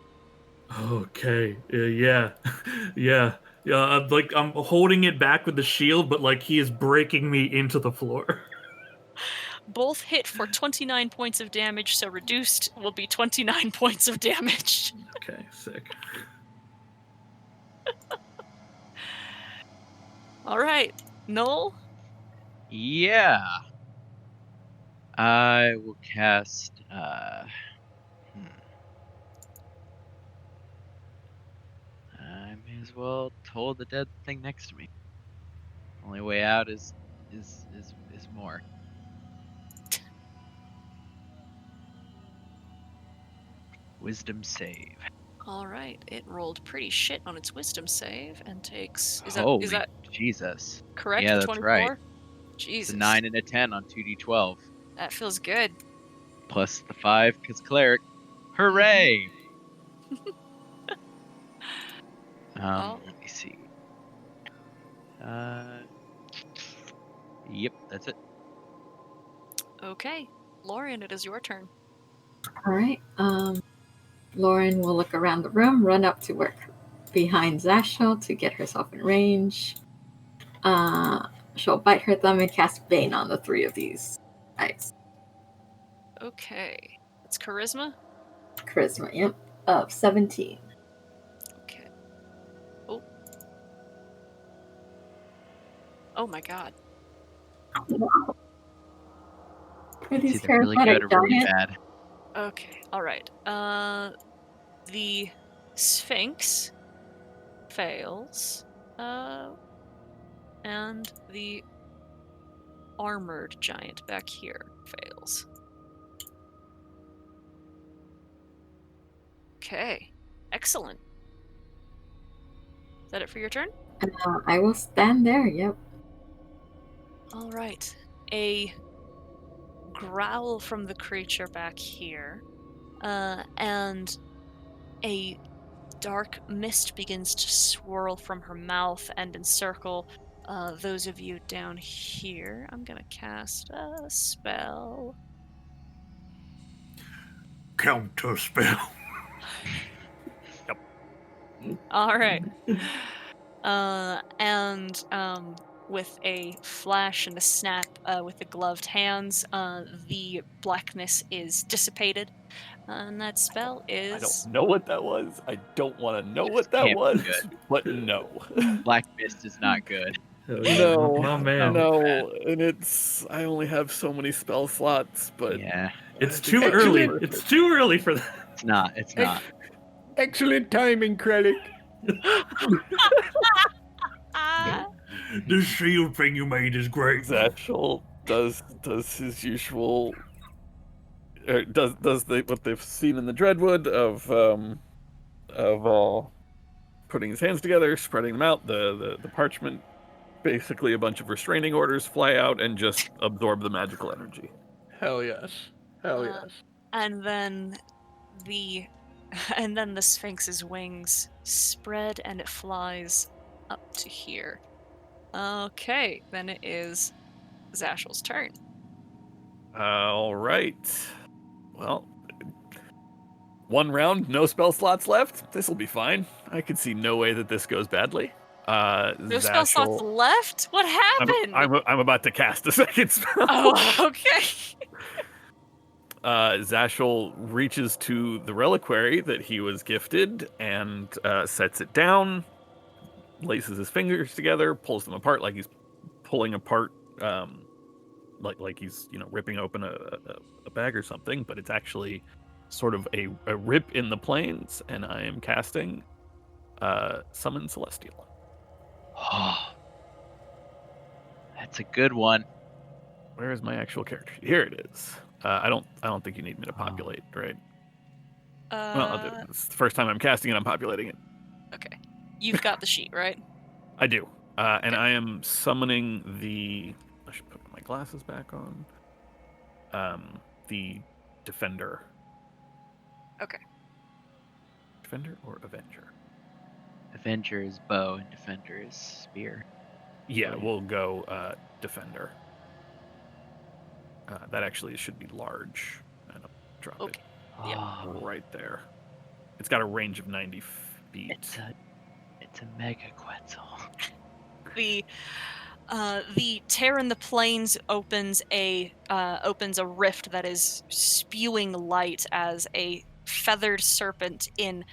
Okay. Yeah. Yeah. I'm holding it back with the shield, but like he is breaking me into the floor. Both hit for 29 points of damage, so reduced will be 29 points of damage. Okay, sick. All right, Noel? Yeah. I will cast I may as well toll the dead thing next to me. Only way out is more. Wisdom save. All right, it rolled pretty shit on its wisdom save and takes. Is Holy that Jesus. correct? Yeah, that's 24? right. Jesus. It's a 9 and a 10 on 2d12. That feels good. Plus the 5 because cleric. Hooray! Let me see. Yep, that's it. Okay. Lorian, it is your turn. All right. Lauren will look around the room, run up to work behind Zashel to get herself in range. She'll bite her thumb and cast Bane on the 3 of these guys. Okay. It's charisma? Charisma, yep. Of 17. Okay. Oh. Oh my god. Wow. Are It's these either really good charismatic or really giants? bad. Okay. Alright. The Sphinx fails. And the armored giant back here fails. Okay. Excellent. Is that it for your turn? I will stand there, yep. All right. A growl from the creature back here, and a dark mist begins to swirl from her mouth and encircle those of you down here. I'm gonna cast a spell. Counter spell. All right. And with a flash and a snap with the gloved hands, the blackness is dissipated. And that spell I don't is. know what that was. I don't want to know what that Can't be was, good. but no. Black Mist is not good. Hell yeah, No, my man. no, and I only have so many spell slots, but Yeah, It's too Excellent. early. It's too early for that. it's not. It's not. Excellent timing, Krellick. Ah! This shield thing you made is great. Zashel does his usual, does what they've seen in the Dreadwood of putting his hands together, spreading them out, the parchment, basically a bunch of restraining orders fly out and just absorb the magical energy. Hell yes. Hell Uh, yes. And then the Sphinx's wings spread and it flies up to here. Okay, then it is Zashel's turn. All right. Well, one round, no spell slots left. This will be fine. I can see no way that this goes badly. No spell slots left? What happened? I'm about to cast a second spell. Oh, okay. Zashel reaches to the reliquary that he was gifted and sets it down, laces his fingers together, pulls them apart like he's pulling apart, like he's ripping open a bag or something, but it's actually sort of a rip in the plains, and I am casting Summon Celestial. Oh, that's a good one. Where is my actual character? Here it is. I don't think you need me to populate, right? Well, it's the first time I'm casting it. I'm populating it. Okay. You've got the sheet, right? I do. And I am summoning the. I should put my glasses back on. The Defender. Okay. Defender or Avenger? Avenger is bow and Defender is spear. Yeah, we'll go Defender. That actually should be large. And I'll drop it right there. It's got a range of 90 feet. It's a mega Quetzal. The tear in the plains opens a rift that is spewing light as a feathered serpent in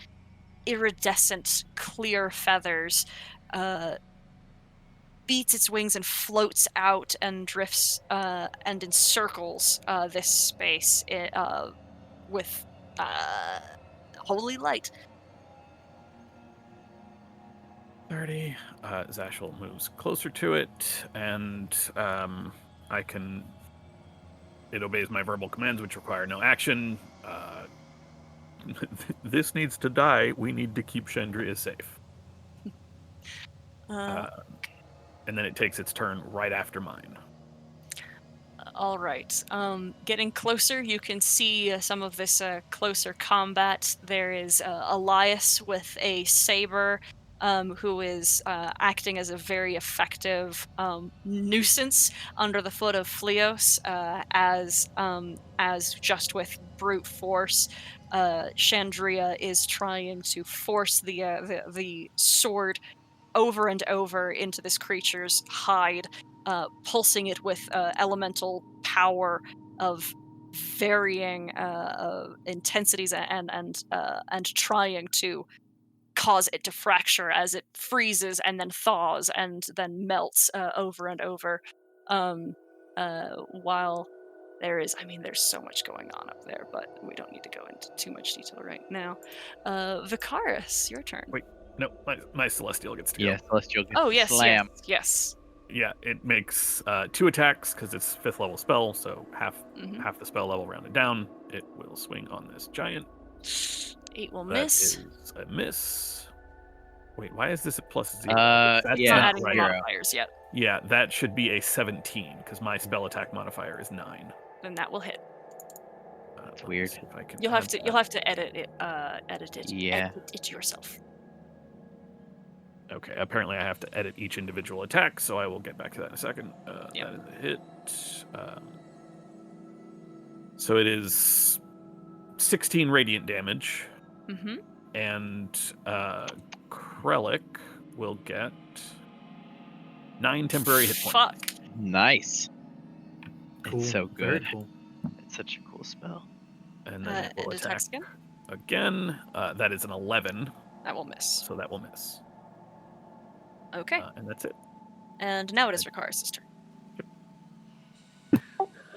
iridescent clear feathers beats its wings and floats out and drifts and encircles this space with holy light. 30. Zashel moves closer to it, and it obeys my verbal commands, which require no action. This needs to die. We need to keep Chandria safe. And then it takes its turn right after mine. All right. Getting closer, you can see some of this closer combat. There is Elias with a saber who is acting as a very effective nuisance under the foot of Fleos, as just with brute force, Chandria is trying to force the sword over and over into this creature's hide, pulsing it with elemental power of varying intensities, and trying to cause it to fracture as it freezes and then thaws and then melts over and over. Um, while there's so much going on up there, but we don't need to go into too much detail right now. Vicaris, your turn. Wait, no, my Celestial gets to go. Yeah, Celestial gets Oh, to yes, slam. yes. Yeah, it makes 2 attacks because it's 5th level spell, so half the spell level rounded down. It will swing on this giant. 8 will That miss. is a miss. Wait, why is this a +0? It's yeah, not adding the 0. modifiers yet. Yeah, that should be a 17 because my spell attack modifier is 9. Then that will hit. It's weird. See if I can You'll have to edit it. Yeah. Edit it yourself. Okay, apparently I have to edit each individual attack, so I will get back to that in a second. Yep. That is a hit. So it is 16 radiant damage. Mm-hmm. And Krellick will get 9 temporary hit points. Fuck. Nice. Cool. It's so Very good. cool. It's such a cool spell. And then it will and attack attacks again? again. That is an 11, That will miss. so that will miss. Okay. And that's it. And now it is Vicaris' turn.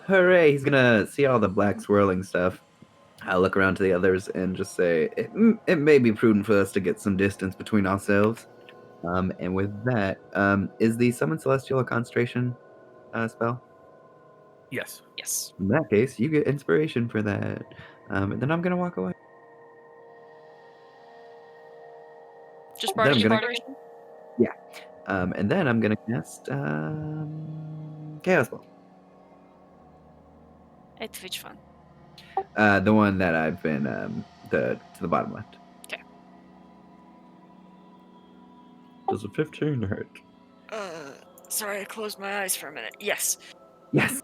Hooray! He's gonna see all the black swirling stuff. I'll look around to the others and just say, it may be prudent for us to get some distance between ourselves. And with that, is the Summon Celestial a concentration spell? Yes. Yes. In that case, you get inspiration for that. And then I'm gonna walk away. Just Then I'm bardic gonna- inspiration? Yeah. And then I'm gonna cast Chaos Ball. It's which one? The one that I've been to the bottom left. Okay. Does a 15 hurt? Sorry, I closed my eyes for a minute. Yes. Yes.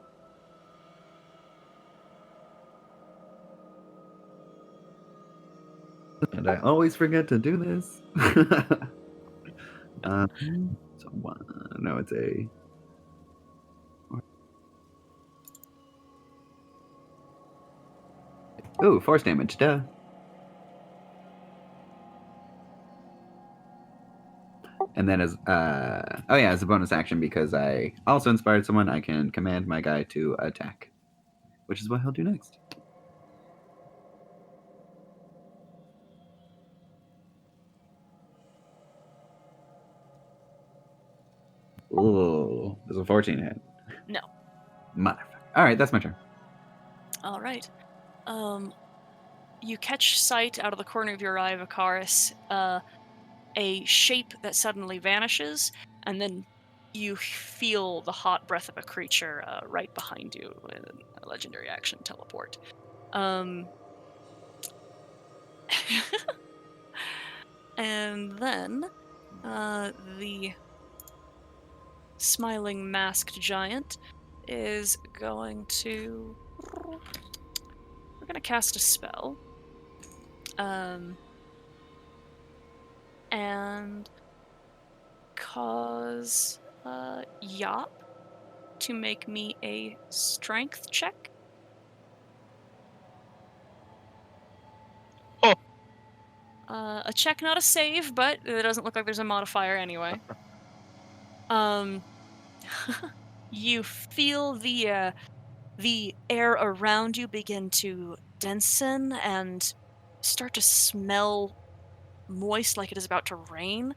And I always forget to do this. So one. No, it's a. Ooh, force damage. Duh. And then as as a bonus action, because I also inspired someone, I can command my guy to attack, which is what he'll do next. Ooh, there's a 14 hit. No. Motherfucker. All right, that's my turn. All right. You catch sight out of the corner of your eye, Vicaris, a shape that suddenly vanishes, and then you feel the hot breath of a creature right behind you in a legendary action teleport. And then the smiling masked giant is going to... We're going to cast a spell. And cause Yop to make me a strength check. Oh. A check, not a save, but it doesn't look like there's a modifier anyway. You feel the air around you begin to densen and start to smell moist, like it is about to rain,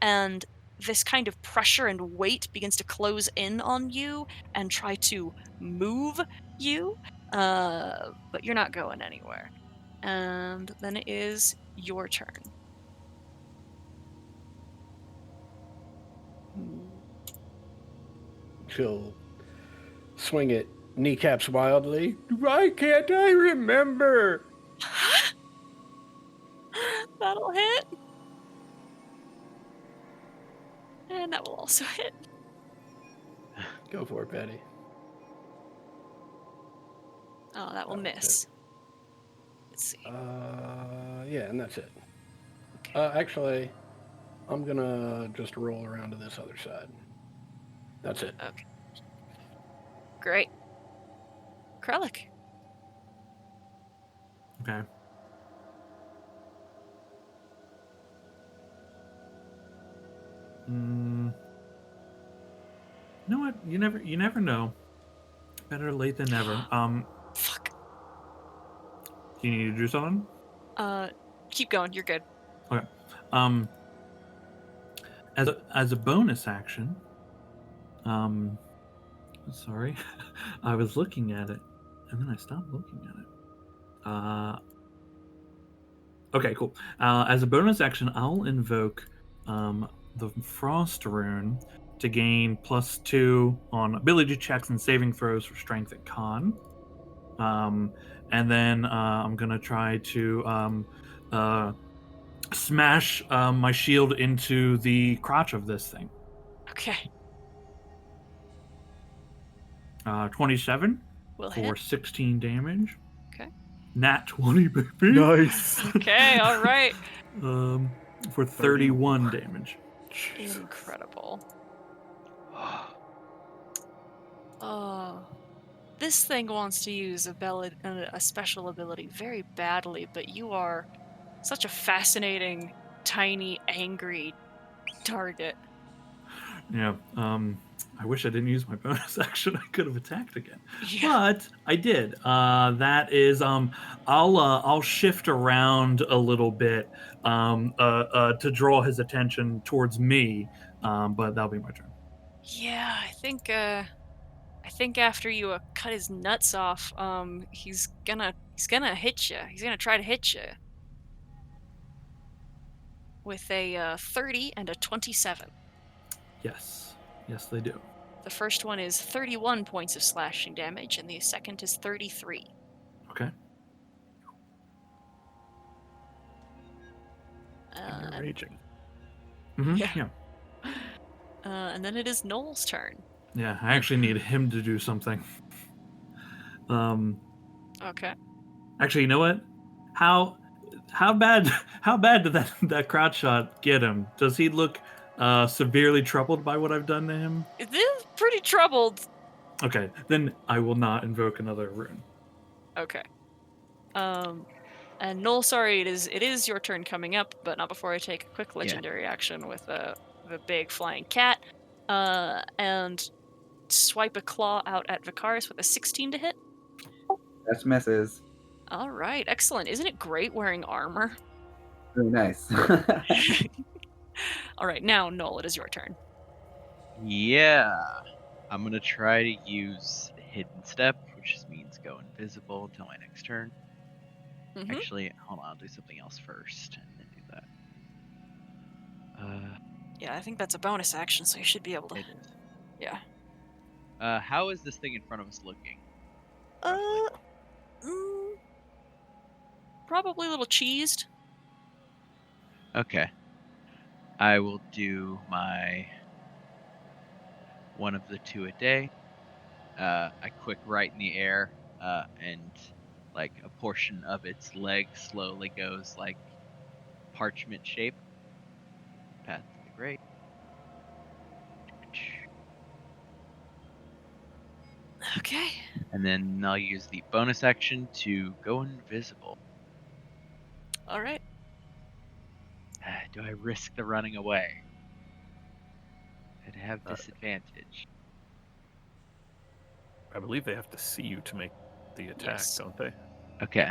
and this kind of pressure and weight begins to close in on you and try to move you, but you're not going anywhere. And then it is your turn. She'll swing at kneecaps wildly. Why can't I remember? That'll hit. And that will also hit. Go for it, Betty. Oh, that will miss. Let's see. Yeah, and that's it. Okay. Actually, I'm gonna just roll around to this other side. That's it. Okay. Great. Krellick. Okay. You know what? You never know. Better late than never. Fuck. Do you need to do something? Keep going. You're good. Okay. As a bonus action, sorry, I was looking at it, and then I stopped looking at it. Okay, cool. As a bonus action, I'll invoke the Frost Rune to gain +2 on ability checks and saving throws for Strength and Con. And then I'm gonna try to smash my shield into the crotch of this thing. Okay. 27 Will for hit. 16 damage. Okay. Nat 20, baby. Nice. Okay, all right. For 31 damage. Incredible. Oh. This thing wants to use a special ability very badly, but you are such a fascinating, tiny, angry target. Yeah. I wish I didn't use my bonus action. I could have attacked again, Yeah. but I did. That is, I'll shift around a little bit to draw his attention towards me. But that'll be my turn. Yeah, I think after you cut his nuts off, he's gonna hit you. He's gonna try to hit you with a 30 and a 27. Yes, they do. The first one is 31 points of slashing damage, and the second is 33. Okay. And you're raging. Mm-hmm. Yeah. And then it is Noel's turn. Yeah, I actually need him to do something. Okay. Actually, you know what? How bad did that crowd shot get him? Does he look severely troubled by what I've done to him? It is pretty troubled. Okay, then I will not invoke another rune. Okay. And Noel, sorry, it is your turn coming up, but not before I take a quick legendary action with the big flying cat, and swipe a claw out at Vicaris with a 16 to hit. That's misses. All right, excellent. Isn't it great wearing armor? Very nice. All right, now Noel, it is your turn. Yeah. I'm gonna try to use Hidden Step, which just means go invisible until my next turn. Mm-hmm. Actually, hold on, I'll do something else first and then do that. Yeah, I think that's a bonus action, so you should be able to. It is. Yeah. How is this thing in front of us looking? Probably a little cheesed. Okay. I will do my one of the two a day. A quick right in the air, and like a portion of its leg slowly goes like parchment shape. Path to the great. Okay. And then I'll use the bonus action to go invisible. All right. Do I risk the running away? I'd have disadvantage. I believe they have to see you to make the attack, Yes. don't they? Okay.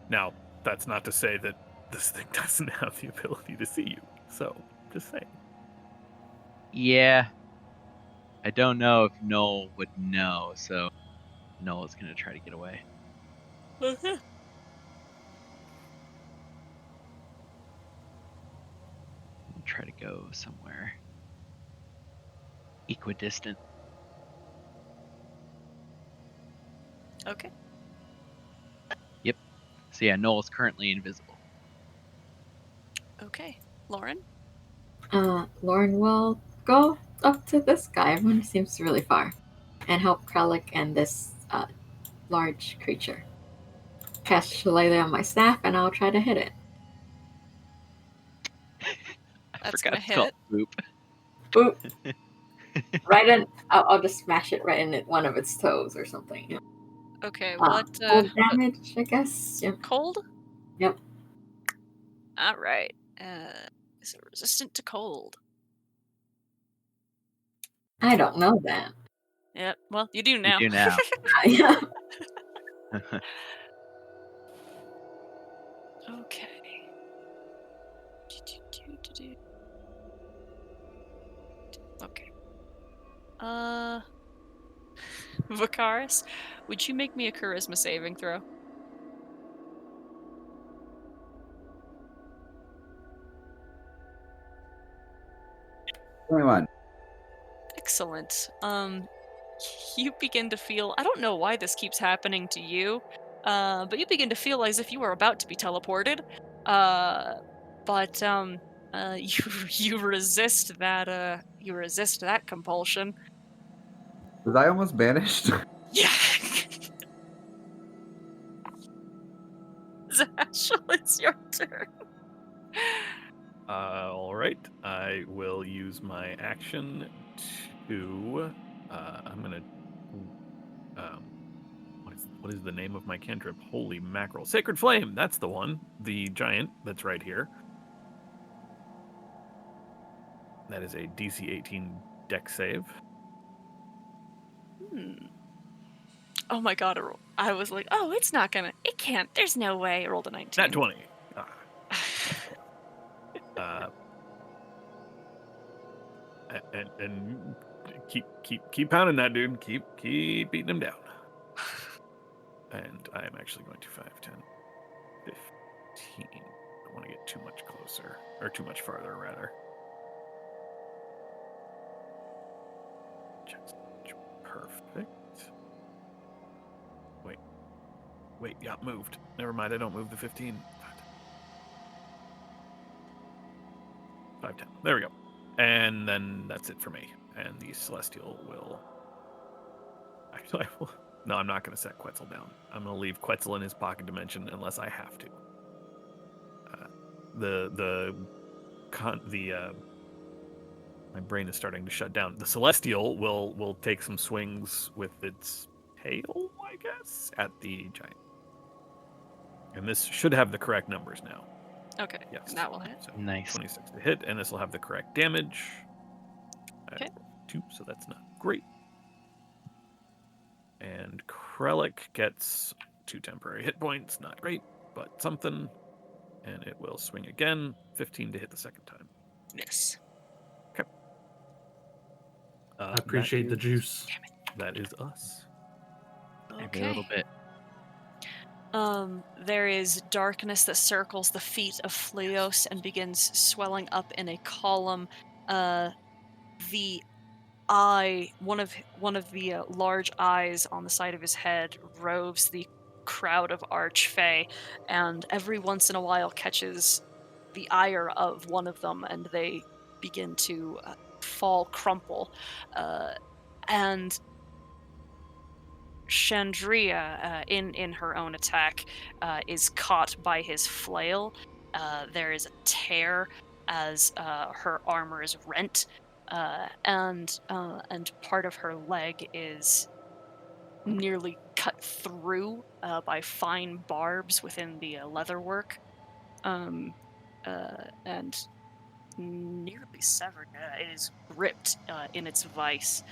Now, that's not to say that this thing doesn't have the ability to see you. So, just saying. Yeah. I don't know if Noel would know, so Noel is going to try to get away. Okay. Try to go somewhere equidistant. Okay. Yep. So yeah, Noel's currently invisible. Okay. Lauren? Lauren will go up to this guy. Everyone seems really far. And help Kralik and this large creature. Cast Shillelagh on my staff, and I'll try to hit it. I That's forgot gonna it's called hit. Boop. Boop. Right in. I'll just smash it right in one of its toes or something. Okay, what Cold damage, I guess. Yep. cold? Yep. All right. Is it resistant to cold? I don't know that. Yep. Well, you do now. You do now. Yeah. Okay. Okay. Vicaris, would you make me a charisma saving throw? 21. Excellent. You begin to feel, I don't know why this keeps happening to you, but you begin to feel as if you are about to be teleported. But you resist that compulsion. Was I almost banished? Yeah. Zashel, it's your turn. All right. I will use my action to. I'm gonna. What is the name of my cantrip? Holy mackerel! Sacred Flame. That's the one. The giant that's right here. That is a DC 18 Dex save. Oh my god! I was like, oh, it's not gonna. It can't. There's no way. I rolled a 19. Nat 20. And keep pounding that dude. Keep beating him down. And I am actually going to 5, 10, 15. I don't want to get too much closer, or too much farther, rather. Perfect. Wait, got moved. Never mind, I don't move the 15. 5, 10. There we go. And then that's it for me. And the Celestial will... Actually, no, I'm not going to set Quetzal down. I'm going to leave Quetzal in his pocket dimension unless I have to. My brain is starting to shut down. The Celestial will take some swings with its tail, I guess, at the giant. And this should have the correct numbers now. Okay, yes, that will hit. So, nice. 26 to hit, and this will have the correct damage. Okay. 2, so that's not great. And Krellick gets 2 temporary hit points. Not great, but something. And it will swing again. 15 to hit the second time. Miss. Okay. I appreciate the juice. That is us. Okay. Every little bit. There is darkness that circles the feet of Phleos and begins swelling up in a column. The eye, one of the large eyes on the side of his head, roves the crowd of Archfey, and every once in a while catches the ire of one of them, and they begin to crumple. And Chandria, in her own attack, is caught by his flail. There is a tear as her armor is rent, and part of her leg is nearly cut through by fine barbs within the leatherwork, and nearly severed. It is ripped in its vise,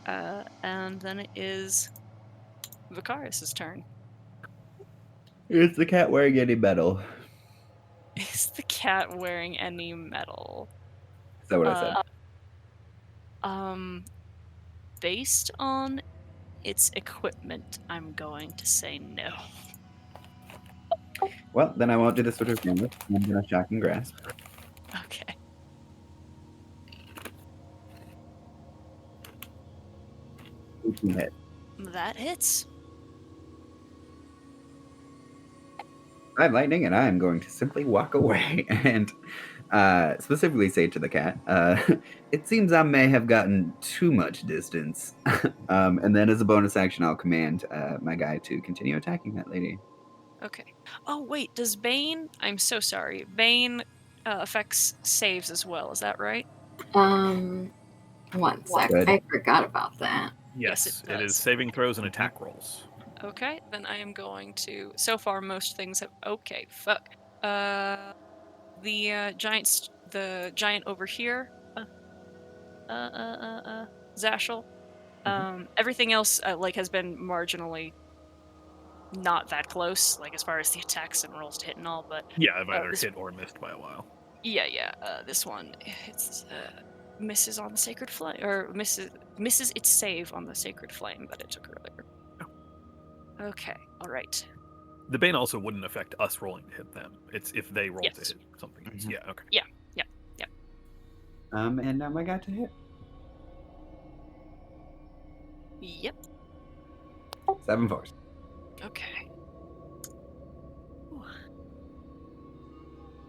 and then it is Vicaris's turn. Is the cat wearing any metal? Is the cat wearing any metal? Is that what I said? Based on its equipment, I'm going to say no. Well, then I won't do this with her camera. I'm gonna shock and grasp. Okay. Hit. That hits. I'm lightning, and I am going to simply walk away and specifically say to the cat, it seems I may have gotten too much distance. And then as a bonus action, I'll command my guy to continue attacking that lady. Okay. Oh, wait, does Bane... I'm so sorry. Bane affects saves as well, is that right? One sec. Good. I forgot about that. Yes, it it is does. saving throws and attack rolls. Okay, then I am going to... So far, most things have... Okay, fuck. The giant over here, Zashel. Everything else, has been marginally not that close, as far as the attacks and rolls to hit and all, but... Yeah, I've either this... hit or missed by a while. Yeah, this one, it's, misses on the Sacred Flame, or misses its save on the Sacred Flame that it took earlier. Oh. Okay, alright. The Bane also wouldn't affect us rolling to hit them. It's if they roll to Yes. hit something. Yeah, okay. Yeah. And now my guy to hit. Yep. 7 force. Okay. Ooh.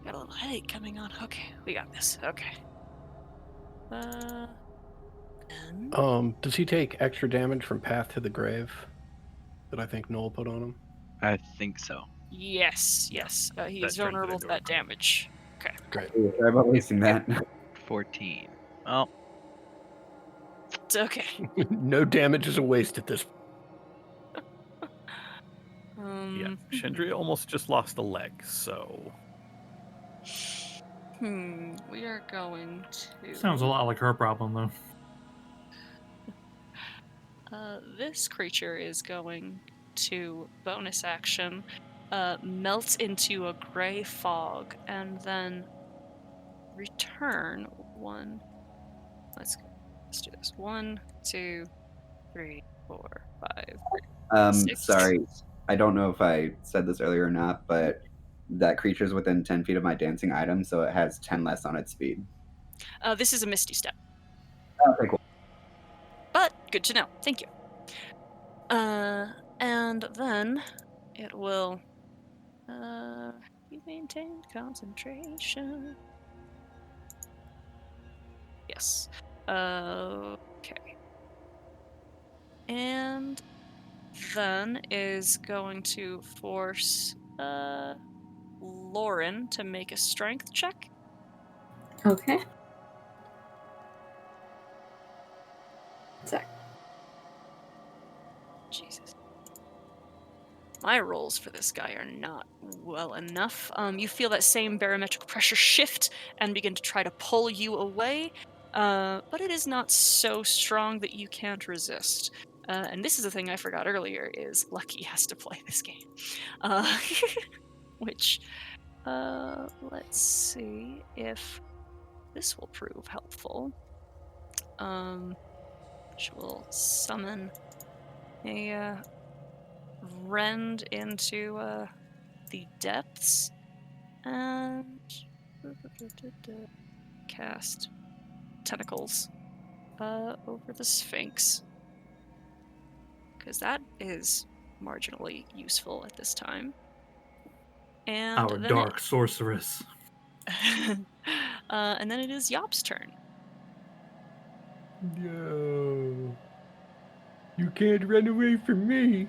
Got a little headache coming on. Okay, we got this. Okay. Does he take extra damage from Path to the Grave that I think Noel put on him? I think so. Yes. He That is turns it vulnerable into to a that crit. damage. Okay. Great. Sorry about wasting that. 14. Well, It's okay. No damage is a waste at this. Yeah, Shendria almost just lost a leg, so... We are going to... Sounds a lot like her problem, though. This creature is going to bonus action, melt into a gray fog, and then return one. Let's do this. 1, 2, 3, 4, 5, 6. Sorry, I don't know if I said this earlier or not, but that creature's within 10 feet of my dancing item, so it has 10 less on its speed. This is a Misty Step. Okay, cool. But good to know. Thank you. And then it will you maintain concentration. Yes. Okay. And then is going to force Lauren to make a strength check. Okay. Sec. Jesus. My rolls for this guy are not well enough. You feel that same barometric pressure shift and begin to try to pull you away, but it is not so strong that you can't resist. And this is a thing I forgot earlier, is Lucky has to play this game. Which, let's see if this will prove helpful. Which will summon a rend into the depths and cast tentacles over the Sphinx, because that is marginally useful at this time. And Our then dark sorceress. and then it is Yop's turn. No. You can't run away from me.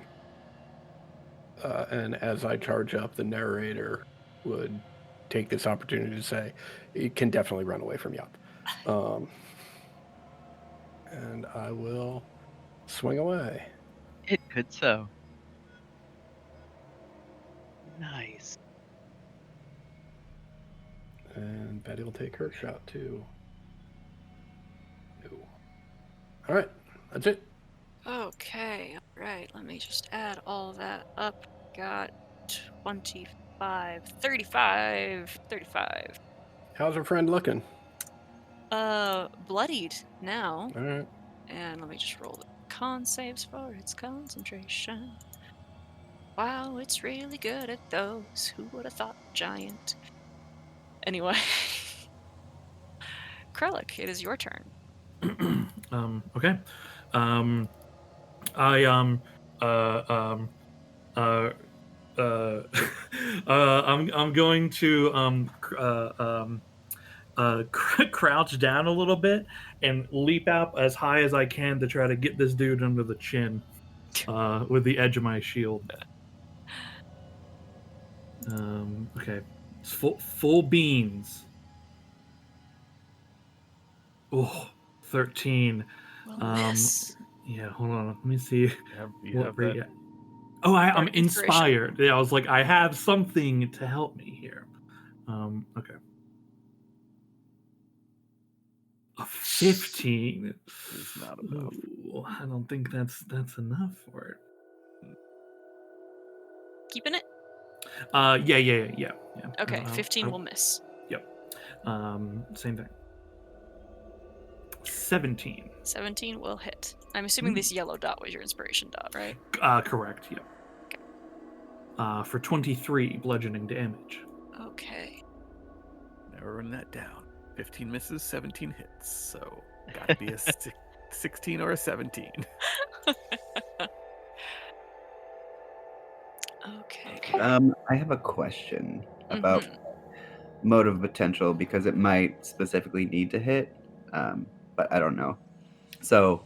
And as I charge up, the narrator would take this opportunity to say, "You can definitely run away from Yop." And I will swing away. it could so. Nice. And Betty will take her shot too. No. All right, that's it. Okay, alright, let me just add all that up. Got 25, 35. How's her friend looking? Bloodied now. All right. And let me just roll the con saves for its concentration. Wow, it's really good at those. Who would have thought giant? Anyway. Krellick, it is your turn. Okay. I'm going to crouch down a little bit and leap out as high as I can to try to get this dude under the chin with the edge of my shield. Okay. It's full beans. Oh, 13. Miss. Yeah, hold on. Let me see. You have that. Oh, I'm Bardic inspiration. inspired. Yeah, I was like, I have something to help me here. Okay. A 15. It's not enough. Ooh, I don't think that's enough for it. Keeping it? Yeah. Okay, 15 will miss. Yep. Same thing. 17. 17 will hit. I'm assuming this yellow dot was your inspiration dot, right? Correct, yep. For 23 bludgeoning damage. Okay. Narrowing that down. 15 misses, 17 hits. So, gotta be a 16 or a 17. Okay. I have a question about motive potential because it might specifically need to hit, but I don't know. So,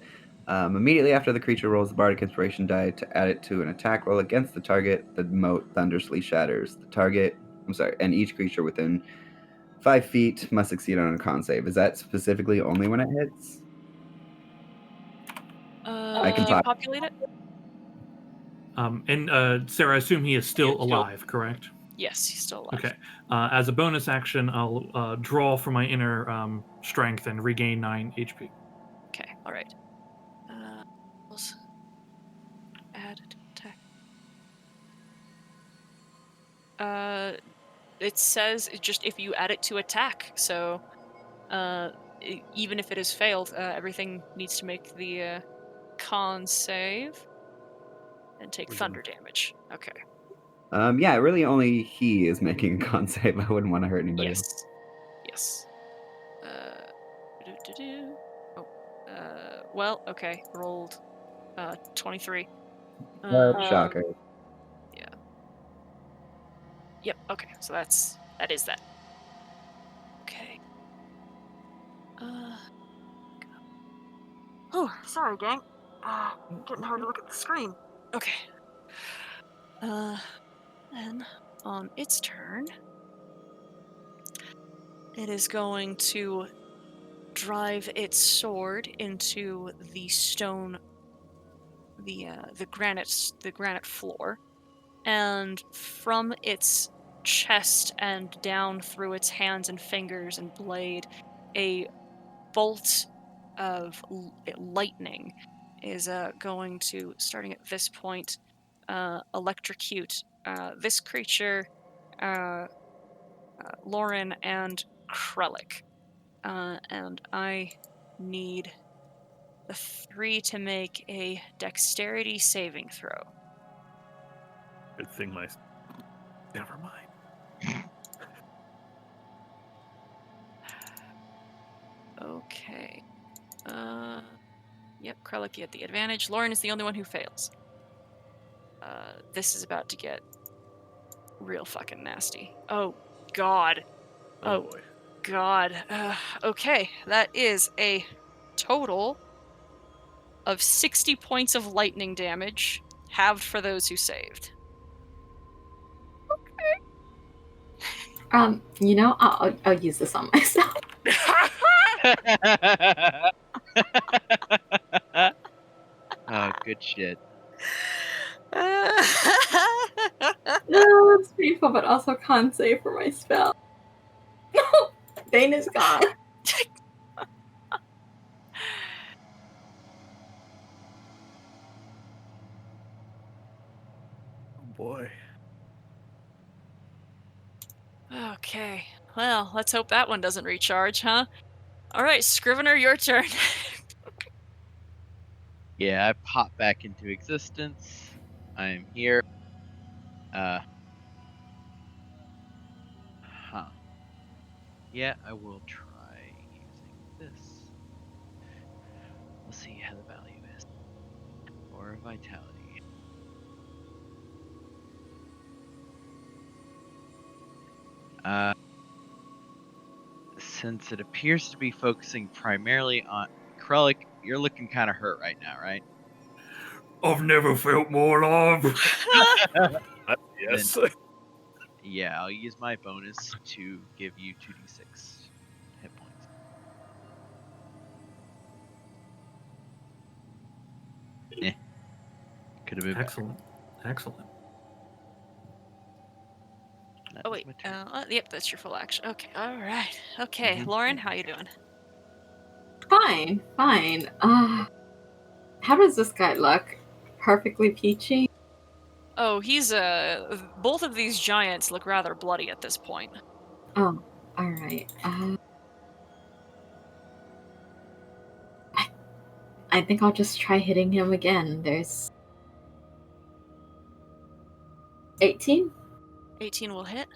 immediately after the creature rolls the Bardic Inspiration die to add it to an attack roll against the target, the moat thunderously shatters. And each creature within 5 feet must succeed on a con save. Is that specifically only when it hits? I can Can you populate it? And Sarah, I assume he is still alive, correct? Yes, he's still alive. Okay. As a bonus action, I'll draw from my inner strength and regain 9 HP. Okay, alright. Add attack. It says just if you add it to attack, so even if it has failed, everything needs to make the con save and take thunder damage. Okay. Yeah, really only he is making a con save. I wouldn't want to hurt anybody else. Yes. Well, okay. Rolled 23. Shocker. Yeah. Yep, okay. So that is that. Okay. Oh, sorry, gang. Getting hard to look at the screen. Okay. Then on its turn, it is going to drive its sword into the stone, the granite floor, and from its chest and down through its hands and fingers and blade, a bolt of lightning is going to, starting at this point, electrocute this creature, Lauren, and Krellick. And I need the 3 to make a dexterity saving throw. Good thing my. Never mind. Okay. Yep, Krellick, you get the advantage. Lauren is the only one who fails. This is about to get real fucking nasty. Oh, God. Oh boy. God. Okay, that is a total of 60 points of lightning damage, halved for those who saved. I'll use this on myself. Oh, good shit. No, it's painful, but also can't save for my spell. Bane is gone. Oh boy. Okay, well, let's hope that one doesn't recharge, huh? Alright, Scrivener, your turn. Yeah, I pop back into existence. I'm here. Yeah, I will try using this. We'll see how the value is. Or vitality. Since it appears to be focusing primarily on Krellick, you're looking kind of hurt right now, right? I've never felt more alive. Yes. Yeah, I'll use my bonus to give you 2d6 hit points. Could have been Excellent. Excellent. Oh wait. Yep, that's your full action. Okay. All right. Okay, Mhm. Lauren, how you doing? Fine, fine. How does this guy look? Perfectly peachy? Oh, he's both of these giants look rather bloody at this point. Oh, alright. I think I'll just try hitting him again. There's 18? 18 will hit.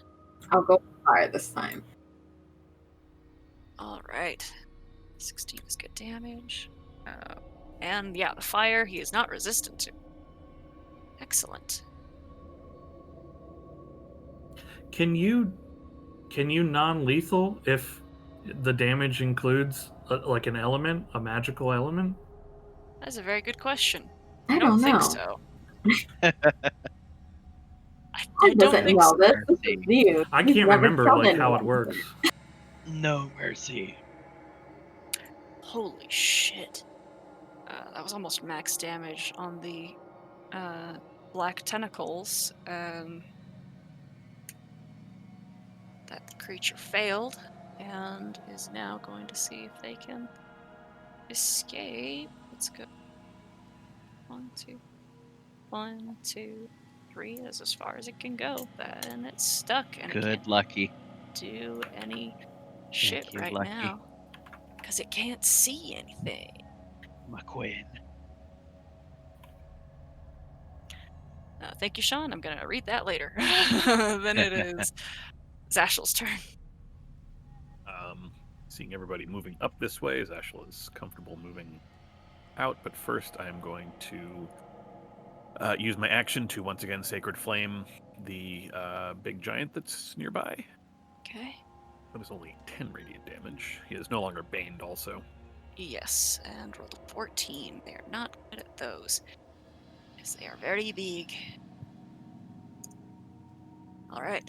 I'll go fire this time. All right. 16 is good damage. And yeah, the fire he is not resistant to. Excellent. Can you non-lethal if the damage includes like an element, a magical element? That's a very good question. I don't don't think know. so. I I don't doesn't think know so. this. This is new. I He's can't never remember killed like how it anyone. works. No mercy. Holy shit. That was almost max damage on the black tentacles. That creature failed and is now going to see if they can escape. Let's go. 1, 2, 1, 2, 3. That's as far as it can go. And it's stuck and it can't Good lucky. do any shit Thank you, right Lucky. now because it can't see anything. McQueen. Thank you, Sean. I'm gonna read that later. Then it is Zashel's turn. Seeing everybody moving up this way, Zashel is comfortable moving out, but first I'm going to use my action to once again Sacred Flame the big giant that's nearby. Okay. That was only 10 radiant damage. He is no longer baned also. Yes, and rolled a 14. They are not good at those because they are very big. All right.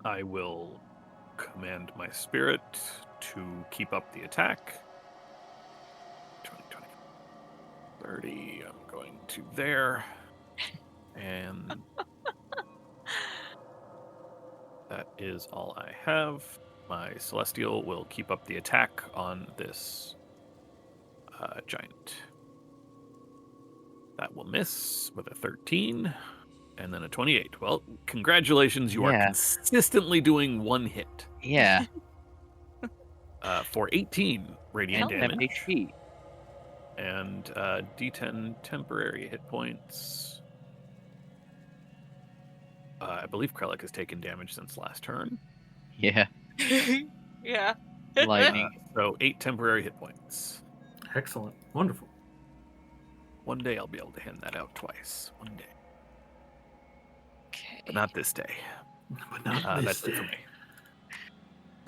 I will command my spirit to keep up the attack. 20, 20, 30. I'm going to there. And that is all I have. My Celestial will keep up the attack on this giant. That will miss with a 13 and then a 28. Well, congratulations. You are consistently doing one hit. Yeah. For 18 radiant And damage. HP. And D10 temporary hit points. I believe Krellick has taken damage since last turn. Yeah. Yeah. Lightning. So 8 temporary hit points. Excellent. Wonderful. One day I'll be able to hand that out twice. One day. Okay. But not this day. But not this That's it for day.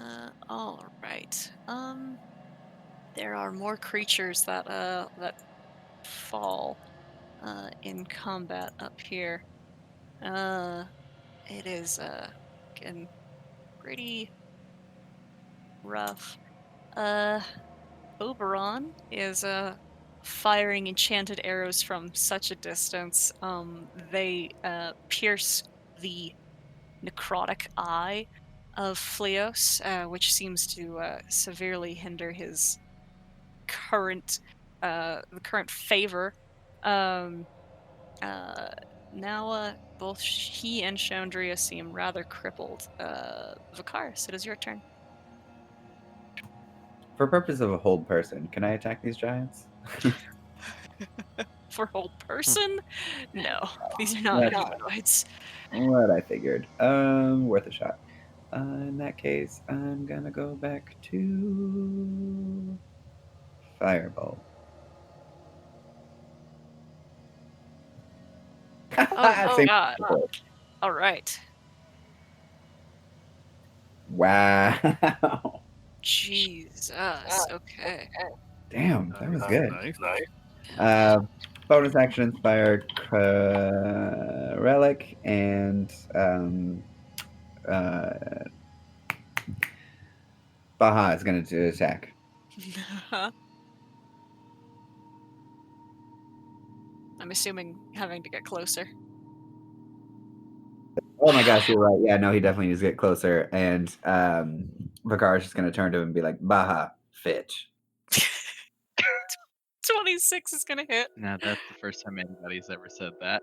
me. All right. There are more creatures that fall in combat up here. It is getting pretty rough. Oberon is firing enchanted arrows from such a distance. They pierce the necrotic eye of Phleos, which seems to severely hinder his the current favor. Now both he and Chandria seem rather crippled. Vikaris, it is your turn. For purpose of a hold person, can I attack these giants? For whole person? No, these are not humanoids. What I figured. Worth a shot. In that case, I'm gonna go back to Fireball. Oh Same God! before. All right. Wow. Jesus. Okay. Damn, that was good. Nice. Bonus action inspired relic and Baha is going to attack. I'm assuming having to get closer. Oh my gosh, you're right. Yeah, no, he definitely needs to get closer. And Vikar's just going to turn to him and be like, Baha, Fitch. 26 is gonna hit. Now that's the first time anybody's ever said that.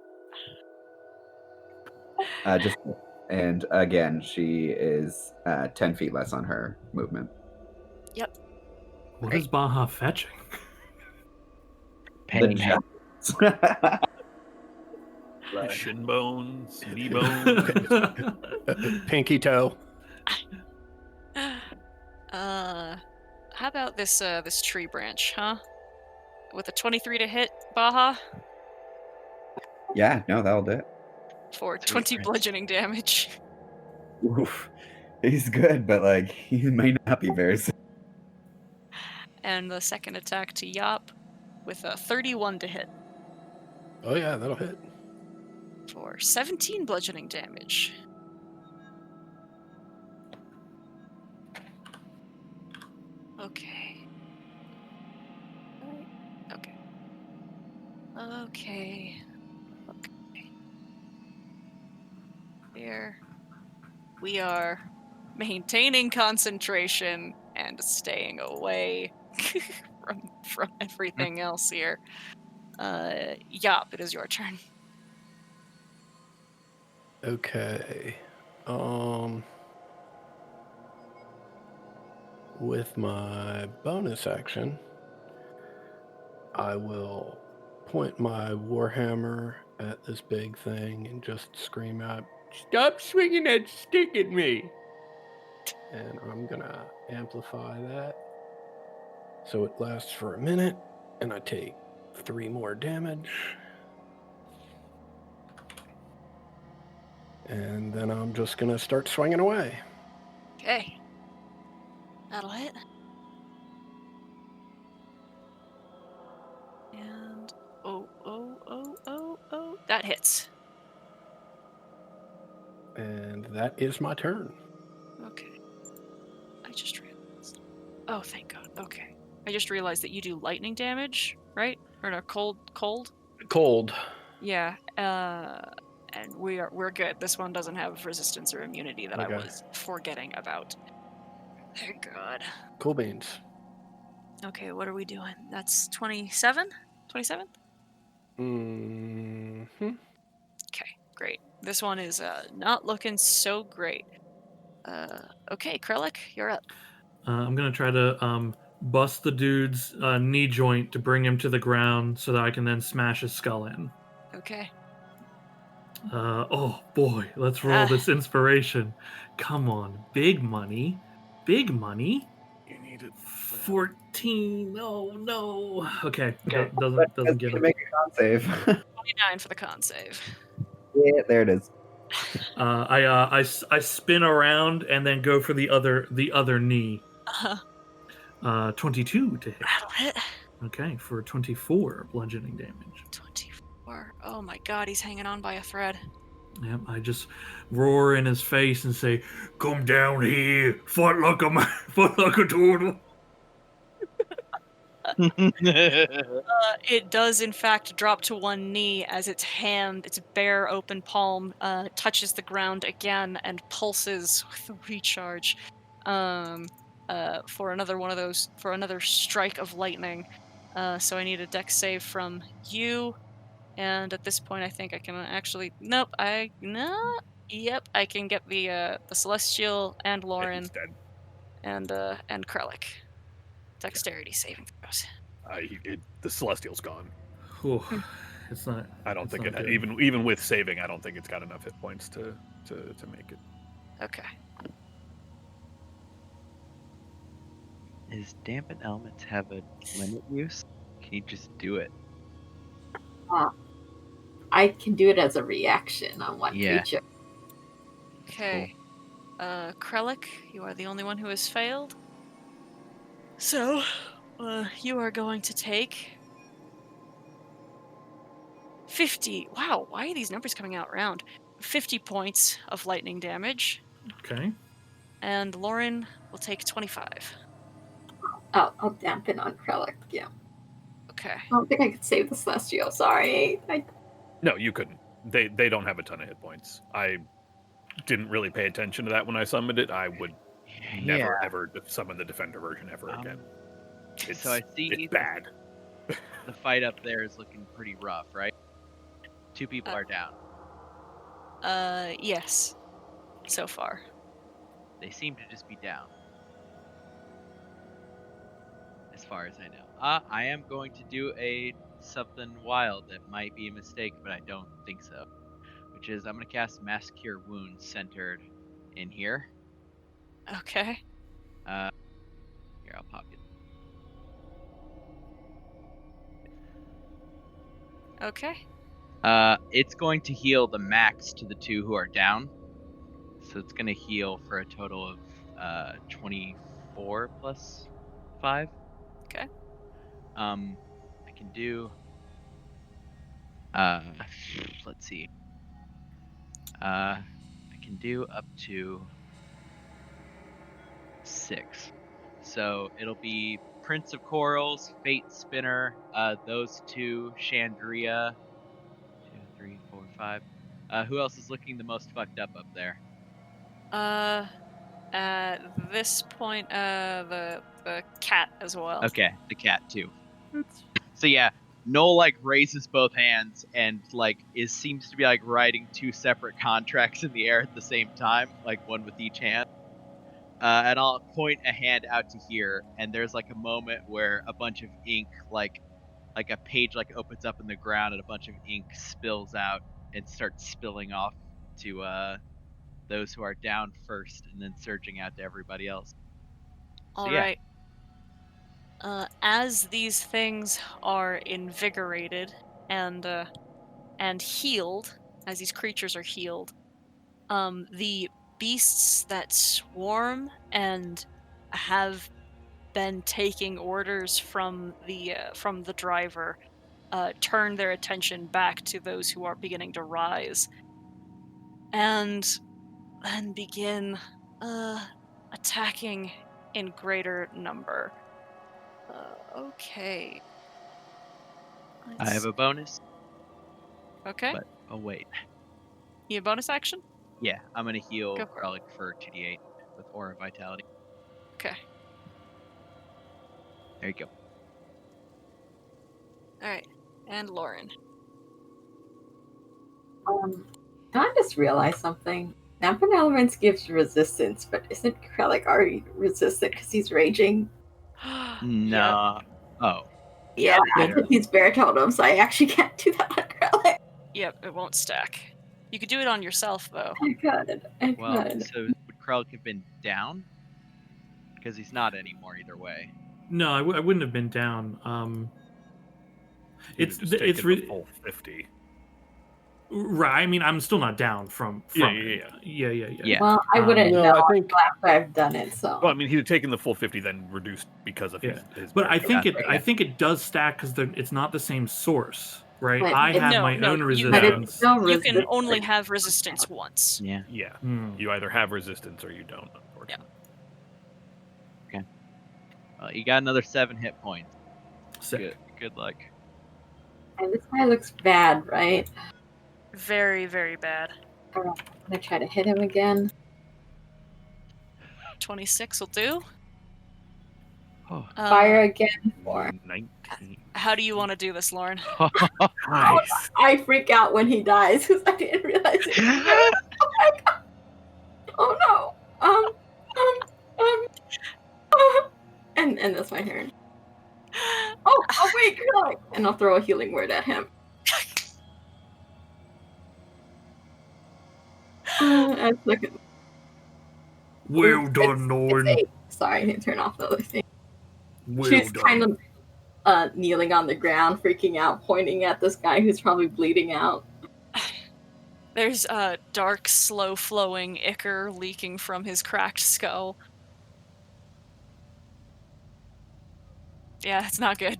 And again, she is 10 feet less on her movement. Yep. What is Baha fetching? Paying him. Shin bones, knee bones, pinky toe. How about this this tree branch, huh? With a 23 to hit, Baha? Yeah, no, that'll do it. For Sweet 20 prince. bludgeoning damage. Oof. He's good, but like he may not be very safe. And the second attack to Yop with a 31 to hit. Oh yeah, that'll hit. For 17 bludgeoning damage. Okay. Okay. Okay. Here. We are maintaining concentration and staying away from everything else here. Yop, it is your turn. Okay. With my bonus action, I will point my warhammer at this big thing and just scream out, "Stop swinging that stick at me!" And I'm gonna amplify that so it lasts for a minute, and I take 3 more damage. And then I'm just gonna start swinging away. Okay. That'll hit. And oh. That hits. And that is my turn. Okay. I just realized. Oh, thank God. Okay. I just realized that you do lightning damage, right? Or no, cold? Cold. Yeah. And we're good. This one doesn't have resistance or immunity that Okay. I was forgetting about. Thank God. Cool beans. Okay, what are we doing? That's 27? 27? Mm-hmm. Okay, great. This one is not looking so great. Okay, Krellick, you're up. I'm gonna try to bust the dude's knee joint to bring him to the ground so that I can then smash his skull in. Okay. Oh boy, let's roll this inspiration. Come on, big money. Big money. You need it. 14. Oh no. Okay, doesn't get him. Make a con save. 29 for the con save. Yeah, there it is. I spin around and then go for the other knee. 22 to hit. That'll hit. Okay, for 24 bludgeoning damage. 24. Oh my God, he's hanging on by a thread. Yep, I just roar in his face and say, "Come down here, fight like a man, fight like a turtle." It does in fact drop to one knee as its hand, its bare open palm, touches the ground again and pulses with a recharge for another strike of lightning. So I need a dex save from you, and at this point I think I can actually yep, I can get the Celestial and Lauren and Krellick. Dexterity saving throws. The Celestial's gone. Whew, it's not. I don't think not it good. even with saving. I don't think it's got enough hit points to make it. Okay. Does dampen elements have a limit use? Can you just do it? I can do it as a reaction on one creature. Okay. Krellick, you are the only one who has failed. So, you are going to take 50. Wow, why are these numbers coming out round? 50 points of lightning damage. Okay. And Lauren will take 25. I'll dampen on Krellick, yeah. Okay. I don't think I could save the Celestial, sorry. No, you couldn't. They don't have a ton of hit points. I didn't really pay attention to that when I summoned it. I would never ever summon the Defender version ever again. So I see it's bad. The fight up there is looking pretty rough, right? 2 people are down. Yes. So far. They seem to just be down. As far as I know. I am going to do something wild that might be a mistake, but I don't think so. Which is I'm going to cast Mass Cure Wounds centered in here. Okay. Here, I'll pop it. Okay. It's going to heal the max to the 2 who are down. So it's going to heal for a total of 24 plus 5. Okay. I can do... let's see. I can do up to 6. So it'll be Prince of Corals, Fate Spinner, those 2, Chandria. 2, 3, 4, 5. Who else is looking the most fucked up there? At this point, the cat as well. Okay, the cat too. So yeah, Noel like raises both hands and like seems to be like writing 2 separate contracts in the air at the same time, like one with each hand. And I'll point a hand out to here, and there's like a moment where a bunch of ink, like a page like opens up in the ground, and a bunch of ink spills out and starts spilling off to those who are down first, and then surging out to everybody else. All right. As these things are invigorated and healed, as these creatures are healed, the beasts that swarm and have been taking orders from the driver turn their attention back to those who are beginning to rise, and then begin attacking in greater number. Okay. I have a bonus. Okay. But wait. You have bonus action? Yeah, I'm gonna heal Go for it. Garlic for 2d8 with Aura Vitality. Okay. There you go. Alright. And Lauren. I just realized something. Dampen Elements gives resistance, but isn't Krellick already resistant because he's raging? No. Yep. Oh. Yeah, I took these bear totems, so I actually can't do that on Krellick. Yep, it won't stack. You could do it on yourself, though. I could. Well, so would Krellick have been down? Because he's not anymore either way. No, I wouldn't have been down. It's the full 50. Right. I mean, I'm still not down from Yeah. Well, I wouldn't know I think after I've done it, so. Well, I mean, he'd have taken the full 50, then reduced because of his. But I think it does stack because it's not the same source, right? But I have my own resistance. You can only have resistance once. Yeah. Yeah. You either have resistance or you don't, unfortunately. Okay. Well, you got another 7 hit points. Sick. Good luck. And this guy looks bad, right? Very, very bad. I'm gonna try to hit him again. 26 will do. Oh. Fire again for 19. How do you want to do this, Lauren? Nice. I freak out when he dies because I didn't realize it. Oh my god! Oh no! And that's my turn. Oh wait, Krellick! And I'll throw a healing word at him. I was looking. Well done, Lauren. Sorry, I didn't turn off the other thing. Well She's done. kind of kneeling on the ground, freaking out, pointing at this guy who's probably bleeding out. There's a dark, slow-flowing ichor leaking from his cracked skull. Yeah, it's not good.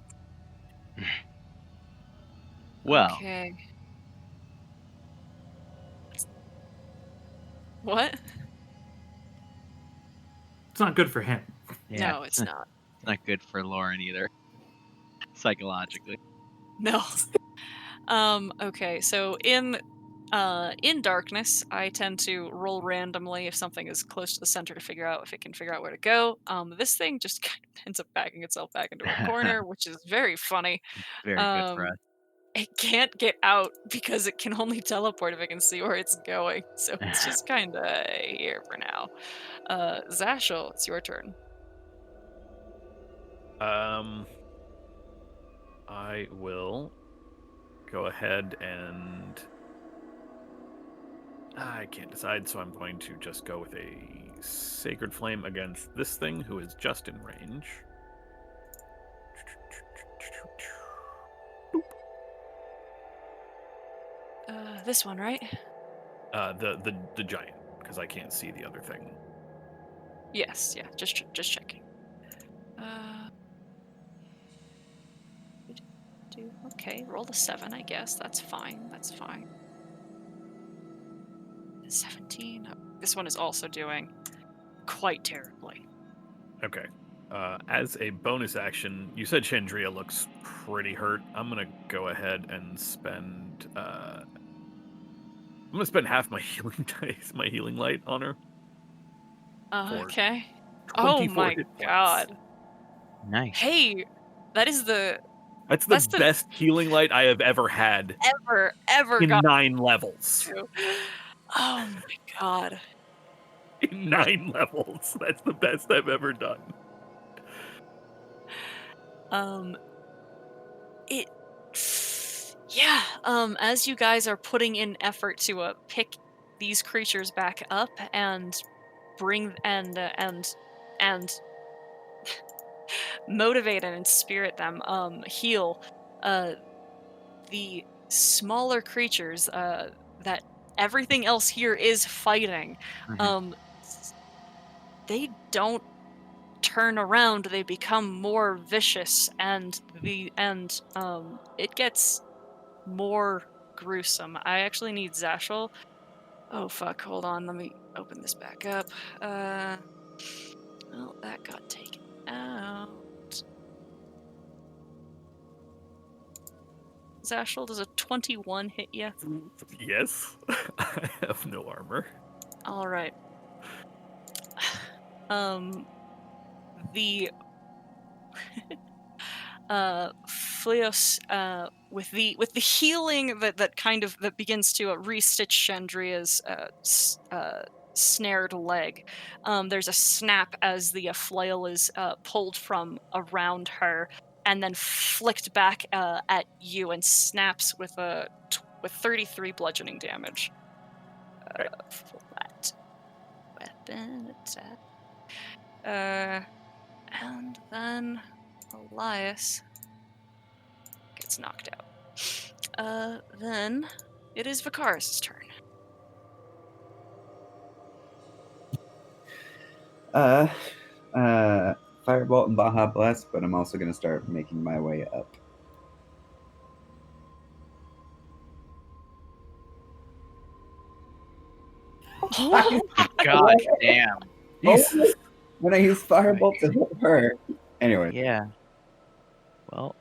Well, Okay. What? It's not good for him. yeah, No, it's not. it's not good for Lauren either, psychologically. No. Okay, so in darkness, I tend to roll randomly if something is close to the center to figure out if it can figure out where to go. This thing just kind of ends up backing itself back into a corner, which is very funny. Very good for Um, us. it can't get out because it can only teleport if it can see where it's going. So it's just kind of here for now. Zashel, it's your turn. I will go ahead and I can't decide, so I'm going to just go with a Sacred Flame against this thing who is just in range. This one, right? The giant, because I can't see the other thing. Yes, yeah, just checking. Okay, roll the 7, I guess. That's fine. 17. Oh, this one is also doing quite terribly. Okay. As a bonus action, you said Chandria looks pretty hurt. I'm gonna go ahead and spend. I'm gonna spend half my healing dice, my healing light on her. Okay. 24 Oh my hit points. god. Nice. Hey, that's the best healing light I have ever had ever in got 9 levels. to. Oh my god. In 9 levels. That's the best I've ever done. As you guys are putting in effort to pick these creatures back up and bring and motivate and inspirit them, heal the smaller creatures that everything else here is fighting. Mhm. They don't turn around, they become more vicious, and it gets more gruesome. I actually need Zashel. Oh fuck, hold on, let me open this back up. Well, that got taken out. Zashel, does a 21 hit you? Yes. I have no armor. Alright. The Fleos, with the healing that kind of that begins to restitch Chandria's snared leg. There's a snap as the flail is pulled from around her and then flicked back at you and snaps with 33 bludgeoning damage. Flat weapon attack. And then Elias gets knocked out. Then it is Vicaris' turn. Firebolt and Baja Blast, but I'm also going to start making my way up. Oh, God damn. Jesus. When I use Firebolt to hit her. Anyway. Yeah. Well.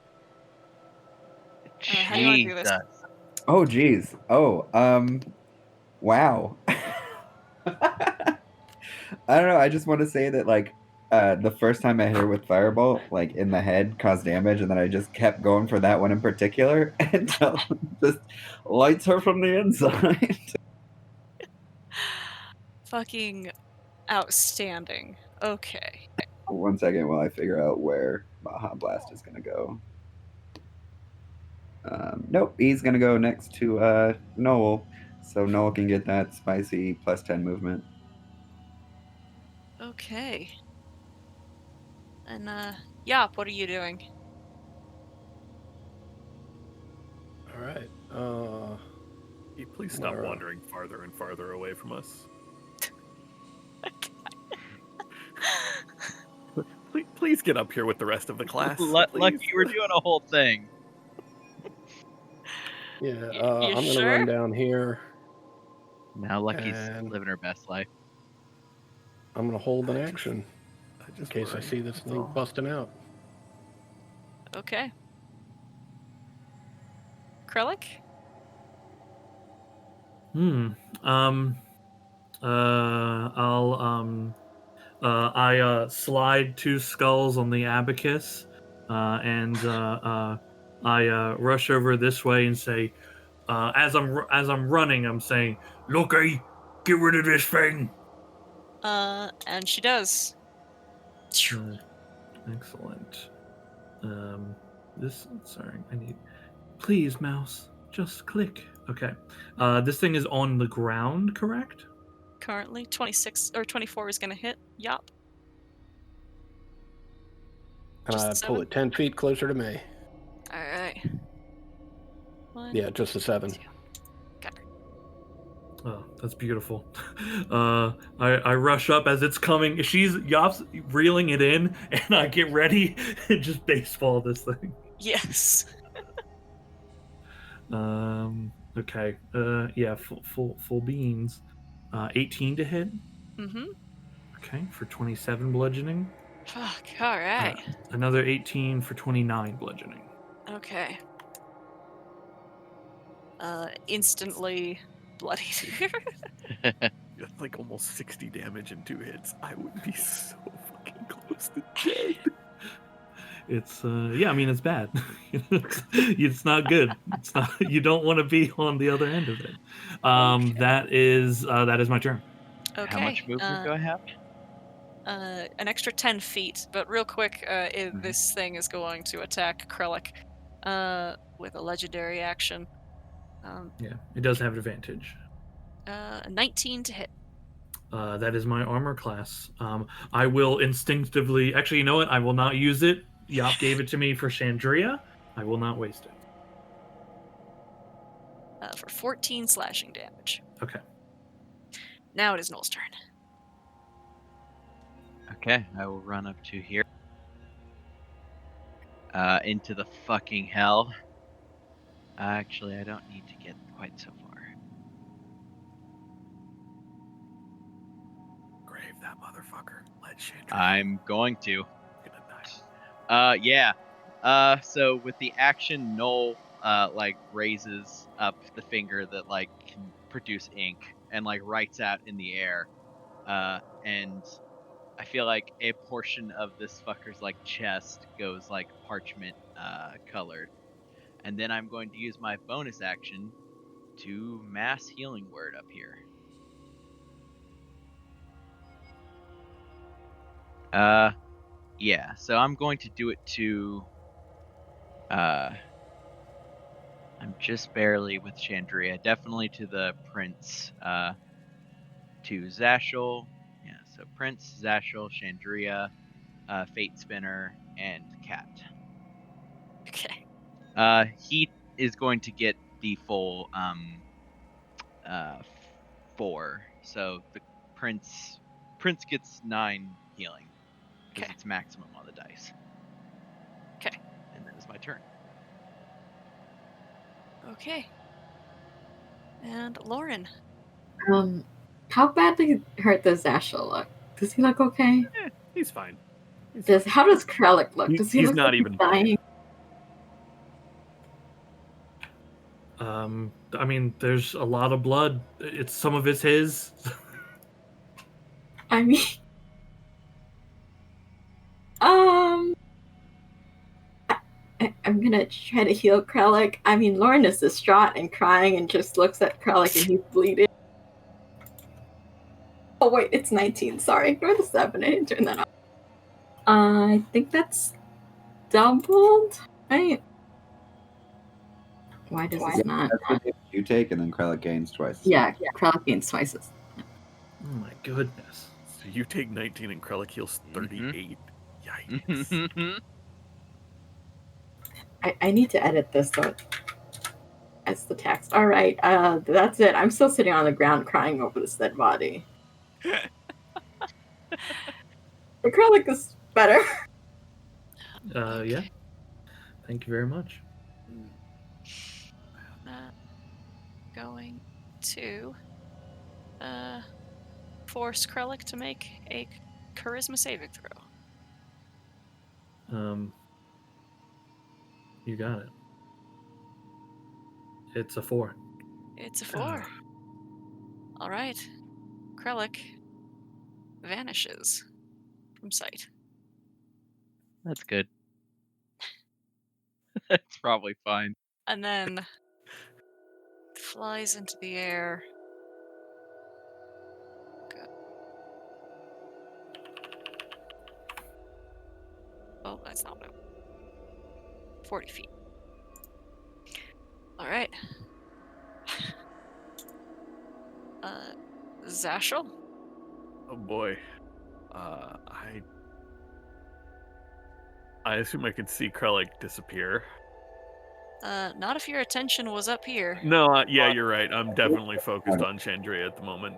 how do you want to do this? Jesus. Oh, geez. Oh, wow. I don't know. I just want to say that, like, the first time I hit her with Firebolt, like, in the head caused damage, and then I just kept going for that one in particular until it just lights her from the inside. Fucking outstanding. Okay. 1 second while I figure out where Baja Blast is going to go. Nope, he's going to go next to Noel, so Noel can get that spicy +10 movement. Okay. And Yop, what are you doing? All right. Please stop Alright. wandering farther and farther away from us. Please get up here with the rest of the class. Lucky, we're doing a whole thing. Yeah, You I'm gonna sure? run down here. Now Lucky's And living her best life. I'm gonna hold an action in case I worry, see this that's thing all. busting out. Okay. Krellick? I slide 2 skulls on the abacus, and I rush over this way and say, as I'm running, I'm saying, "Lucky, get rid of this thing." And she does. Excellent. Sorry, I need. Please, mouse, just click. Okay. This thing is on the ground, correct? Currently, 26 or 24 is gonna hit. Yup. And Just I a pull 7? it 10 feet closer to me. Alright. 1, Yeah, just a 7. 2. Got her. Oh, that's beautiful. I rush up as it's coming. Yop's reeling it in, and I get ready and just baseball this thing. Yes. Okay. Yeah. Full beans. 18 to hit. Mm-hmm. Okay, for 27 bludgeoning. Fuck. Alright. Another 18 for 29 bludgeoning. Okay. Instantly bloodied. That's like almost 60 damage in 2 hits. I would be so fucking close to dead. It's yeah, I mean it's bad. It's not good. It's not. You don't want to be on the other end of it. Okay. That is my turn. Okay. How much movement do I have? An extra 10 feet, but real quick, this thing is going to attack Krellick with a legendary action. Yeah, it does have advantage. 19 to hit. That is my armor class. I will instinctively. Actually, you know what? I will not use it. Yop gave it to me for Chandria. I will not waste it. For 14 slashing damage. Okay. Now it is Noel's turn. Okay, I will run up to here. Into the fucking hell. Actually, I don't need to get quite so far. Grave that motherfucker. Let Chandra. I'm going to. Gonna die. Yeah. So with the action, Noel like raises up the finger that like can produce ink and like writes out in the air. And I feel like a portion of this fucker's like chest goes like parchment colored. And then I'm going to use my bonus action to mass healing word up here. Yeah, so I'm going to do it to I'm just barely with Chandria, definitely to the prince, to Zashel. Yeah, so Prince, Zashel, Chandria, Fate Spinner, and Cat. Okay. He is going to get the full 4. So the prince gets 9 healing because Okay. it's maximum on the dice. Okay. And that is my turn. Okay. And Lauren. How badly hurt does Zashel look? Does he look okay? He's fine. How does Krellick look? Does he He's look not like even he's dying? I mean, there's a lot of blood. Some of it's his. I mean, I'm gonna try to heal Krellick. I mean, Lauren is distraught and crying and just looks at Krellick and he's bleeding. Oh wait, it's 19. Sorry, ignore the 7. I didn't turn that off. I think that's doubled, right? Why does this not? That's what you take, and then Krellick gains twice. Yeah, Krellick gains twice. Oh my goodness. So you take 19 and Krellick heals 38. Yikes. Mm-hmm. I need to edit this though. as the text. All right, that's it. I'm still sitting on the ground crying over this dead body. Acrylic is better. Yeah. Thank you very much. Going to force Krellick to make a charisma saving throw. You got it. It's a 4. It's a 4. All right. Krellick vanishes from sight. That's good. That's probably fine. And then flies into the air. Okay. Oh, that's not what 40 feet. All right. Zashel? Oh boy. I assume I could see Krellick disappear. Not if your attention was up here. No, yeah, you're right. I'm definitely focused on Chandria at the moment.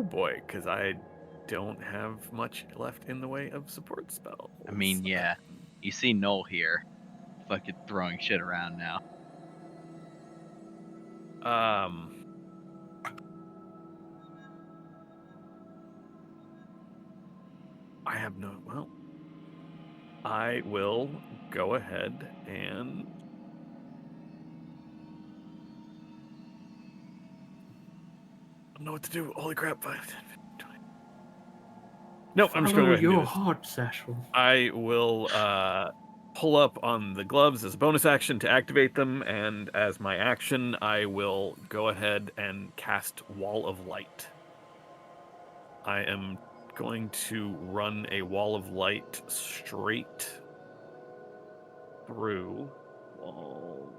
Boy, because I don't have much left in the way of support spells. I mean, yeah. You see Noel here, fucking throwing shit around now. I have no. Well, I will go ahead and. I don't know what to do. Holy crap! 5, 10, 15, 20. No, I'm just going to go ahead and do your this. heart, Zashel. I will pull up on the gloves as a bonus action to activate them, and as my action, I will go ahead and cast Wall of Light. I am going to run a Wall of Light straight through wall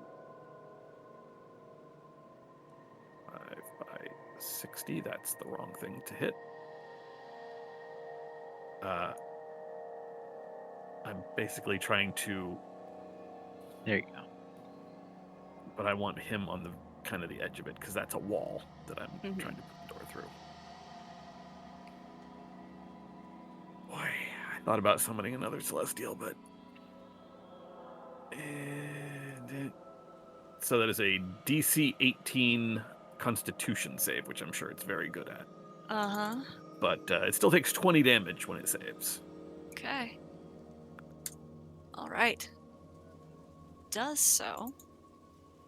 5 by 60. That's the wrong thing to hit. I'm basically trying to. There you go. But I want him on the kind of the edge of it because that's a wall that I'm trying to put the door through. Boy, I thought about summoning another Celestial, but so that is a DC 18 Constitution save, which I'm sure it's very good at. But it still takes 20 damage when it saves. Okay. All right. Does so.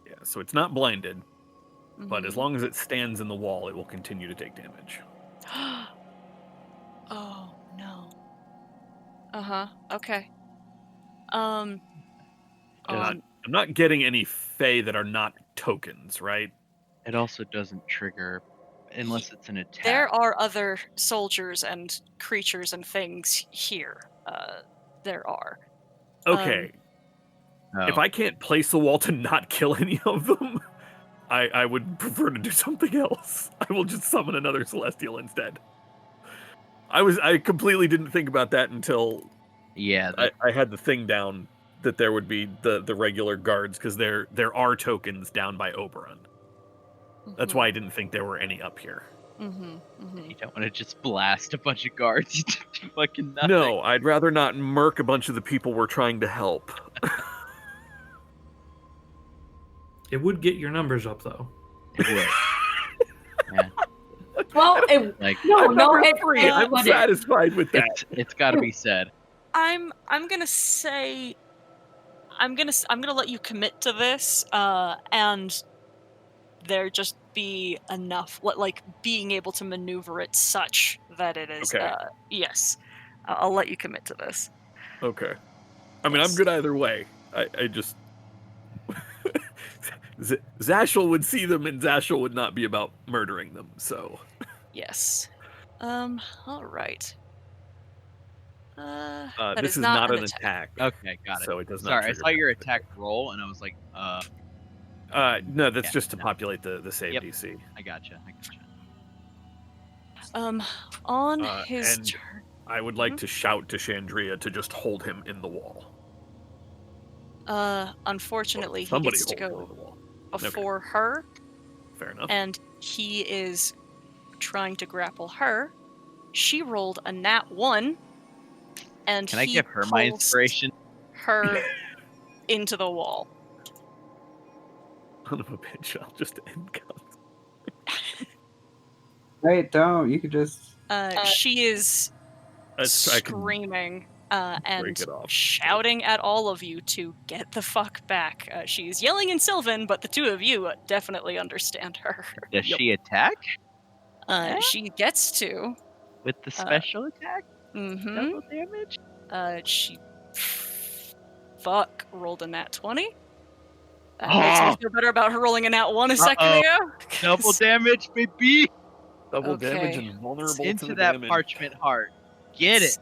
Yeah, so it's not blinded, but as long as it stands in the wall, it will continue to take damage. Oh, no. Okay. I'm not getting any Fae that are not tokens, right? It also doesn't trigger unless it's an attack. There are other soldiers and creatures and things here. There are. Okay. If I can't place the wall to not kill any of them, I would prefer to do something else. I will just summon another Celestial instead. I completely didn't think about that until I had the thing down that there would be the regular guards, because there are tokens down by Oberon. That's why I didn't think there were any up here. You don't want to just blast a bunch of guards. You do fucking nothing. No, I'd rather not murk a bunch of the people we're trying to help. It would get your numbers up, though. It would. Yeah. Well, I'm satisfied with that. It's got to be said. I'm gonna say, I'm gonna let you commit to this, and there just be enough, like being able to maneuver it such that it is. Okay. Yes, I'll let you commit to this. Okay. I mean, I'm good either way. I just. Zashel would see them, and Zashel would not be about murdering them, so. Yes. All right. This is not an attack. Okay, got it. So it does not. Sorry, I saw your attack roll, and I was like, no, that's just to populate the save DC. I gotcha. On his turn. I would like to shout to Chandria to just hold him in the wall. Unfortunately, he Somebody gets to hold go the wall. before her, Fair enough. and he is trying to grapple her. She rolled a nat 1, and Can I he give her my pulls inspiration? her into the wall. Son of a bitch, I'll just end guns. Wait, don't. You could just. She is I can screaming and break it off. shouting at all of you to get the fuck back. She's yelling in Sylvan, but the two of you definitely understand her. Does she attack? She gets to. With the special attack? Mm-hmm. Double damage? She rolled a nat 20. That makes me feel better about her rolling a nat 1 a second ago. Double damage, baby! Double damage and vulnerable into to the that damage. parchment heart. Get it.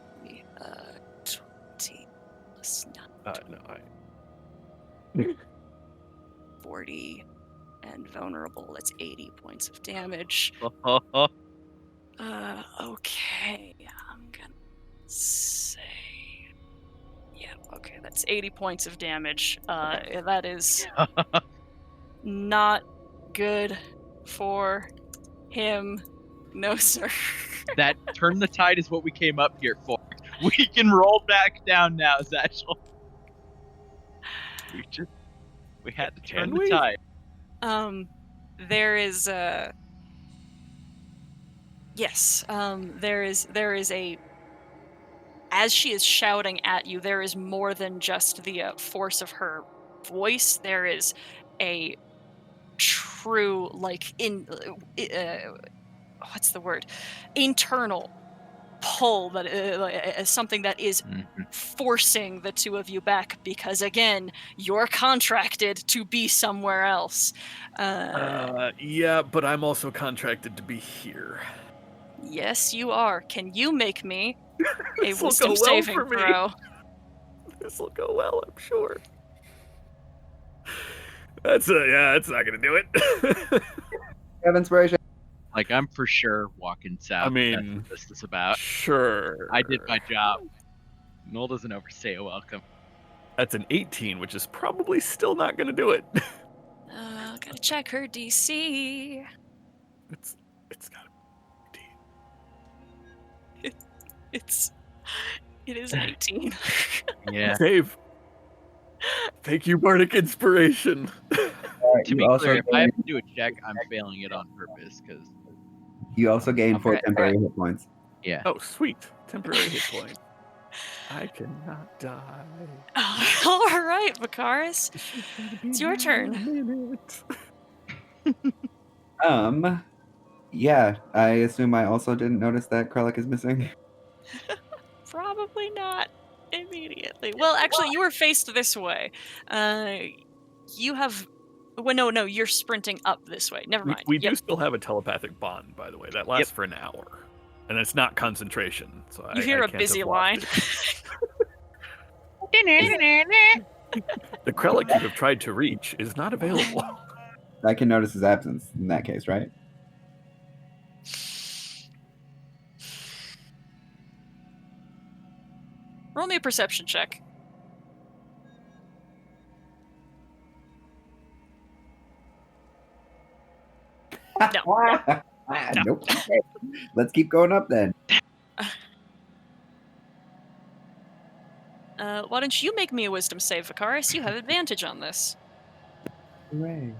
20 plus 40 and vulnerable. That's 80 points of damage. Okay. I'm gonna say, yeah. Okay, that's 80 points of damage. That is not good for him. No, sir. That turn the tide is what we came up here for. We can roll back down now, Zachel. We had to turn the tide. There is yes. There is a. As she is shouting at you, there is more than just the force of her voice. There is a true, like, what's the word? Internal pull that is something that is forcing the two of you back, because again, you're contracted to be somewhere else. Yeah, but I'm also contracted to be here. Yes, you are. Can you make me a This will wisdom go well saving for me. throw? This will go well, I'm sure. That's not gonna do it. Have inspiration. Like, I'm for sure walking south. I mean, that's what this is about. Sure. I did my job. Noel doesn't overstay a welcome. That's an 18, which is probably still not gonna do it. Gotta check her DC. It's gotta be 18. It is an 18. Yeah. Save. Thank you, Bardic Inspiration. To be clear, if I have to do a check, I'm failing it on purpose, because... You also gain 4 temporary hit points. Yeah. Oh, sweet. Temporary hit points. I cannot die. All right, Vicaris. It's your turn. Yeah, I assume I also didn't notice that Krellick is missing. Probably not immediately. Well, actually, you were faced this way. You have... Well, no, you're sprinting up this way. Never mind. We do still have a telepathic bond, by the way. That lasts for an hour. And it's not concentration. So you hear a busy line. The Krellick you have tried to reach is not available. I can notice his absence in that case, right? Roll me a perception check. No. Nope. Okay. Let's keep going up then. Why don't you make me a wisdom save, Vicaris? You have advantage on this. Hooray.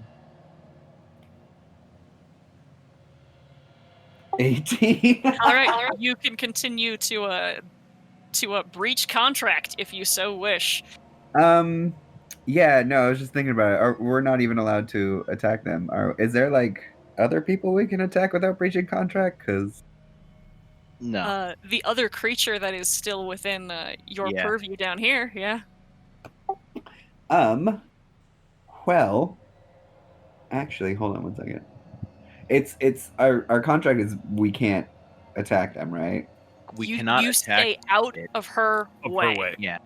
18. All right, you can continue to breach contract if you so wish. Yeah, no, I was just thinking about it. We're not even allowed to attack them. Is there like other people we can attack without breaching contract? Because no, the other creature that is still within your purview down here, yeah. Well, actually, hold on one second. It's our contract is we can't attack them, right? We cannot you attack. Stay out of her way. Yeah.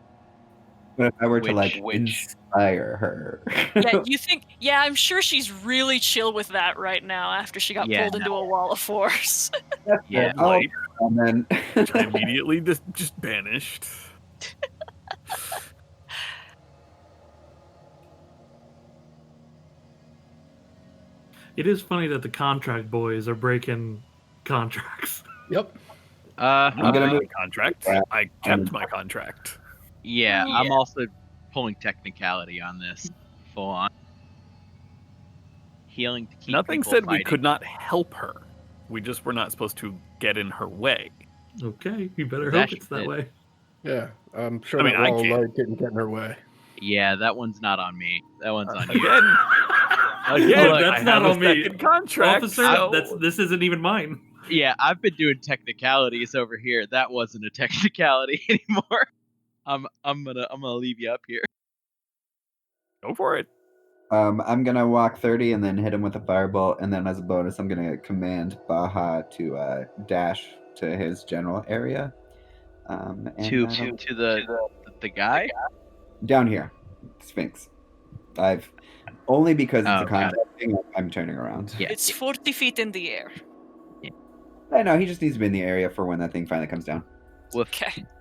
But if I were to inspire her, yeah, you think? Yeah, I'm sure she's really chill with that right now after she got pulled into a wall of force. Yeah, and then which I immediately just banished. It is funny that the contract boys are breaking contracts. Yep. I'm gonna move- my contract. I kept my contract. Yeah, Yeah. I'm also pulling technicality on this. Full on. Healing to keep Nothing people said fighting. we could not help her. We just were not supposed to get in her way. Okay, you better That hope it's that did. way. Yeah, I'm sure I mean, that I wall of can't. light didn't get in her way. Yeah, that one's not on me. That one's on you. Again, Look, I that's not have a on me. second contract. Officer, so- this isn't even mine. Yeah, I've been doing technicalities over here. That wasn't a technicality anymore. I'm gonna leave you up here. Go for it. I'm gonna walk 30 and then hit him with a firebolt, and then as a bonus, I'm gonna command Baja to dash to his general area. And To that'll- the guy? down here, Sphinx. I've only because it's a got contract thing. I'm turning around. Yeah. It's 40 feet in the air. I know he just needs to be in the area for when that thing finally comes down. Woof. Okay. —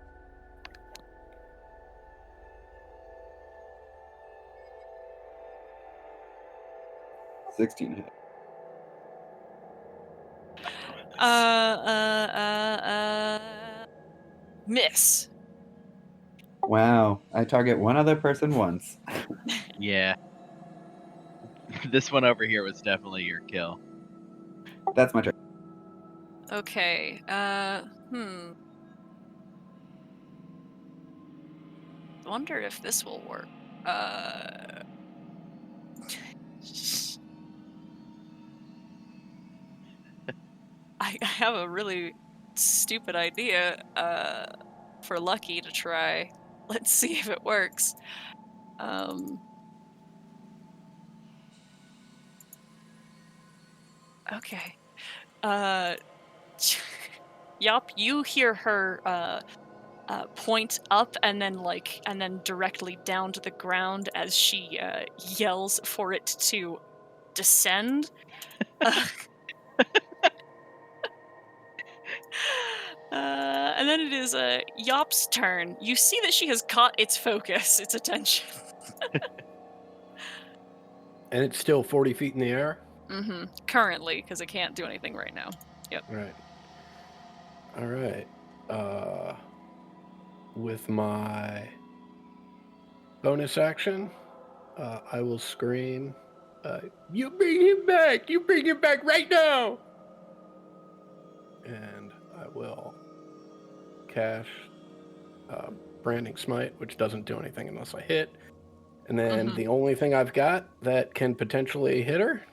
16 hit. Miss. Wow, I target one other person once. Yeah. This one over here was definitely your kill. That's my turn. Okay. Wonder if this will work. I have a really stupid idea for Lucky to try. Let's see if it works. Okay. Yup, you hear her point up and then directly down to the ground as she yells for it to descend. And then it is Yop's turn. You see that she has caught its focus, its attention. And it's still 40 feet in the air? Mm-hmm. Currently, because it can't do anything right now. Yep. Right. All right. With my bonus action, I will scream, you bring him back! You bring him back right now! And I will cast Branding Smite, which doesn't do anything unless I hit. And then the only thing I've got that can potentially hit her,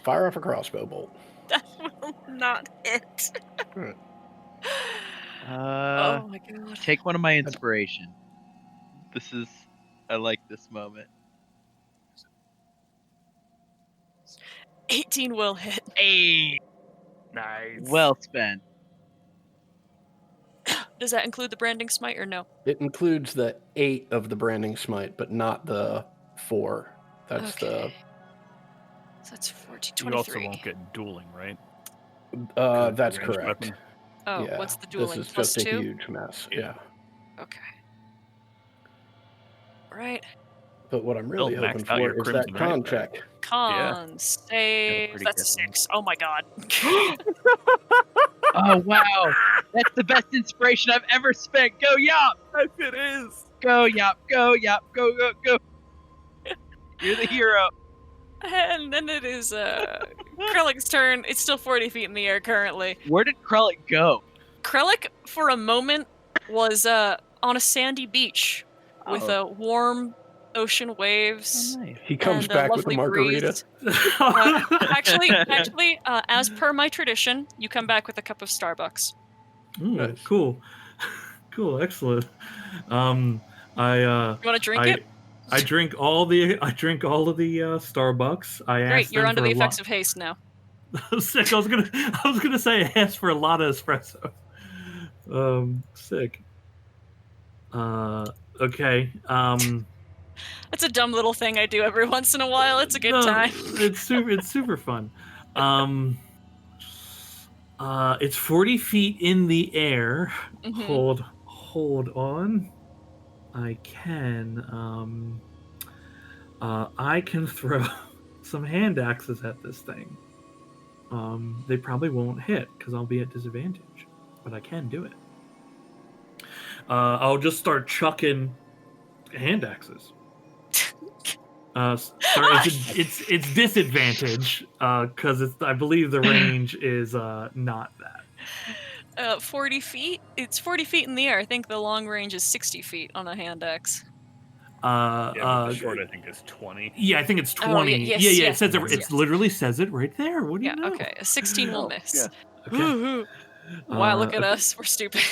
fire off a crossbow bolt. That will not hit. Oh my god. Take one of my inspiration. I like this moment. 18 will hit. Hey, Nice. well spent. Does that include the branding smite or no? It includes the 8 of the Branding Smite, but not the 4. That's So that's 14, You also 23. won't get dueling, right? That's Ranged correct. weapon? Oh, Yeah, what's the dueling? This is Plus just a 2? huge mess. Yeah. Okay. Right. But what I'm really Still hoping maxed out for your is that Crimson con Rampart. check. Con save. pretty That's a good one. 6. Oh my god. Oh wow, that's the best inspiration I've ever spent. Go Yop! Yes, it is. Go Yop! Go Yop! Go go go! You're the hero. And then it is Krellik's turn. It's still 40 feet in the air currently. Where did Krellik go? Krellik, for a moment, was on a sandy beach with warm ocean waves. Oh, nice. He comes and back with a lovely margarita. breeze. Actually, per my tradition, you come back with a cup of Starbucks. Ooh, Nice. Cool. Cool, excellent. You want to drink it? I drink all of the Starbucks. Great, you're under the effects of haste now. Sick. I was gonna say I asked for a lot of espresso. Sick. Okay. That's a dumb little thing I do every once in a while. It's a good time. It's super fun. It's 40 feet in the air. Mhm. Hold on. I can throw some hand axes at this thing. They probably won't hit because I'll be at disadvantage, but I can do it. I'll just start chucking hand axes. Sorry, it's disadvantage because I believe the range is not that. 40 feet? It's 40 feet in the air. I think the long range is 60 feet on a hand axe. Yeah, but the short I think is 20. Yeah, I think it's 20. Oh, yes, yeah, yes, it says yes, it. yes. Literally says it right there. What do you know? Okay, a 16 will miss. Yeah. Okay. Wow, look at okay. us. We're stupid.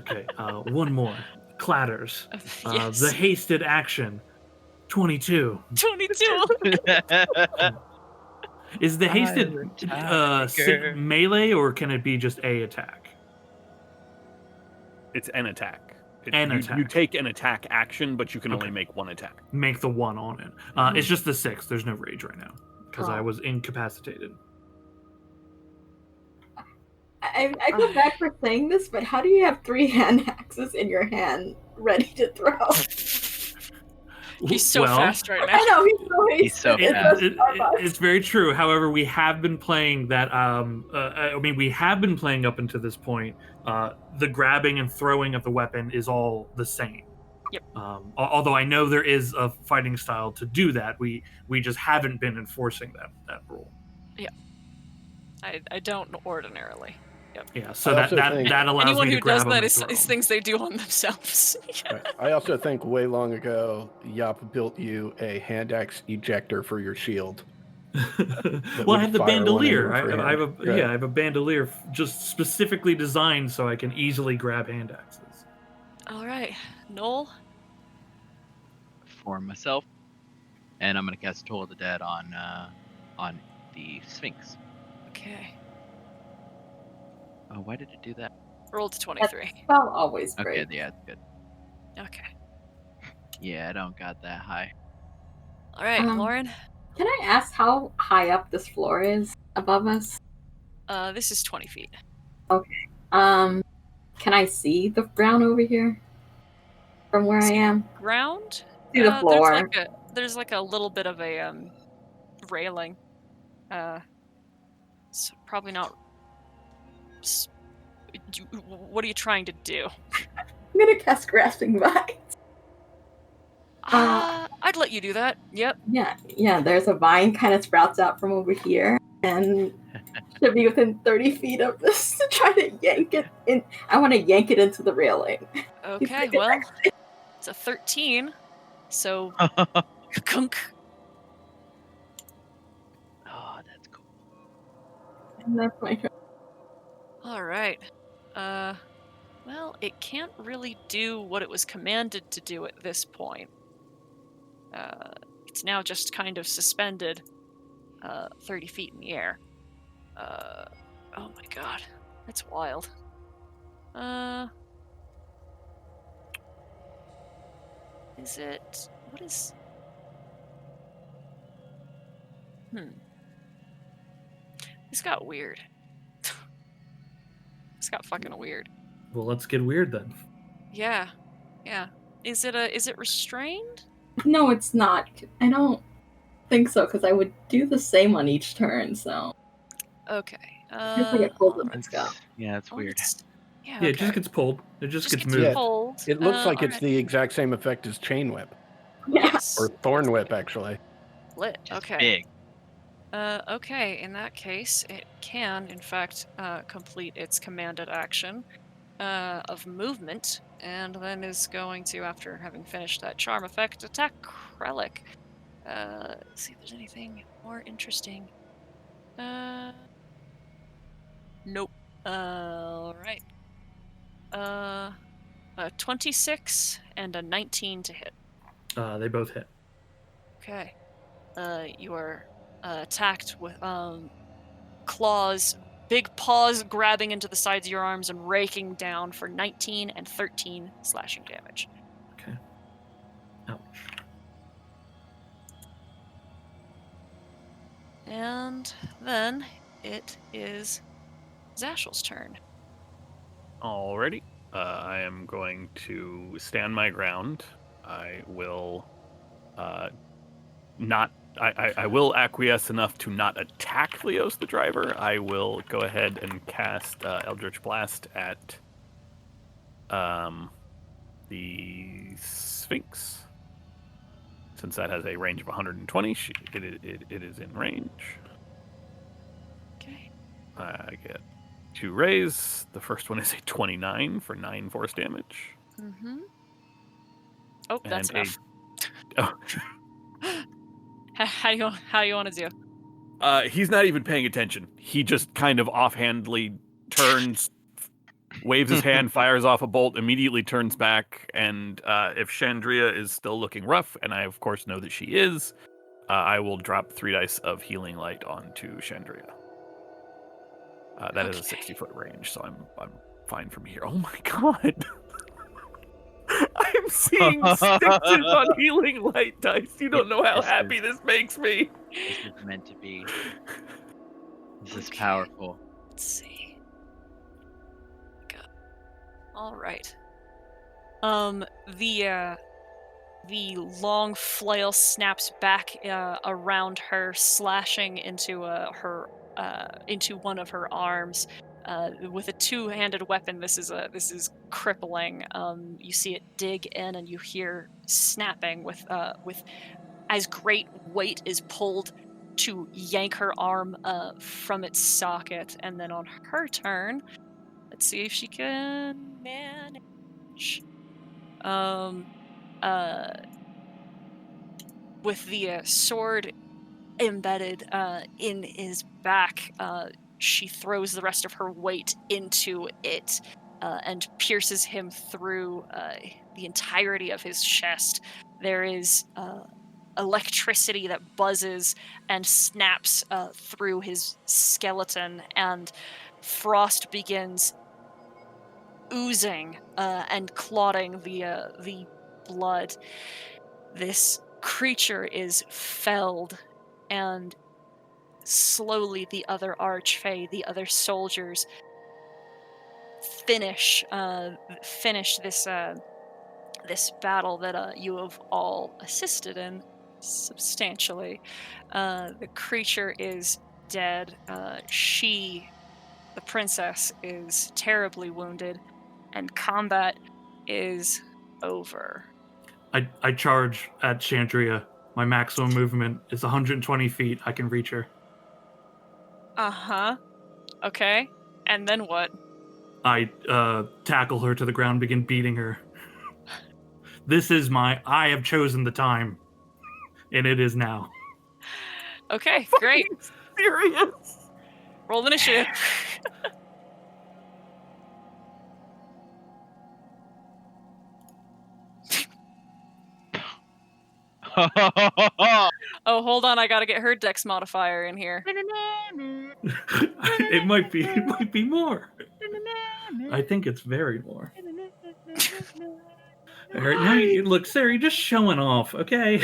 Okay, one more. Clatters. Yes. The hasted action. 22. 22. Is the hasted melee or can it be just a attack? It's an attack. Attack. You take an attack action, but you can only make one attack. Make the one on it. It's just the 6. There's no rage right now because I was incapacitated. I feel bad for saying this, but how do you have 3 hand axes in your hand ready to throw? He's so fast right now. I know, he's so fast. It's very true. However, we have been playing that. We have been playing up until this point. The grabbing and throwing of the weapon is all the same. Yep. Although I know there is a fighting style to do that, we just haven't been enforcing that rule. Yeah. I don't ordinarily. Yep. Yeah, so that allows anyone me to who grab does them that and is things they do on themselves. Right. I also think way long ago, Yop built you a hand axe ejector for your shield. Well, I have the bandolier. I have a bandolier just specifically designed so I can easily grab hand axes. All right, Noel. For myself, and I'm gonna cast Toll of the Dead on the Sphinx. Okay. Oh, why did it do that? Roll to 23. Well, always great. Okay, yeah, it's good. Okay. Yeah, I don't got that high. All right, Lauren. Can I ask how high up this floor is above us? This is 20 feet. Okay. Can I see the ground over here from where I am? Ground? See the floor. There's like a little bit of a railing. So probably not. What are you trying to do? I'm gonna cast Grasping Vines. I'd let you do that. Yep. Yeah. There's a vine kind of sprouts out from over here, and should be within 30 feet of this to try to yank it in. I want to yank it into the railing. Okay. Well, it's a 13. So, kunk. Oh, that's cool. And that's my turn. All right. Well, it can't really do what it was commanded to do at this point. It's now just kind of suspended 30 feet in the air. Oh my god. That's wild. Is it... What is... This got weird. This got fucking weird. Well, let's get weird then. Yeah. Is it restrained? No, it's not. I don't think so, because I would do the same on each turn, so. Okay. Just like it pulls its go. Yeah, it's weird. Yeah, it just gets pulled. It just gets moved. Yeah. Pulled. It looks like it's alright. the exact same effect as Chain Whip. Yes. Or Thorn Whip, actually. Lit. Just Okay. big. Okay, in that case, it can, in fact, complete its commanded action of movement, and then is going to, after having finished that charm effect, attack Krellick. Let's see if there's anything more interesting. Nope. Alright. 26 and a 19 to hit. They both hit. Okay. You are attacked with claws, big paws grabbing into the sides of your arms and raking down for 19 and 13 slashing damage. Okay. Ouch. And then it is Zashel's turn. Alrighty. I am going to stand my ground. I will not I will acquiesce enough to not attack Leos the driver. I will go ahead and cast Eldritch Blast at the Sphinx. Since that has a range of 120, it is in range. Okay. I get 2 rays. The first one is a 29 for 9 force damage. Mm-hmm. Oh, that's And enough. Oh. How you want to do? He's not even paying attention. He just kind of offhandedly turns, waves his hand, fires off a bolt, immediately turns back, and if Chandria is still looking rough, and I of course know that she is, I will drop 3 dice of healing light onto Chandria. That is a 60-foot range, so I'm fine from here. Oh my god! I'm seeing 6s on healing light dice. You don't know how happy this makes me. This is meant to be. This is powerful. Let's see. Good. All right. The long flail snaps back around her, slashing into into one of her arms. With a 2-handed weapon, this is crippling. You see it dig in, and you hear snapping with as great weight is pulled to yank her arm from its socket. And then on her turn, let's see if she can manage. With the sword embedded in his back, she throws the rest of her weight into it and pierces him through the entirety of his chest. There is electricity that buzzes and snaps through his skeleton, and frost begins oozing and clotting the blood. This creature is felled, and slowly the other archfey, the other soldiers, finish this battle that you have all assisted in substantially. The creature is dead. She, the princess, is terribly wounded, and combat is over. I charge at Chandria. My maximum movement is 120 feet. I can reach her. Uh-huh. Okay. And then what? I tackle her to the ground, begin beating her. I have chosen the time, and it is now. Okay, great. Serious? Roll initiative. Oh, hold on, I gotta get her dex modifier in here. It might be more. I think it's very more. All right, now look, Sarah, you're just showing off, okay?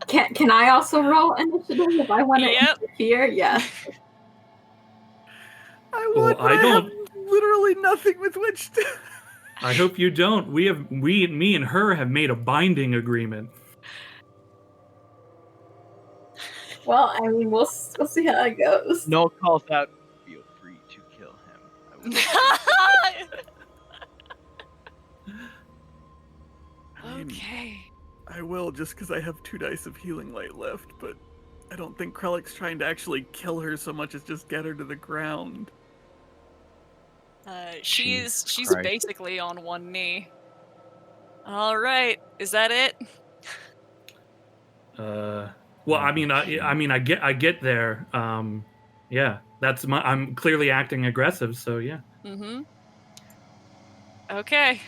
Can I also roll initiative if I want to interfere? Yes. I would, but I have literally nothing with which to. I hope you don't. Me and her have made a binding agreement. Well, I mean, we'll see how it goes. Noel calls out, "Feel free to kill him." Okay. I will, just because I have 2 dice of healing light left, but I don't think Krellick's trying to actually kill her so much as just get her to the ground. She's basically on one knee. All right, is that it? Well, I mean, I get there. Yeah, I'm clearly acting aggressive, so yeah. Mm-hmm. Okay.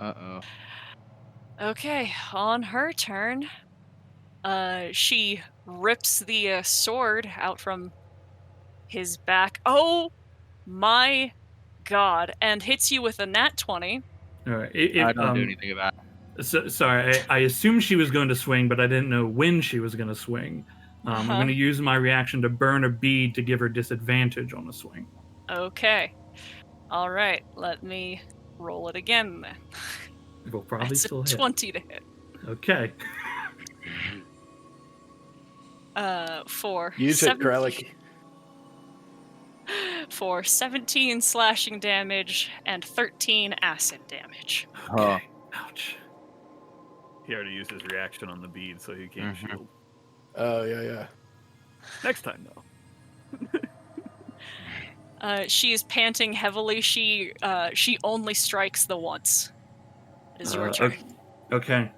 Uh-oh. Okay, on her turn, she rips the sword out from his back. Oh my god, and hits you with a nat 20. All right. I don't do anything about it. Sorry, I assumed she was going to swing, but I didn't know when she was going to swing. I'm going to use my reaction to burn a bead to give her disadvantage on the swing. Okay. All right, let me roll it again then. Will probably That's still a hit. 20 to hit. Okay. For Use it, Kralik. For 17 slashing damage and 13 acid damage. Okay. Ouch. He already used his reaction on the bead, so he can't shield. Oh, yeah. Next time, though. She is panting heavily. She only strikes the once. It is your turn. Okay.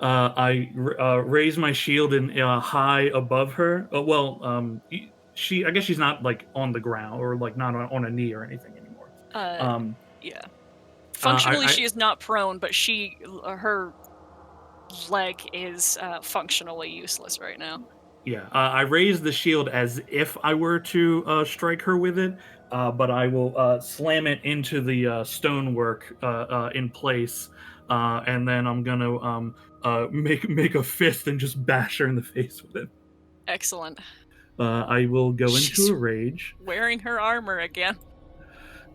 I raise my shield and high above her. I guess she's not like on the ground or like not on a knee or anything anymore. Yeah. Functionally, I- she is not prone, but her leg is functionally useless right now. Yeah, I raise the shield as if I were to strike her with it, but I will slam it into the stonework in place, and then I'm gonna make a fist and just bash her in the face with it. Excellent. I will go into She's a rage. wearing her armor again.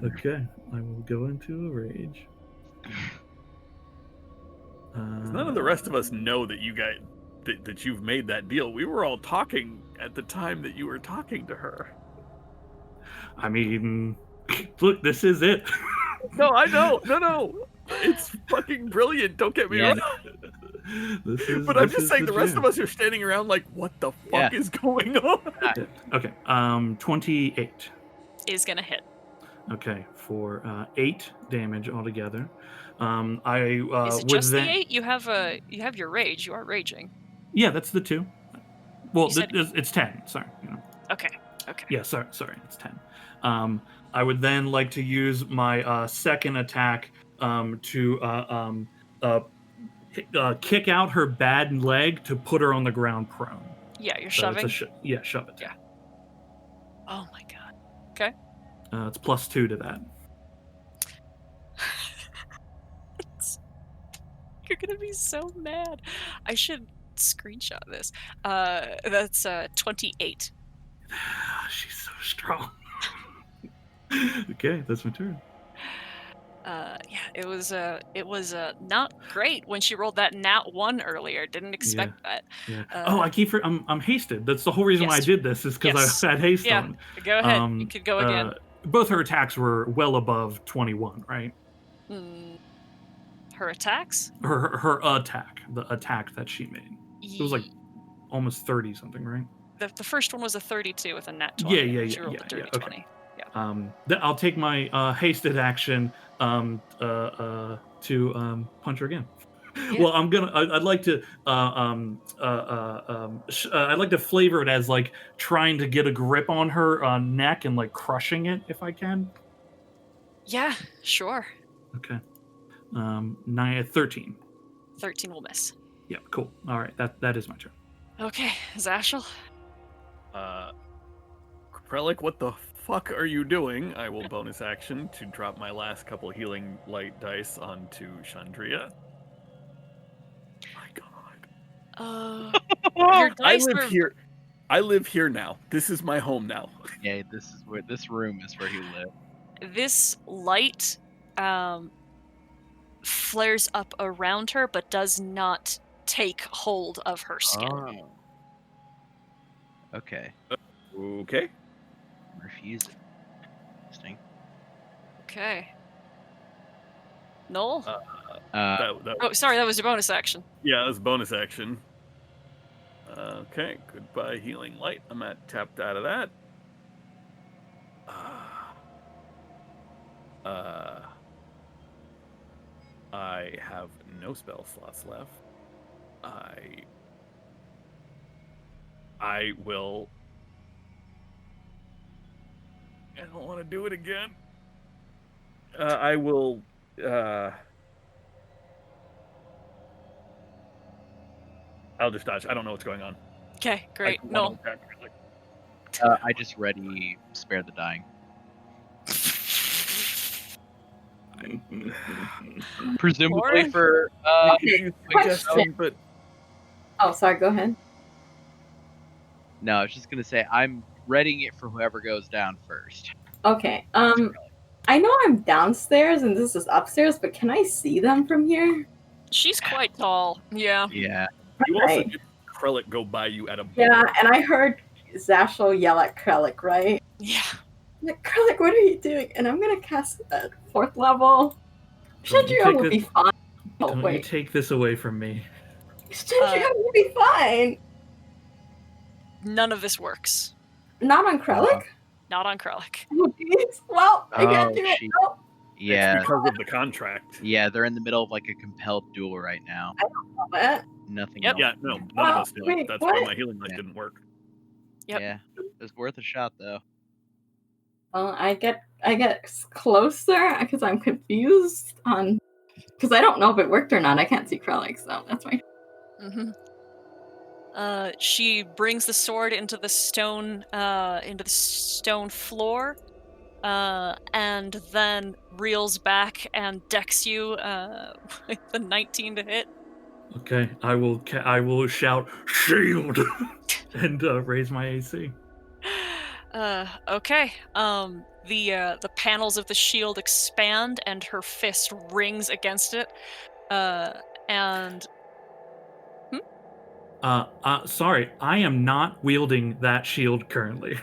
Okay, I will go into a rage. 'Cause none of the rest of us know that you guys that you've made that deal. We were all talking at the time that you were talking to her. I mean, look, this is it. No, I know. No. It's fucking brilliant. Don't get me wrong. But I'm just saying the rest of us are standing around like, what the fuck is going on? Okay, 28. Is gonna hit. Okay, for 8 damage altogether. Is it just the 8? You have your rage. You are raging. Yeah, that's the 2. Well, said- it's 10. Sorry. Okay. Yeah, sorry, it's 10. I would then like to use my second attack to kick out her bad leg to put her on the ground prone. Yeah, you're So it's shoving. a shove it. Yeah. Oh my god. Okay. It's +2 to that. You're gonna be so mad. I should screenshot this. That's 28. She's so strong. Okay, that's my turn. Yeah, it was not great when she rolled that nat 1 earlier. Didn't expect that. Yeah. I'm hasted. That's the whole reason why I did this is because I had haste on. Go ahead. You could go again. Both her attacks were well above 21, right? Her attacks? Her attack, the attack that she made. It was like almost 30 something, right? The first one was a 32 with a nat 20. Yeah. She rolled a dirty 20. Yeah. I'll take my hasted action to punch her again. Yeah. Well, I'd like to I'd like to flavor it as like trying to get a grip on her neck and like crushing it if I can. Yeah, sure. Okay. 13. 13 will miss. Yeah, cool. All right, that is my turn. Okay, Zashel. Kralik, what the fuck are you doing? I will bonus action to drop my last couple healing light dice onto Chandria. My god. Your dice here. I live here now. This is my home now. Yeah, this room is where you live. This light flares up around her, but does not take hold of her skin. Oh. Okay. Okay. Refuse it. Interesting. Okay. Noel? That sorry, that was your bonus action. Yeah, that was bonus action. Okay, goodbye healing light. I'm tapped out of that. I have no spell slots left. I will. I don't want to do it again. I will. I'll just dodge. I don't know what's going on. Okay, great. No. I just ready spare the dying. Presumably Lauren? for Question. But Oh, sorry. Go ahead. no, I was just gonna say I'm readying it for whoever goes down first. Okay. I know I'm downstairs and this is upstairs, but can I see them from here? She's quite tall. Yeah. Yeah. You also Right. did Krellick go by you at a Yeah, and I heard Zashel yell at Krellick, right? Yeah. Like, Krellick, what are you doing? And I'm gonna cast at 4th level. Don't you Shinji take will it- be fine. Oh, Don't you wait. take this away from me. Shinji will be fine. None of this works. Not on Krellick? Not on Krellick. Oh, jeez. Well, I can't do it. Shit. No. Yeah. It's because of the contract. Yeah, they're in the middle of like a compelled duel right now. I don't know that. Nothing Yep. else. Yeah, no, none Wow, of us do. wait, That's what? why my healing light Yeah. didn't work. Yep. Yeah. It was worth a shot though. Well, I get closer because I'm confused on because I don't know if it worked or not. I can't see Krellick, so that's fine. Mm-hmm. She brings the sword into the stone floor, and then reels back and decks you with the 19 to hit. Okay, I will shout shield and raise my AC. Okay. The panels of the shield expand and her fist rings against it. And Sorry, I am not wielding that shield currently.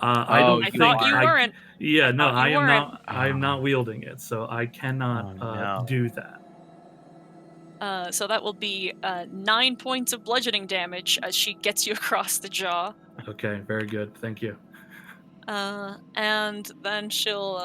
I don't I think thought you weren't. Yeah, no, thought you I am weren't. not. I am not wielding it, so I cannot no. do that. So that will be 9 points of bludgeoning damage as she gets you across the jaw. Okay, very good. Thank you. And then she'll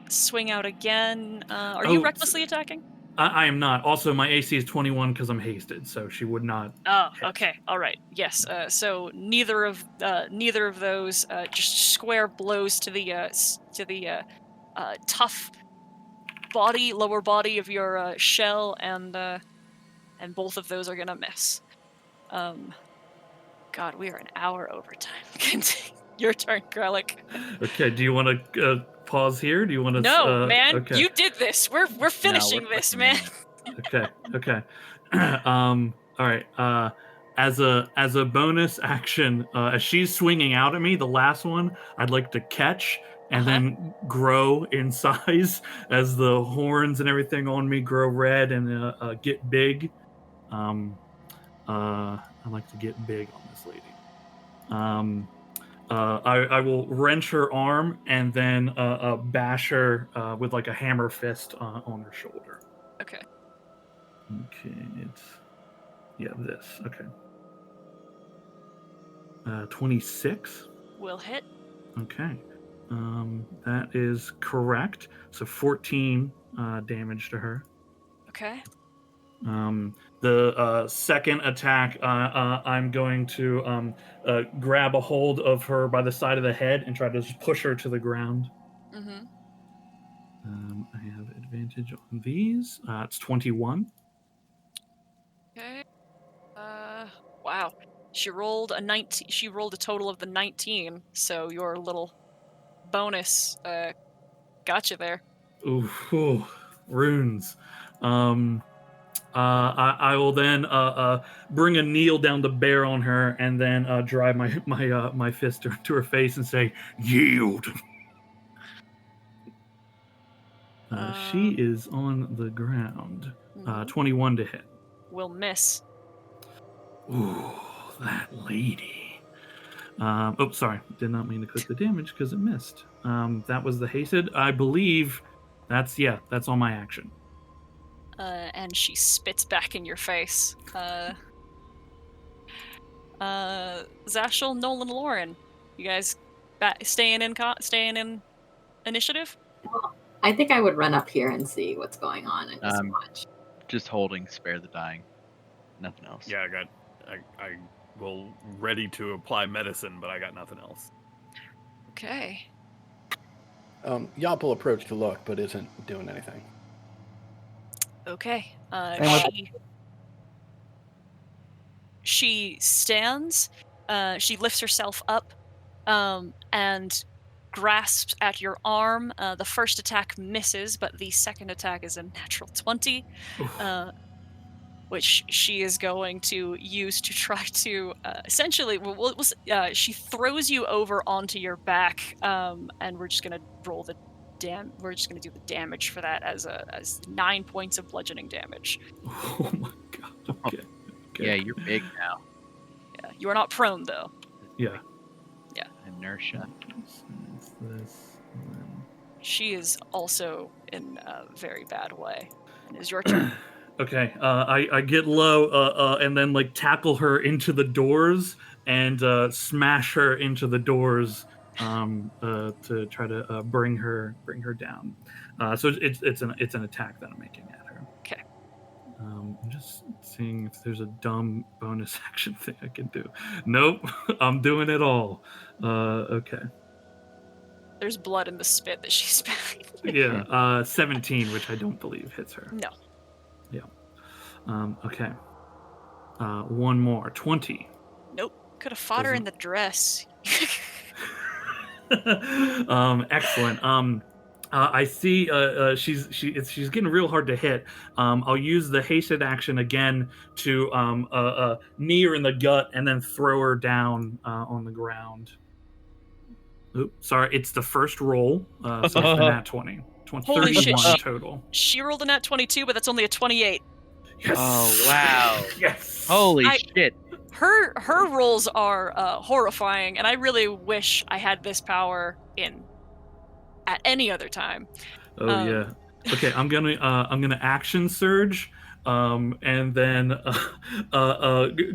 swing out again. Are you recklessly attacking? I am not. Also, my AC is 21 because I'm hasted, so she would not. Oh, hit. okay, all right, yes. So neither of those just square blows to the tough lower body of your shell, and both of those are gonna miss. God, we are an hour over time. Your turn, Krellick. Okay. Do you want to pause here? Do you want to? No, man, Okay. you did this. We're finishing this, man. Okay. All right. As a bonus action, as she's swinging out at me, the last one, I'd like to catch and then grow in size as the horns and everything on me grow red and get big. I like to get big on this lady. I will wrench her arm and then bash her with like a hammer fist on her shoulder. Okay. Okay, this. Okay. 26. Will hit. Okay. That is correct. So 14 damage to her. Okay. The second attack, I'm going to grab a hold of her by the side of the head and try to just push her to the ground. Mm-hmm. I have advantage on these. It's 21. Okay. Wow. She rolled a 19. She rolled a total of the 19. So your little bonus got you there. Ooh, runes. I will then bring a kneel down to bear on her, and then drive my fist to her face and say, "Yield." She is on the ground. 21 to hit. Will miss. Ooh, that lady. Oh, sorry. Did not mean to click the damage because it missed. That was the hasted. I believe that's on my action. And she spits back in your face. Zashel, Nolan, Lauren, you guys staying in initiative? I think I would run up here and see what's going on and just watch. Just holding spare the dying. Nothing else. Yeah, I will ready to apply medicine, but I got nothing else. Okay. Yop will approach to look, but isn't doing anything. Okay. She stands. She lifts herself up, and grasps at your arm. The first attack misses, but the second attack is a natural 20, which she is going to use to try to essentially. She throws you over onto your back, and we're just gonna roll the we're just gonna do the damage for that as 9 points of bludgeoning damage. Oh my god. Okay. Yeah, you're big now. Yeah, you are not prone though. Yeah. Yeah. Inertia. It's this. She is also in a very bad way. And it is your turn. Okay, I get low and then like tackle her into the doors and smash her into the doors to try to bring her down. So it's an attack that I'm making at her. Okay. I'm just seeing if there's a dumb bonus action thing I can do. Nope, I'm doing it all. Okay. There's blood in the spit that she's spitting. Yeah, 17, which I don't believe hits her. No. Yeah. Okay. One more. 20. Nope. Could have fought her in the dress. Excellent. I see. She's getting real hard to hit. I'll use the hasted action again to knee her in the gut and then throw her down on the ground. Oops, sorry, it's the first roll. So it's the nat 20. Holy 31 shit, total. She rolled a nat 22, but that's only a 28. Yes. Oh wow. Yes. Holy shit. Her rolls are horrifying, and I really wish I had this power at any other time. Oh yeah. Okay, I'm gonna action surge, and then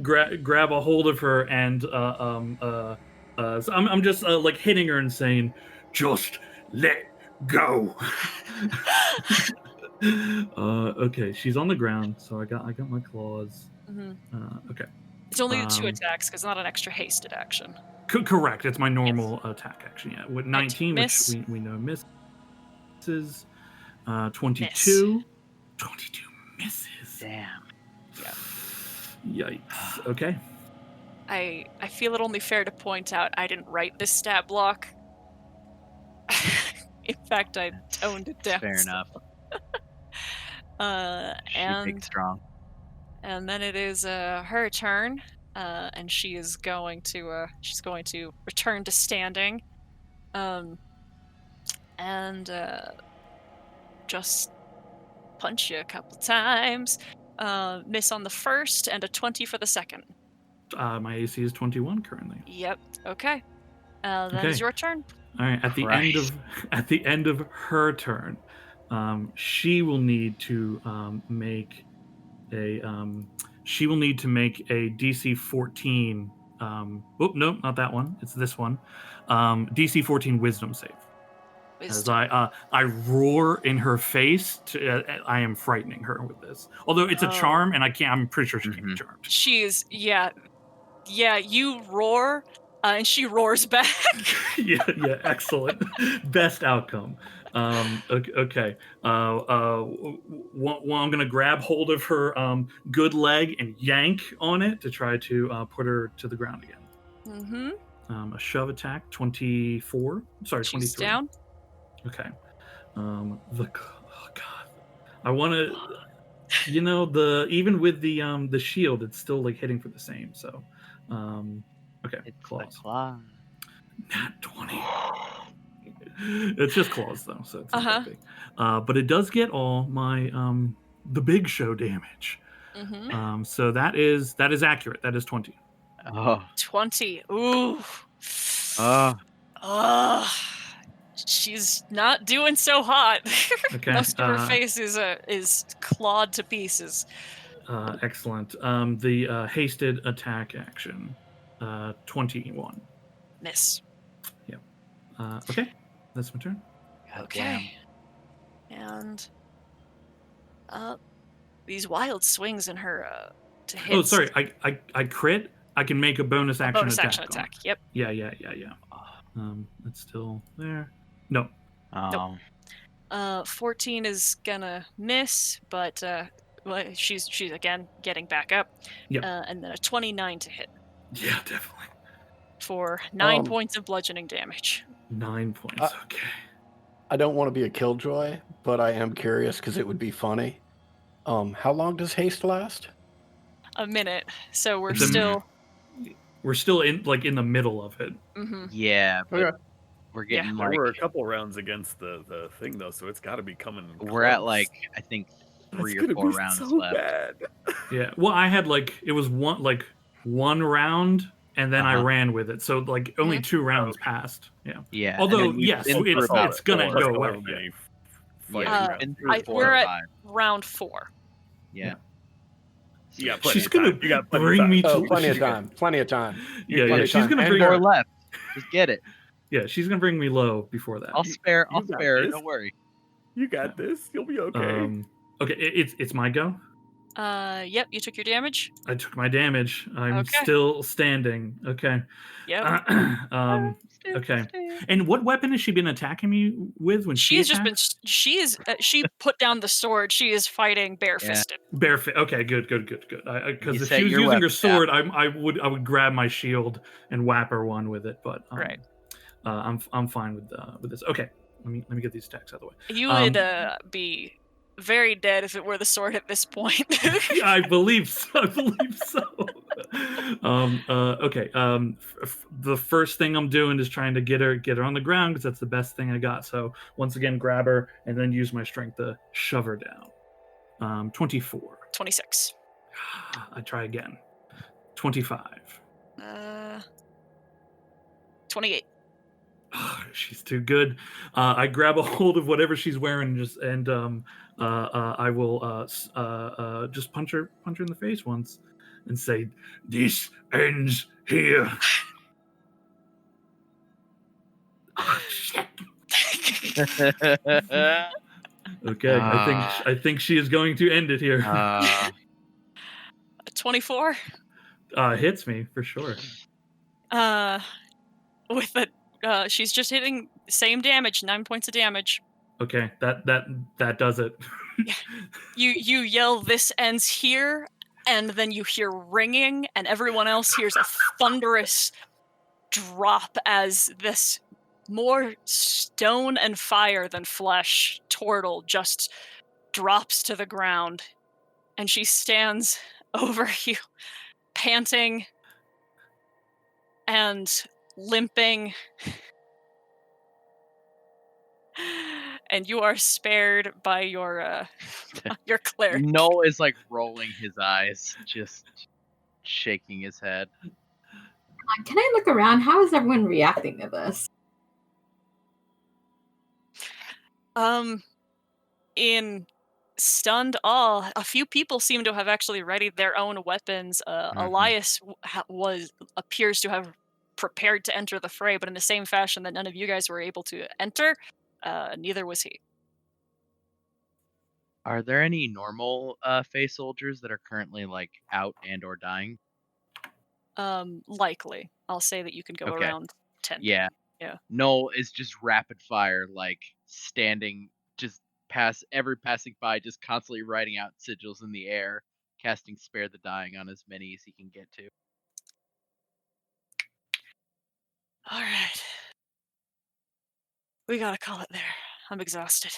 grab a hold of her and so I'm just like hitting her and saying, "Just let go." Okay, she's on the ground, so I got my claws. Mm-hmm. Okay. It's only 2 attacks because it's not an extra hasted action. Correct. It's my normal attack action. Yeah, with 19, Miss. which we know misses. 22. Miss. 22 misses. Damn. Yeah. Yikes. Okay. I feel it only fair to point out I didn't write this stat block. In fact, I toned it down. Fair enough. And big strong. And then it is her turn, and she is going to return to standing, and just punch you a couple times. Miss on the first and a 20 for the second. My AC is 21 currently. Yep. Okay. That is your turn. All right. At the end of her turn, she will need to make a DC 14. No, not that one. It's this one. DC 14 Wisdom save. As I roar in her face, I am frightening her with this. Although it's a charm, and I'm pretty sure she can be charmed. She is, yeah. You roar, and she roars back. yeah, excellent. Best outcome. Okay. I'm gonna grab hold of her good leg and yank on it to try to put her to the ground again. Mm-hmm. A shove attack, 24. Sorry, She's 23. down. Okay. Oh god. I want to. Even with the shield, it's still like hitting for the same. So, okay. It's claws. Claw. Nat 20. It's just claws though, so it's not that big. But it does get all my the big show damage. Mm-hmm. So that is accurate. That is 20. Oh. 20. Ooh. She's not doing so hot. Okay. Most of her face is clawed to pieces. Excellent. The hasted attack action, 21. Miss. Yeah. Okay. That's my turn. Okay. And these wild swings in her to hit. Oh, sorry. I crit. I can make a bonus action bonus attack. Action attack. Yep. Yeah. That's still there. No. Nope. 14 is gonna miss, but she's again getting back up. Yep. And then a 29 to hit. Yeah, definitely. For 9 points of bludgeoning damage. 9 points. Okay. I don't want to be a killjoy, but I am curious because it would be funny. How long does haste last? A minute. So we're still in the middle of it. Mm-hmm. Yeah. But Okay. We're Yeah. getting There like were a couple rounds against the thing though, so it's got to be coming. we're at close. like I think That's 3 or gonna 4 be rounds so left. bad. Yeah. Well, I had it was one round, and then I ran with it, so only 2 rounds passed. Yeah. Yeah. Although and then yes, been through about it's gonna 4. go away. However many fighting Yeah, we've rounds. been through 4 we're or at 5. round 4. Yeah. You got plenty She's of time. gonna You got plenty of bring time. me Oh, to plenty of time. Plenty of time. Yeah, Plenty of she's time. gonna And bring 4 her. left. Just get it. Yeah, she's gonna bring me low before that. I'll spare. You I'll got spare. this. Don't worry. You got this. You'll be okay. Okay, it's my go. Yep, you took your damage. I took my damage. I'm Okay. still standing. Okay. Yep. Okay. And what weapon has she been attacking me with when she She's just been. attacks? She put down the sword. She is fighting barefisted. Barefoot. Okay, good. Because You if set she was your using her weapon sword, I would grab my shield and whap her one with it. But Right. I'm fine with this. Okay. Let me get these attacks out of the way. You would be very dead if it were the sword at this point. Yeah, I believe so. Okay. The first thing I'm doing is trying to get her on the ground because that's the best thing I got. So once again, grab her and then use my strength to shove her down. 24. 26. I try again. 25. 28. She's too good. I grab a hold of whatever she's wearing and I will just punch her in the face once and say, "This ends here." Oh, shit. Okay, I think she is going to end it here. 24. Hits me for sure. With a she's just hitting same damage, 9 points of damage. Okay, that does it. You yell, "This ends here," and then you hear ringing, and everyone else hears a thunderous drop as this more stone and fire than flesh turtle just drops to the ground, and she stands over you, panting and limping. And you are spared by your cleric. Noel is rolling his eyes, just shaking his head. Can I look around? How is everyone reacting to this? In stunned awe, a few people seem to have actually readied their own weapons. Elias appears to have prepared to enter the fray, but in the same fashion that none of you guys were able to enter, neither was he. Are there any normal Fey soldiers that are currently out and or dying? Likely. I'll say that you can go around 10. Yeah. Yeah. Noel is just rapid fire, standing just past every passing by, just constantly writing out sigils in the air, casting Spare the Dying on as many as he can get to. All right. We gotta call it there. I'm exhausted.